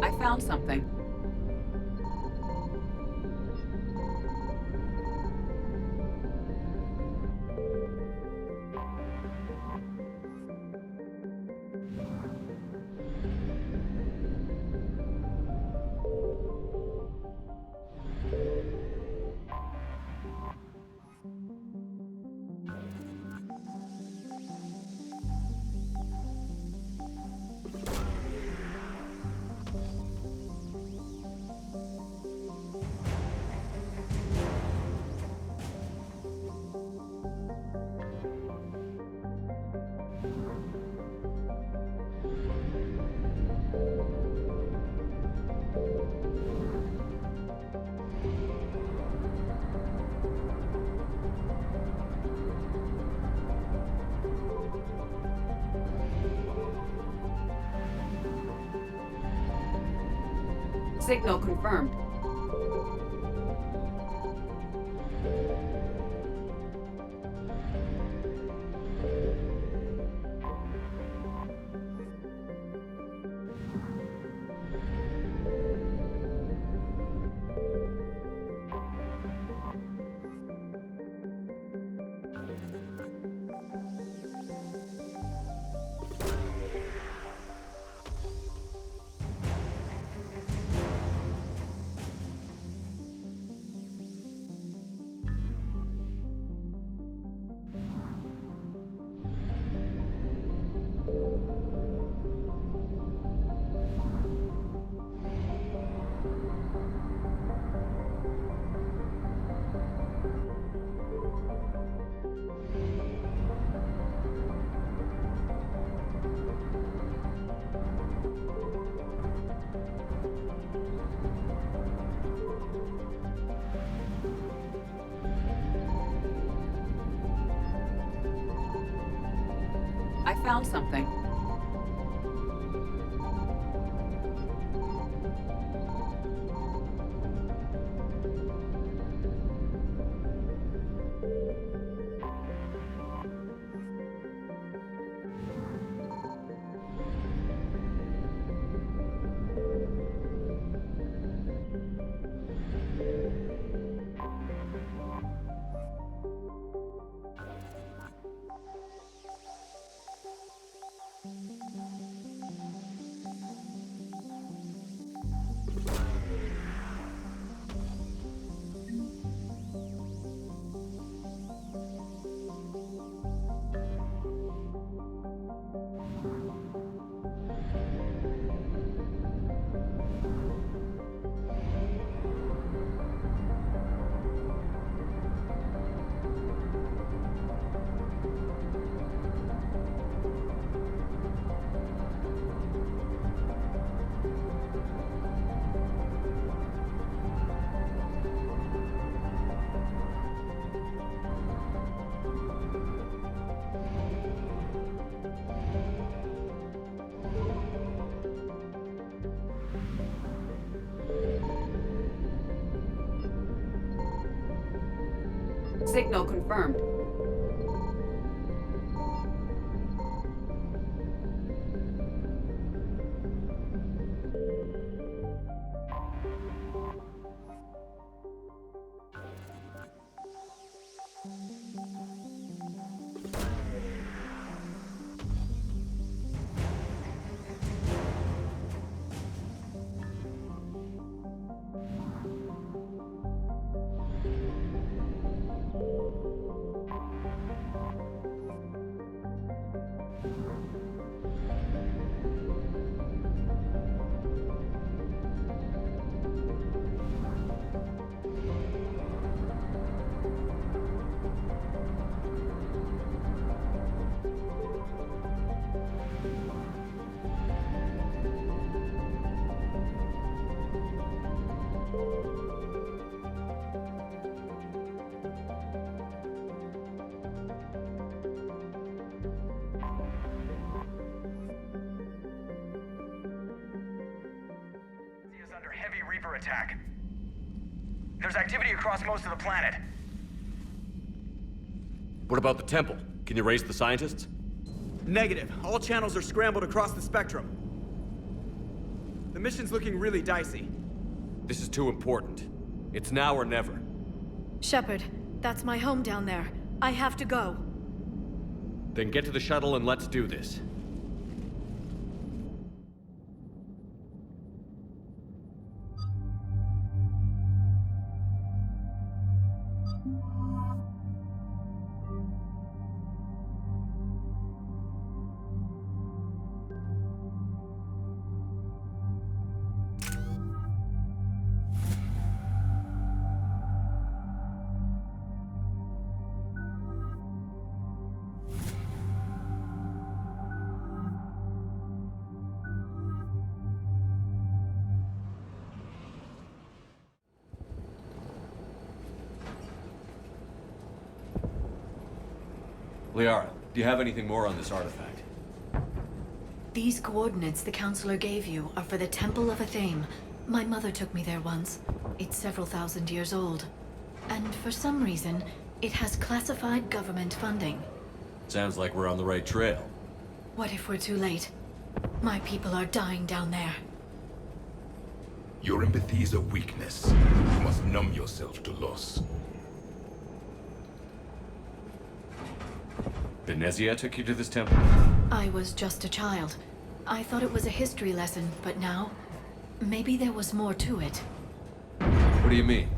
I found something. Signal confirmed. I found something. Signal confirmed. Attack. There's activity across most of the planet. What about the temple? Can you raise the scientists? Negative. All channels are scrambled across the spectrum. The mission's looking really dicey. This is too important. It's now or never. Shepard, that's my home down there. I have to go. Then get to the shuttle and let's do this. Liara, do you have anything more on this artifact? These coordinates the Counselor gave you are for the Temple of Athame. My mother took me there once. It's several thousand years old. And for some reason, it has classified government funding. Sounds like we're on the right trail. What if we're too late? My people are dying down there. Your empathy is a weakness. You must numb yourself to loss. Benezia took you to this temple? I was just a child. I thought it was a history lesson, but now, maybe there was more to it. What do you mean?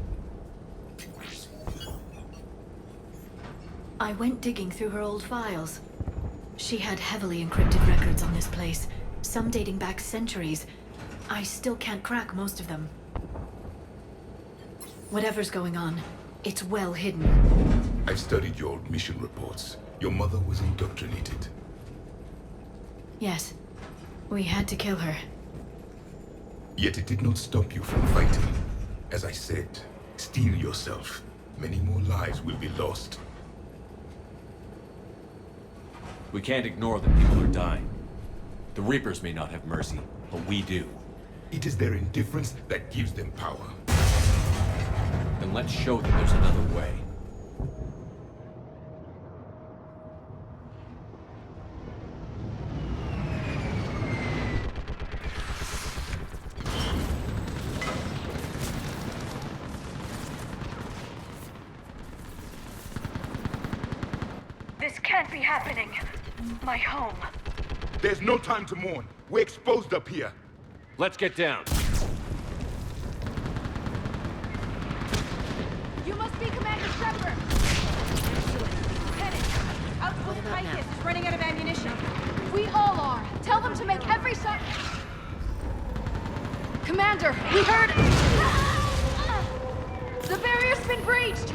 I went digging through her old files. She had heavily encrypted records on this place, some dating back centuries. I still can't crack most of them. Whatever's going on, it's well hidden. I've studied your old mission reports. Your mother was indoctrinated. Yes. We had to kill her. Yet it did not stop you from fighting. As I said, steel yourself. Many more lives will be lost. We can't ignore that people are dying. The Reapers may not have mercy, but we do. It is their indifference that gives them power. Then let's show them there's another way. This can't be happening. My home. There's no time to mourn. We're exposed up here. Let's get down. You must be Commander Shepard! Lieutenant, Outpost Titus is running out of ammunition. We all are. Tell them to make every shot... Commander, we heard... The barrier's been breached!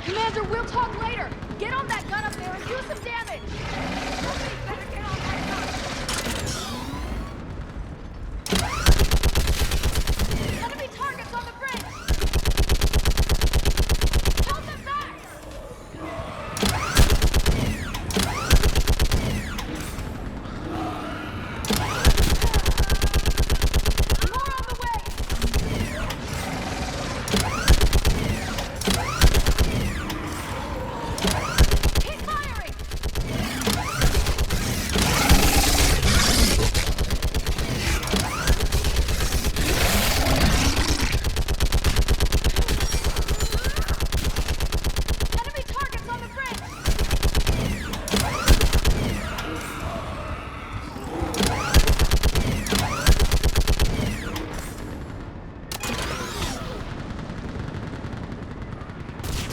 Commander, we'll talk later. Get on that gun up there and do some damage! Somebody better get on that gun! Enemy targets on the bridge! Hold them back! More on the way!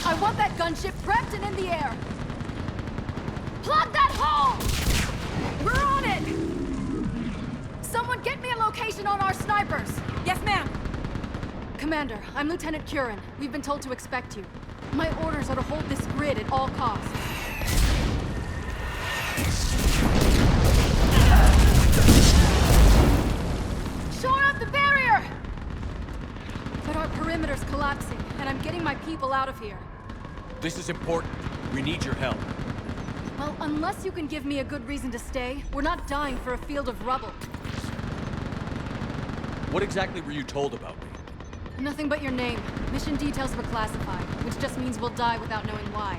I want that gunship prepped and in the air. Plug that hole! We're on it! Someone get me a location on our snipers. Yes, ma'am. Commander, I'm Lieutenant Curran. We've been told to expect you. My orders are to hold this grid at all costs. Shore up the barrier! But our perimeter's collapsing, and I'm getting my people out of here. This is important. We need your help. Well, unless you can give me a good reason to stay, we're not dying for a field of rubble. What exactly were you told about me? Nothing but your name. Mission details were classified, which just means we'll die without knowing why.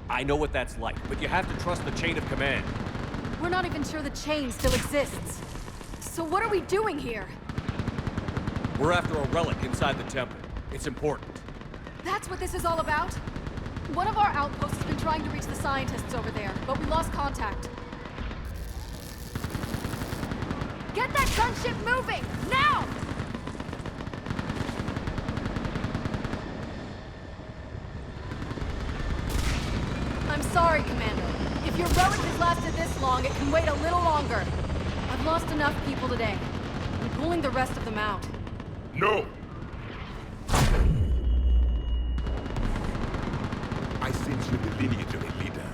I know what that's like, but you have to trust the chain of command. We're not even sure the chain still exists. So what are we doing here? We're after a relic inside the temple. It's important. That's what this is all about? One of our outposts has been trying to reach the scientists over there, but we lost contact. Get that gunship moving! Now! I'm sorry, Commander. If your relic has lasted this long, it can wait a little longer. I've lost enough people today. I'm pulling the rest of them out. No! I sense you're the lineage of a leader.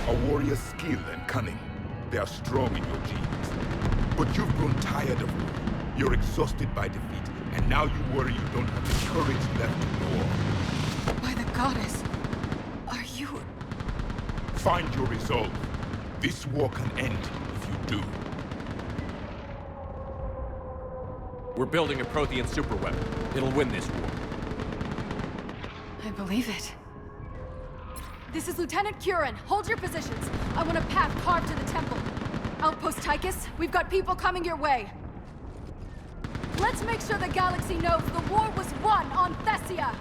A warrior's skill and cunning. They are strong in your genes. But you've grown tired of war. You're exhausted by defeat, and now you worry you don't have the courage left to war. By the goddess, are you... Find your resolve. This war can end if you do. We're building a Prothean superweapon. It'll win this war. I believe it. This is Lieutenant Curran. Hold your positions. I want a path carved to the temple. Outpost Tychus, we've got people coming your way. Let's make sure the galaxy knows the war was won on Thessia.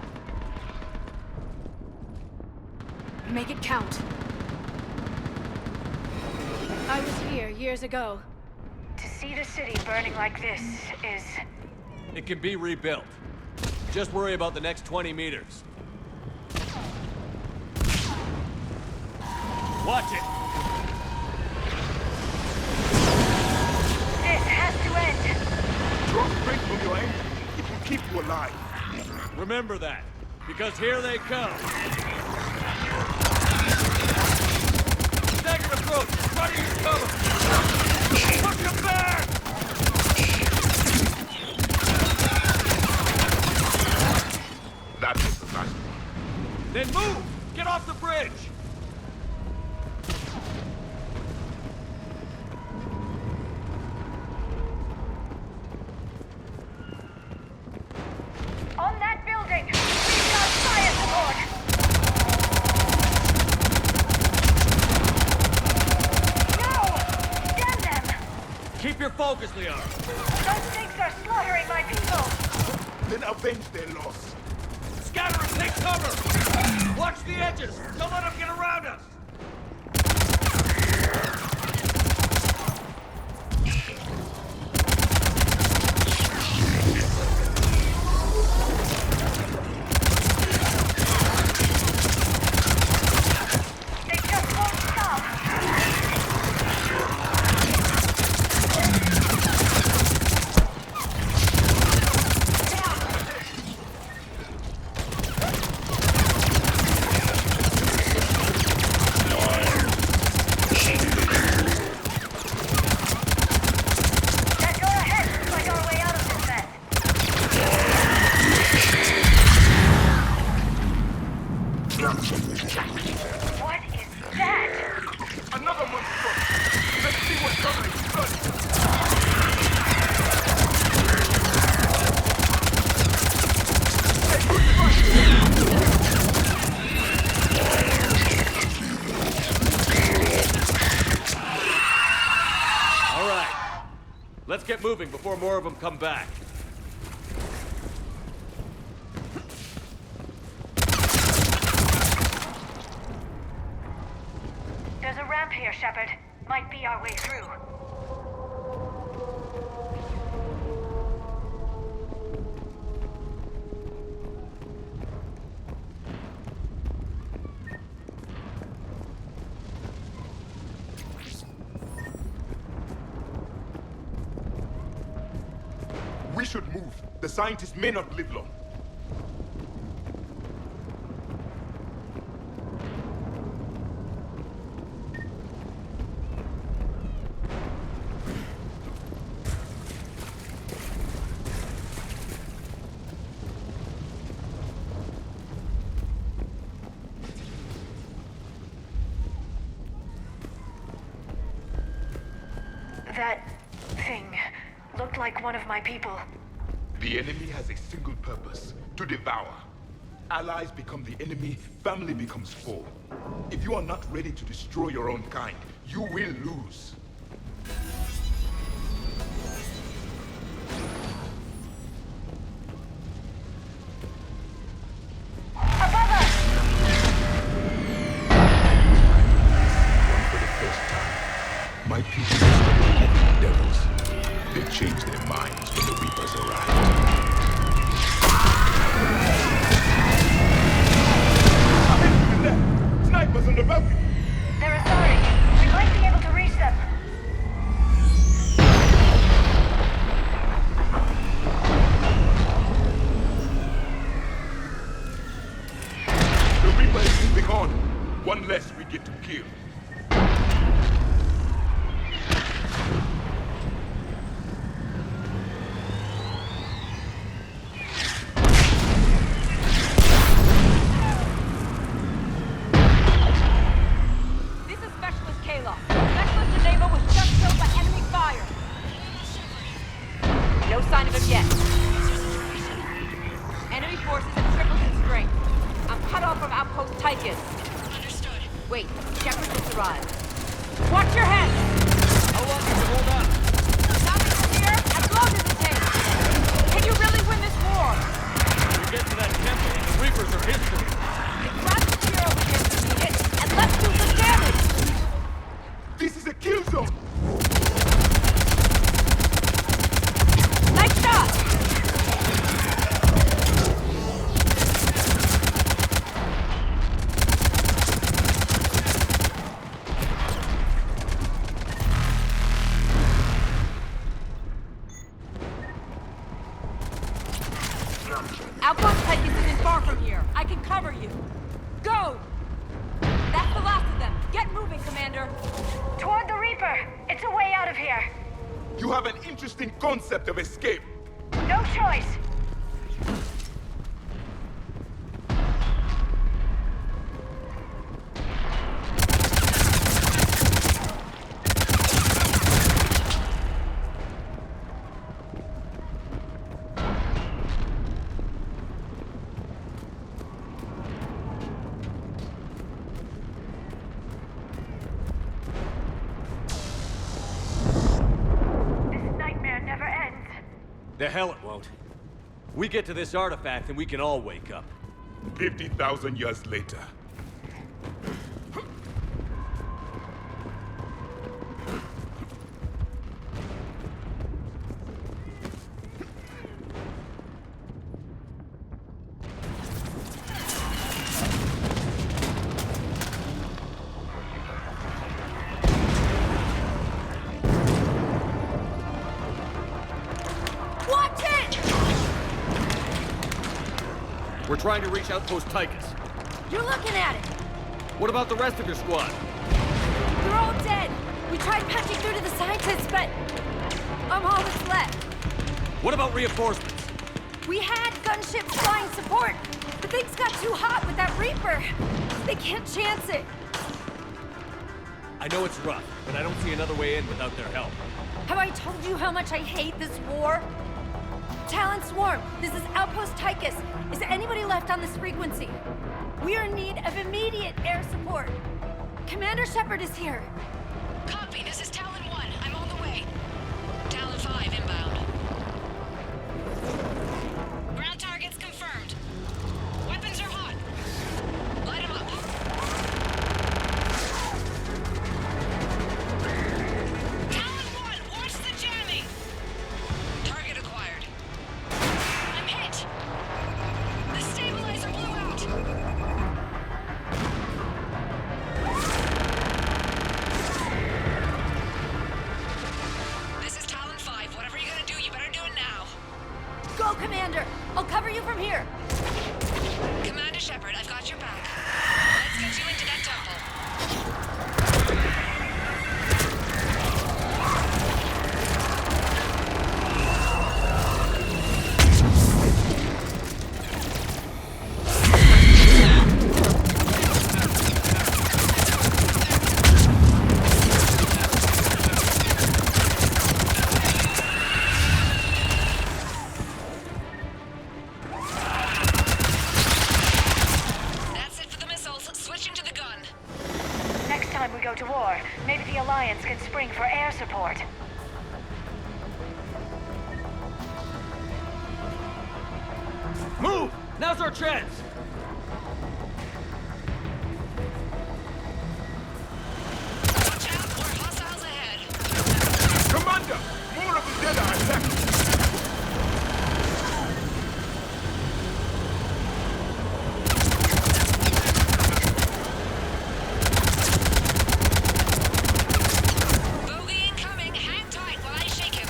Make it count. I was here years ago. To see the city burning like this is... It can be rebuilt. Just worry about the next 20 meters. Watch it! This has to end! Drop break from your engine. It will keep you alive. Remember that, because here they come. Staggered approach! Try to use cover! Push them back! That is the last one. Then move! Get off the bridge! On that building! We've got fire support! No! Damn them! Keep your focus, Leon. Those things are slaughtering my people! Then avenge their loss. Scatter and take cover! Watch the edges! Don't let them get around us! They just won't stop! That door ahead looks like our way out of this mess. What is that? Another monster. Let's see what's coming. All right. Let's get moving before more of them come back. There's a ramp here, Shepard. Might be our way through. We should move. The scientists may not live long. That thing looked like one of my people. The enemy has a single purpose, to devour. Allies become the enemy, family becomes foe. If you are not ready to destroy your own kind, you will lose. Above us! For the first time, my people study heavy devils. They change their minds when the Reapers arrive. Snipers on the balcony! They're sorry. We might be able to reach them. The Reaper is moving on. One less we get to kill. Concept of escape. No choice. The hell it won't. We get to this artifact and we can all wake up. 50,000 years later. We're trying to reach Outpost Tychus. You're looking at it! What about the rest of your squad? They're all dead! We tried patching through to the scientists, but I'm all that's left. What about reinforcements? We had gunships flying support, but things got too hot with that Reaper. They can't chance it. I know it's rough, but I don't see another way in without their help. Have I told you how much I hate this war? Talon Swarm, this is Outpost Tychus. Is anybody left on this frequency? We are in need of immediate air support. Commander Shepard is here. Copy, this is Talon 1. I'm on the way. Talon 5 inbound. Ground targets confirmed. Weapons are hot. Light them up. Talon 1, watch the jamming! Target acquired. I'm hit! The stabilizer blew out! This is Talon 5, whatever you go to war, maybe the Alliance can spring for air support. Move! Now's our chance! Watch out, more hostiles ahead. Commander! More of the dead are attacking! Bogey incoming. Hang tight while I shake him.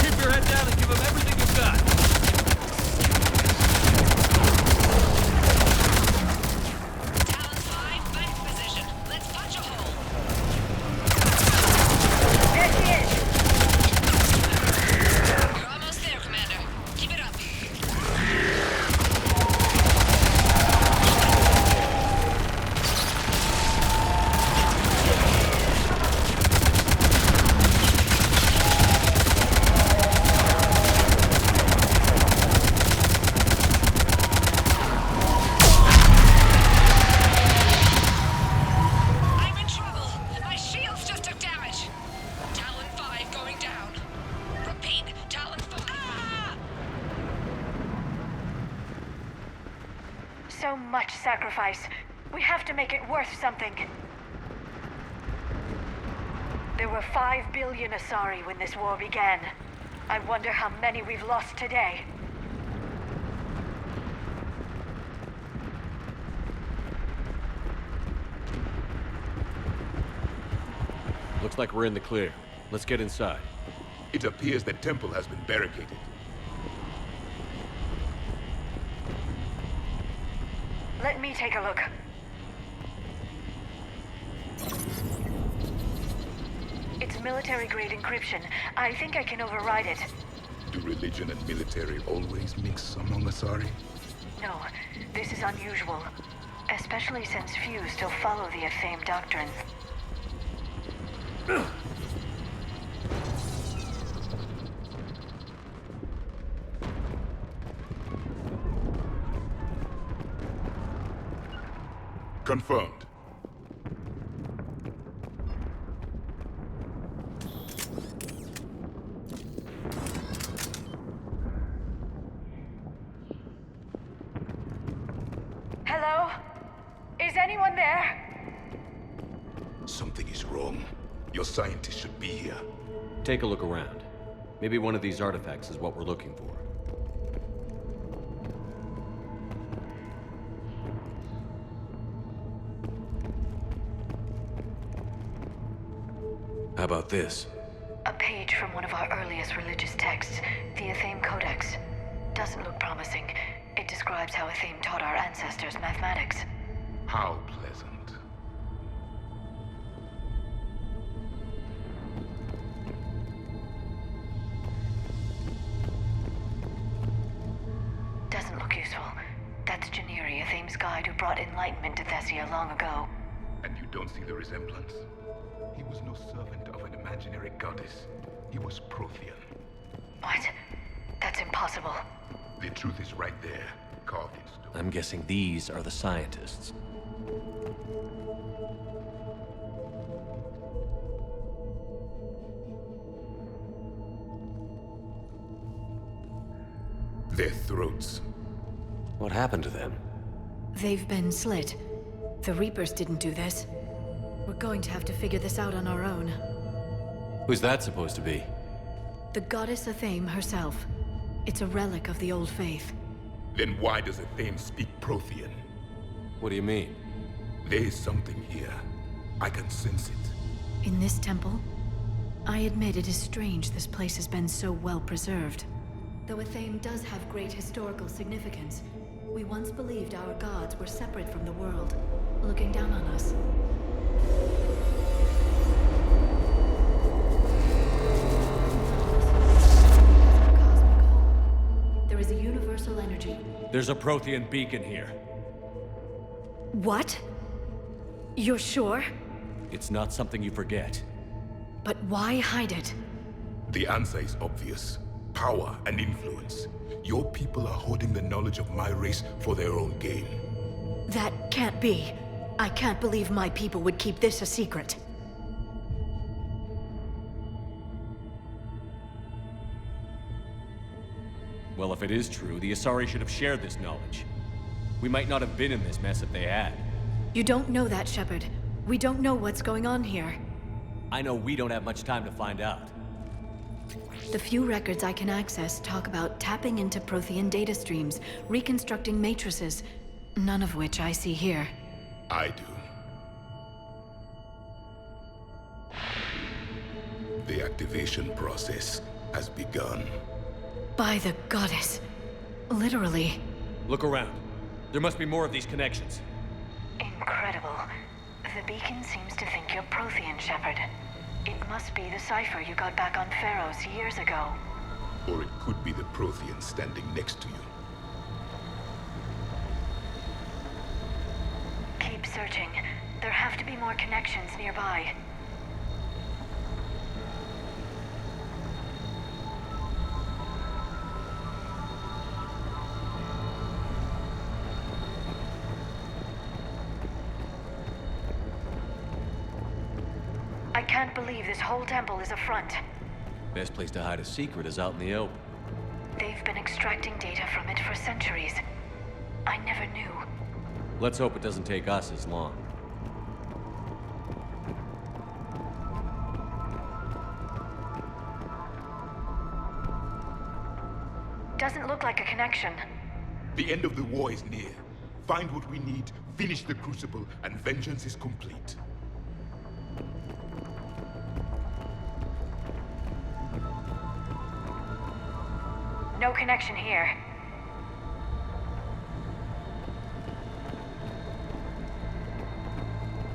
Keep your head down and give them everything you've got. Talon 5, bank position. Let's punch a hole. There she is! You're almost there, Commander. Keep it up. I'm in trouble. My shields just took damage. Talon 5 going down. Repeat, Talon 5. Ah! So much sacrifice. We have to make it worth something. There were 5 billion Asari when this war began. I wonder how many we've lost today. Looks like we're in the clear. Let's get inside. It appears the temple has been barricaded. Let me take a look. It's military-grade encryption. I think I can override it. Do religion and military always mix among Asari? No, this is unusual. Especially since few still follow the Athame doctrine. Confirmed. Hello? Is anyone there? Something is wrong. Your scientists should be here. Take a look around. Maybe one of these artifacts is what we're looking for. How about this? A page from one of our earliest religious texts, the Athame Codex. Doesn't look promising. It describes how Athame taught our ancestors mathematics. How pleasant. Doesn't look useful. That's Janiri, Athame's guide who brought enlightenment to Thessia long ago. And you don't see the resemblance? He was no servant of an imaginary goddess. He was Prothean. What? That's impossible. The truth is right there, carved in stone. I'm guessing these are the scientists. Their throats. What happened to them? They've been slit. The Reapers didn't do this. We're going to have to figure this out on our own. Who's that supposed to be? The goddess Athame herself. It's a relic of the old faith. Then why does Athame speak Prothean? What do you mean? There is something here. I can sense it. In this temple? I admit it is strange this place has been so well preserved. Though Athame does have great historical significance, we once believed our gods were separate from the world, looking down on us. There's a Prothean beacon here. What? You're sure? It's not something you forget. But why hide it? The answer is obvious. Power and influence. Your people are hoarding the knowledge of my race for their own gain. That can't be. I can't believe my people would keep this a secret. Well, if it is true, the Asari should have shared this knowledge. We might not have been in this mess if they had. You don't know that, Shepard. We don't know what's going on here. I know we don't have much time to find out. The few records I can access talk about tapping into Prothean data streams, reconstructing matrices, none of which I see here. I do. The activation process has begun. By the goddess. Literally. Look around. There must be more of these connections. Incredible. The beacon seems to think you're Prothean, Shepard. It must be the cipher you got back on Pharaohs years ago. Or it could be the Prothean standing next to you. Keep searching. There have to be more connections nearby. I can't believe this whole temple is a front. Best place to hide a secret is out in the open. They've been extracting data from it for centuries. I never knew. Let's hope it doesn't take us as long. Doesn't look like a connection. The end of the war is near. Find what we need, finish the Crucible, and vengeance is complete. No connection here.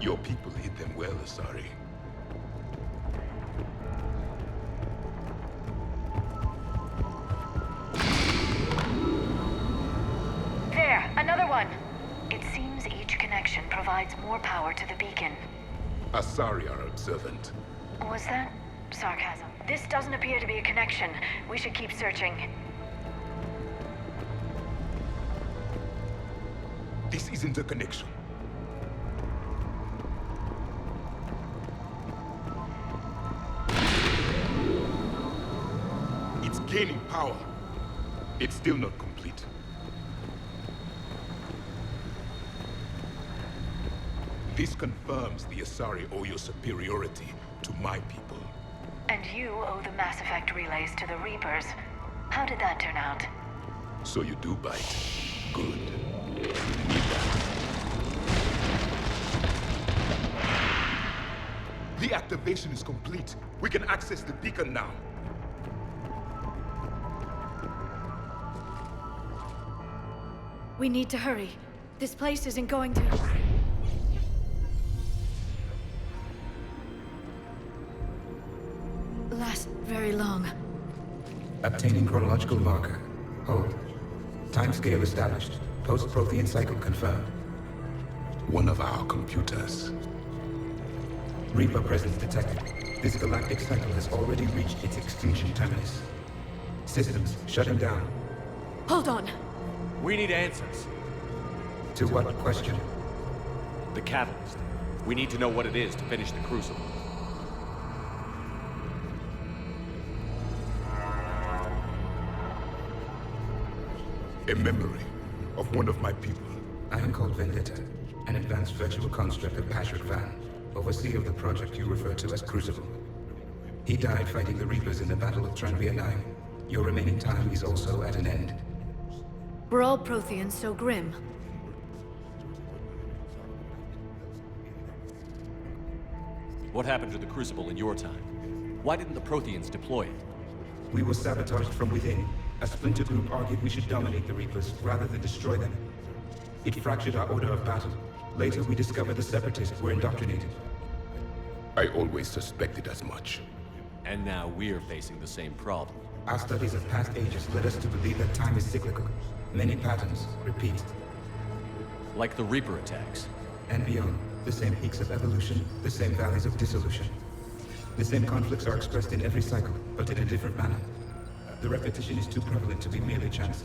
Your people hid them well, Asari. There, another one. It seems each connection provides more power to the beacon. Asari are observant. Was that sarcasm? This doesn't appear to be a connection. We should keep searching. This isn't a connection. It's gaining power. It's still not complete. This confirms the Asari owe your superiority to my people. And you owe the Mass Effect relays to the Reapers. How did that turn out? So you do bite. Good. The activation is complete. We can access the beacon now. We need to hurry. This place isn't going to... last very long. Obtaining chronological marker. Hold. Timescale established. Post-Prothean cycle confirmed. One of our computers. Reaper presence detected. This galactic cycle has already reached its extinction terminus. Systems shutting down. Hold on. We need answers. To what question? The catalyst. We need to know what it is to finish the Crucible. A memory of one of my people. I am called Vendetta, an advanced virtual construct of Patrick Van, overseer of the project you refer to as Crucible. He died fighting the Reapers in the Battle of Tranvia 9. Your remaining time is also at an end. Were all Protheans so grim? What happened to the Crucible in your time? Why didn't the Protheans deploy it? We were sabotaged from within. A splinter group argued we should dominate the Reapers rather than destroy them. It fractured our order of battle. Later, we discovered the Separatists were indoctrinated. I always suspected as much. And now we're facing the same problem. Our studies of past ages led us to believe that time is cyclical. Many patterns repeat. Like the Reaper attacks. And beyond, the same peaks of evolution, the same valleys of dissolution. The same conflicts are expressed in every cycle, but in a different manner. The repetition is too prevalent to be merely chance.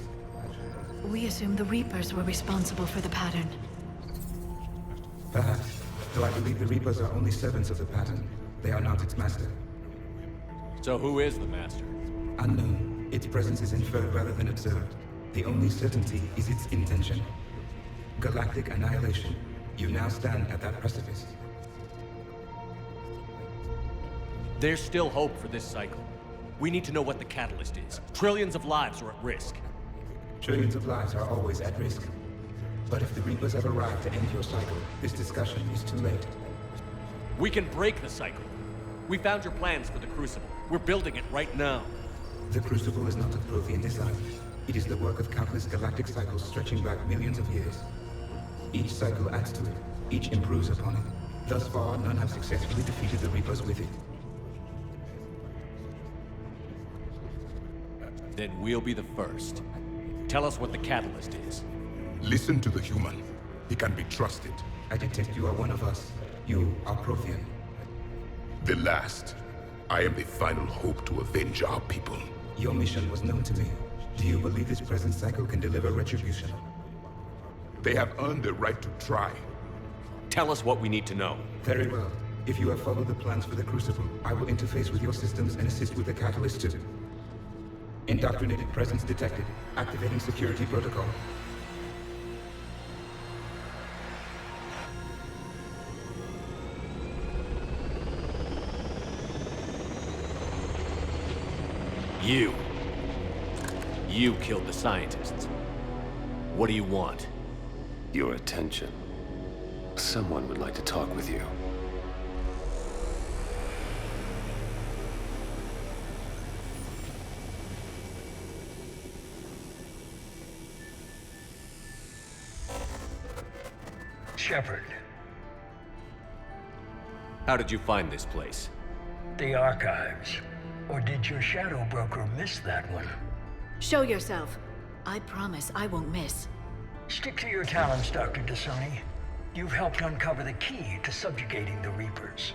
We assume the Reapers were responsible for the pattern. Perhaps, though I believe the Reapers are only servants of the pattern. They are not its master. So who is the master? Unknown. Its presence is inferred rather than observed. The only certainty is its intention. Galactic annihilation. You now stand at that precipice. There's still hope for this cycle. We need to know what the catalyst is. Trillions of lives are at risk. Trillions of lives are always at risk. But if the Reapers have arrived to end your cycle, this discussion is too late. We can break the cycle. We found your plans for the Crucible. We're building it right now. The Crucible is not of Prothean design. It is the work of countless galactic cycles stretching back millions of years. Each cycle adds to it. Each improves upon it. Thus far, none have successfully defeated the Reapers with it. Then we'll be the first. Tell us what the catalyst is. Listen to the human. He can be trusted. I detect you are one of us. You are Prothean. The last. I am the final hope to avenge our people. Your mission was known to me. Do you believe this present cycle can deliver retribution? They have earned the right to try. Tell us what we need to know. Very well. If you have followed the plans for the Crucible, I will interface with your systems and assist with the catalyst too. Indoctrinated presence detected. Activating security protocol. You killed the scientists. What do you want? Your attention. Someone would like to talk with you. Shepard. How did you find this place? The archives. Or did your shadow broker miss that one? Show yourself. I promise I won't miss. Stick to your talents, Dr. Dasani. You've helped uncover the key to subjugating the Reapers.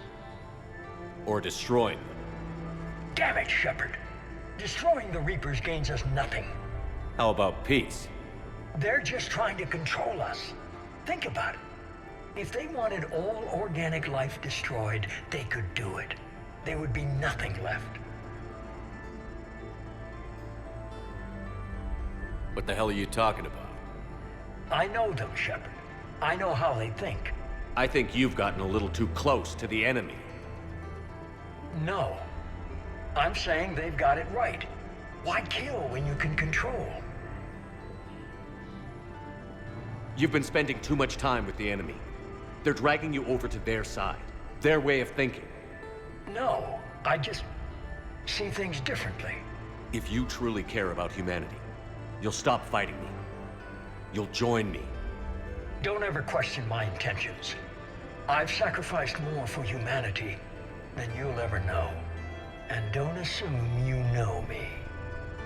Or destroying them. Damn it, Shepard. Destroying the Reapers gains us nothing. How about peace? They're just trying to control us. Think about it. If they wanted all organic life destroyed, they could do it. There would be nothing left. What the hell are you talking about? I know them, Shepard. I know how they think. I think you've gotten a little too close to the enemy. No. I'm saying they've got it right. Why kill when you can control? You've been spending too much time with the enemy. They're dragging you over to their side. Their way of thinking. No, I just see things differently. If you truly care about humanity, you'll stop fighting me. You'll join me. Don't ever question my intentions. I've sacrificed more for humanity than you'll ever know. And don't assume you know me.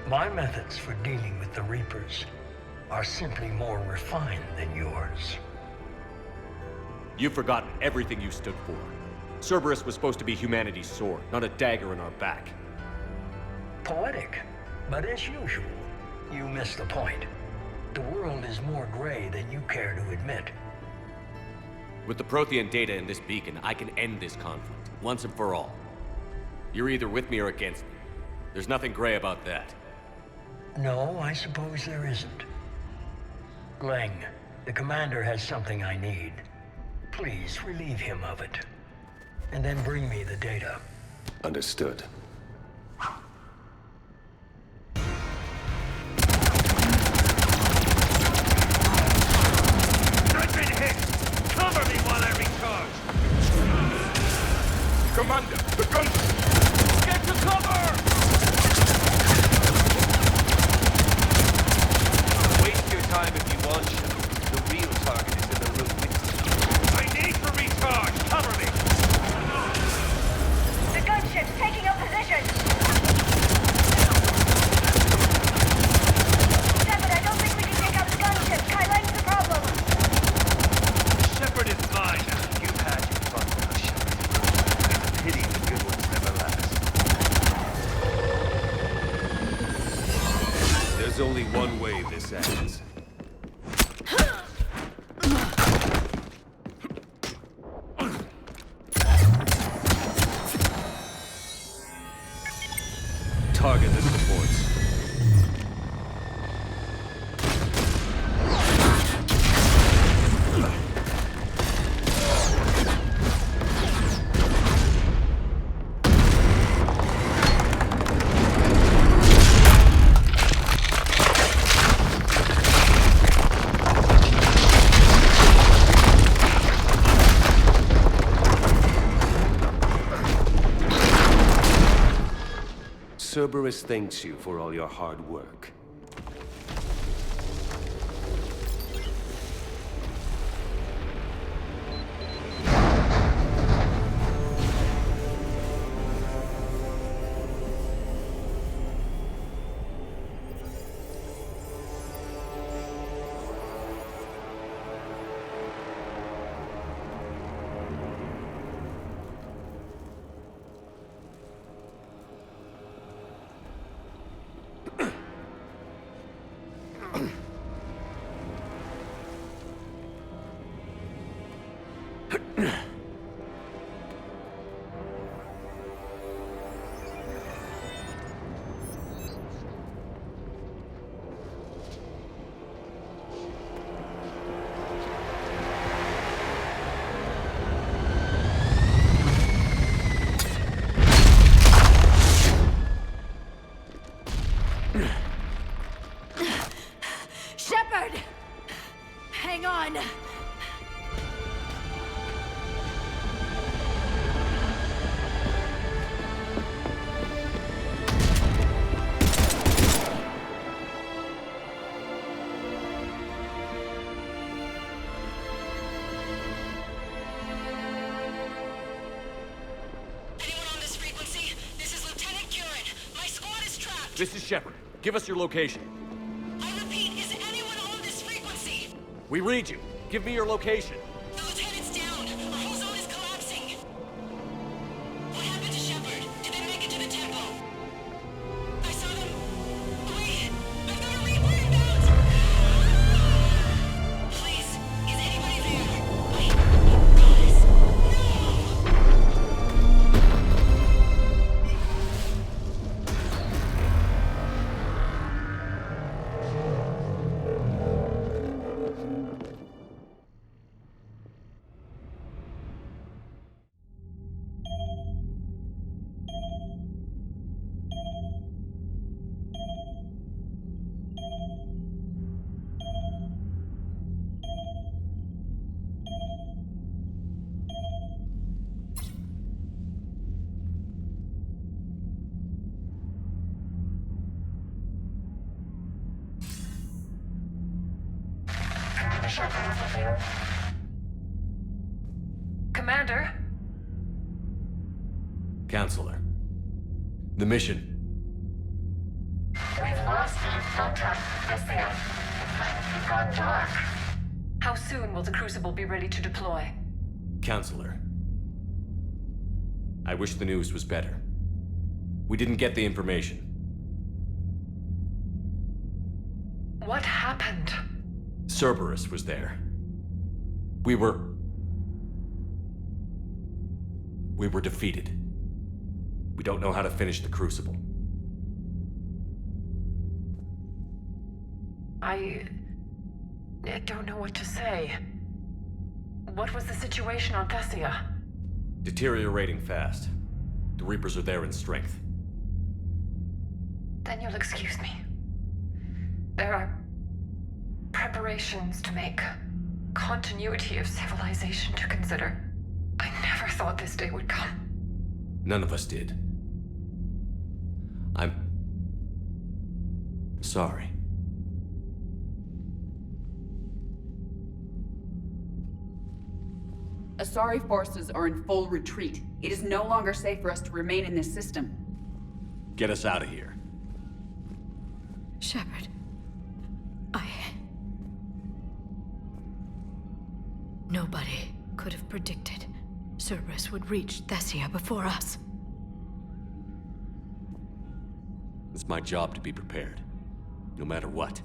My methods for dealing with the Reapers are simply more refined than yours. You've forgotten everything you stood for. Cerberus was supposed to be humanity's sword, not a dagger in our back. Poetic, but as usual, you missed the point. The world is more gray than you care to admit. With the Prothean data in this beacon, I can end this conflict, once and for all. You're either with me or against me. There's nothing gray about that. No, I suppose there isn't. Glenn, the commander has something I need. Please relieve him of it. And then bring me the data. Understood. I've been hit! Cover me while I recharge! Commander, the gun! Get to cover! Waste your time if you want to. The real target is in the room with you. I need to recharge! Cover me! The gunship's taking up position! Damn it, I don't think we can Cerberus thanks you for all your hard work. This is Shepard. Give us your location. I repeat, is anyone on this frequency? We read you. Give me your location. The lieutenant's down. Our whole zone is collapsing. What happened to Shepard? Did they make it to the temple? I saw them. Wait, I've got a Reaper inbound. Please, is anybody there? Wait, guys, Commander? Counselor. The mission. We've lost the photon. It's gone dark. How soon will the Crucible be ready to deploy? Counselor. I wish the news was better. We didn't get the information. What happened? Cerberus was there. We were defeated. We don't know how to finish the Crucible. I don't know what to say. What was the situation on Thessia? Deteriorating fast. The Reapers are there in strength. Then you'll excuse me. There are preparations to make. Continuity of civilization to consider. I never thought this day would come. None of us did. I'm sorry. Asari forces are in full retreat. It is no longer safe for us to remain in this system. Get us out of here. Shepard. Nobody could have predicted Cerberus would reach Thessia before us. It's my job to be prepared, no matter what.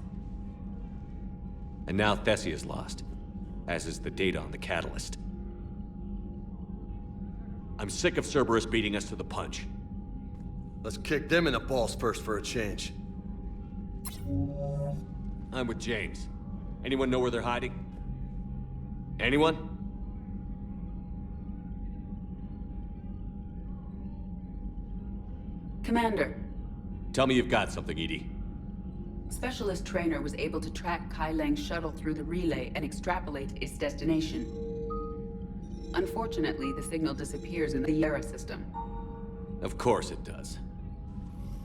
And now Thessia's lost, as is the data on the catalyst. I'm sick of Cerberus beating us to the punch. Let's kick them in the balls first for a change. I'm with James. Anyone know where they're hiding? Anyone? Commander. Tell me you've got something, Edie. Specialist trainer was able to track Kai Lang's shuttle through the relay and extrapolate its destination. Unfortunately, the signal disappears in the Yara system. Of course it does.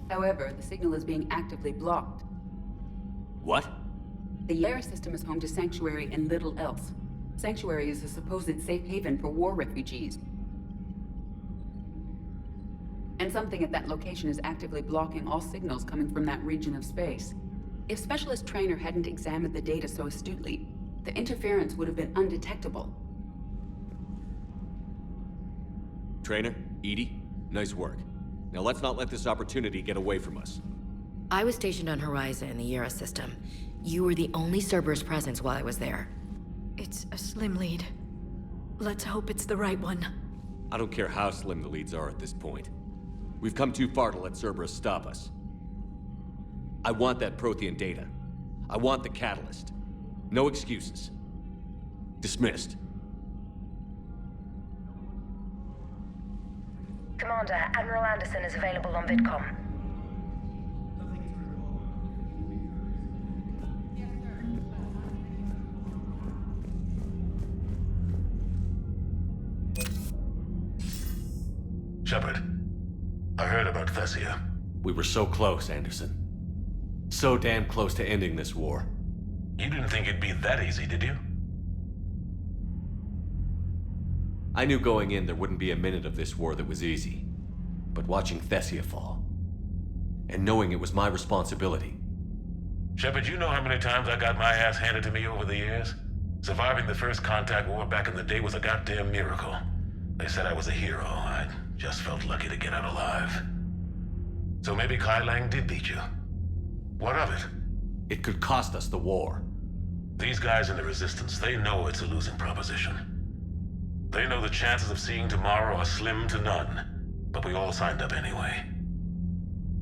However, the signal is being actively blocked. What? The Yair system is home to Sanctuary and little else. Sanctuary is a supposed safe haven for war refugees. And something at that location is actively blocking all signals coming from that region of space. If Specialist Trainer hadn't examined the data so astutely, the interference would have been undetectable. Trainer, Edie, nice work. Now let's not let this opportunity get away from us. I was stationed on Horizon in the Yair system. You were the only Cerberus presence while I was there. It's a slim lead. Let's hope it's the right one. I don't care how slim the leads are at this point. We've come too far to let Cerberus stop us. I want that Prothean data. I want the catalyst. No excuses. Dismissed. Commander, Admiral Anderson is available on VidCom. Shepard, I heard about Thessia. We were so close, Anderson. So damn close to ending this war. You didn't think it'd be that easy, did you? I knew going in there wouldn't be a minute of this war that was easy. But watching Thessia fall, and knowing it was my responsibility. Shepard, you know how many times I got my ass handed to me over the years? Surviving the first contact war back in the day was a goddamn miracle. They said I was a hero. I just felt lucky to get out alive. So maybe Kai Lang did beat you. What of it? It could cost us the war. These guys in the Resistance, they know it's a losing proposition. They know the chances of seeing tomorrow are slim to none, but we all signed up anyway.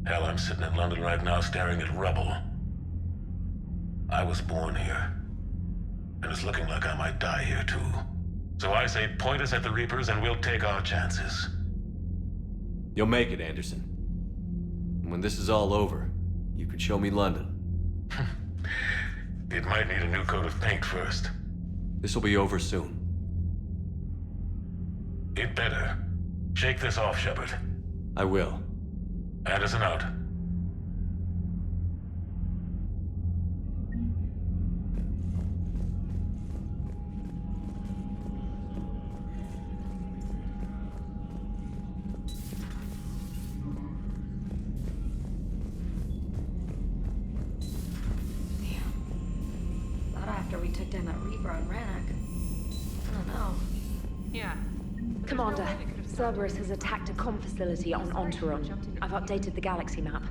Hell, I'm sitting in London right now staring at rubble. I was born here, and it's looking like I might die here too. So I say point us at the Reapers and we'll take our chances. You'll make it, Anderson. And when this is all over, you can show me London. It might need a new coat of paint first. This will be over soon. It better. Shake this off, Shepard. I will. Anderson out. Not after we took down that Reaper on Rannoch. I don't know. Yeah. Commander, Cerberus has attacked a comm facility on Ontaron. I've updated the galaxy map.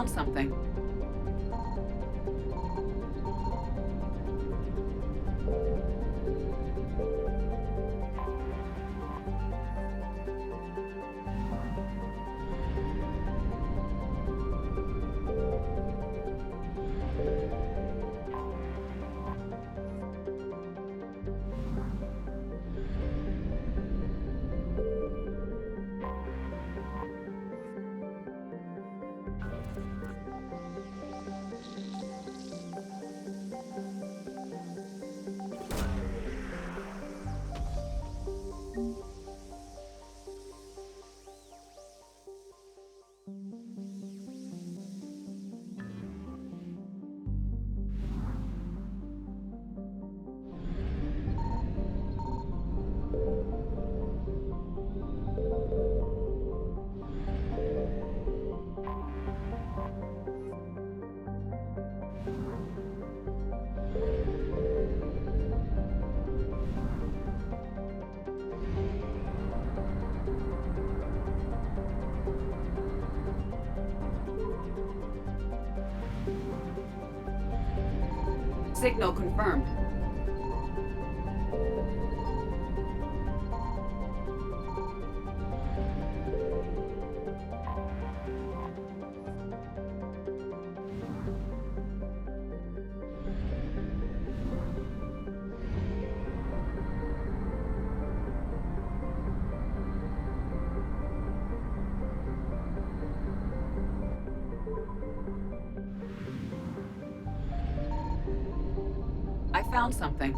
Something. Signal confirmed. I found something.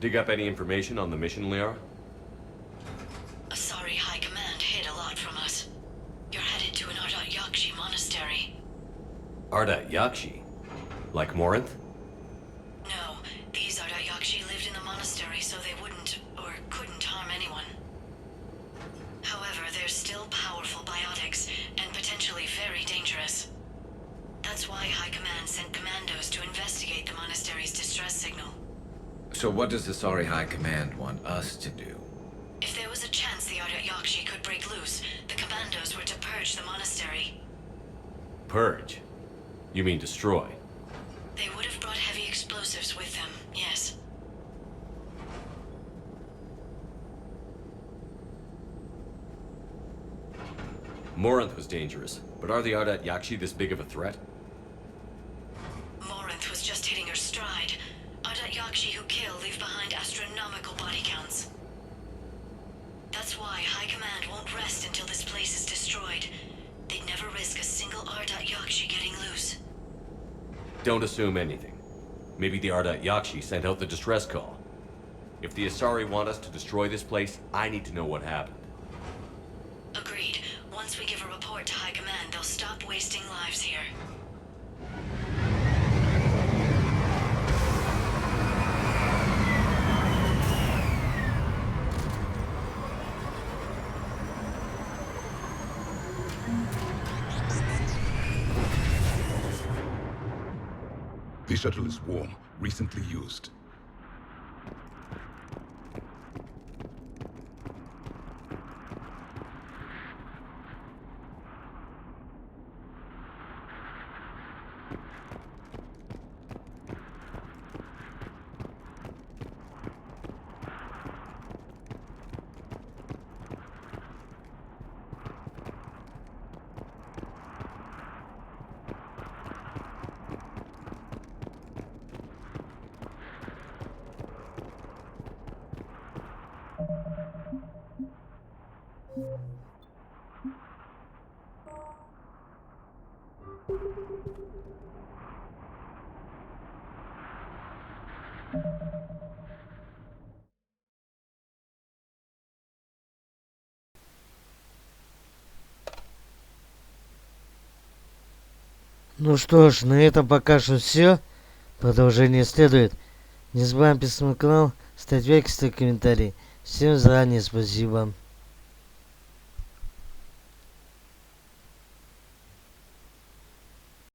Dig up any information on the mission, Liara? Sorry, High Command hid a lot from us. You're headed to an Ardat Yakshi monastery. Ardat Yakshi? Like Morinth? No, these Ardat Yakshi lived in the monastery so they wouldn't, or couldn't harm anyone. However, they're still powerful biotics, and potentially very dangerous. That's why High Command sent commandos to investigate the monastery's distress signal. So what does the Sorry High Command want us to do? If there was a chance the Ardat Yakshi could break loose, the commandos were to purge the monastery. Purge? You mean destroy? They would have brought heavy explosives with them, yes. Morinth was dangerous, but are the Ardat Yakshi this big of a threat? Morinth was just hitting her stride. Ardat Yakshi who kill leave behind astronomical body counts. That's why High Command won't rest until this place is destroyed. They'd never risk a single Ardat Yakshi getting loose. Don't assume anything. Maybe the Ardat Yakshi sent out the distress call. If the Asari want us to destroy this place, I need to know what happened. Agreed. Once we give a report to High Command, they'll stop wasting lives here. The shuttle is warm, recently used. Ну что ж, на этом пока что все. Продолжение следует. Не забываем подписываться на канал, ставить лайки, ставить комментарии. Всем заранее спасибо.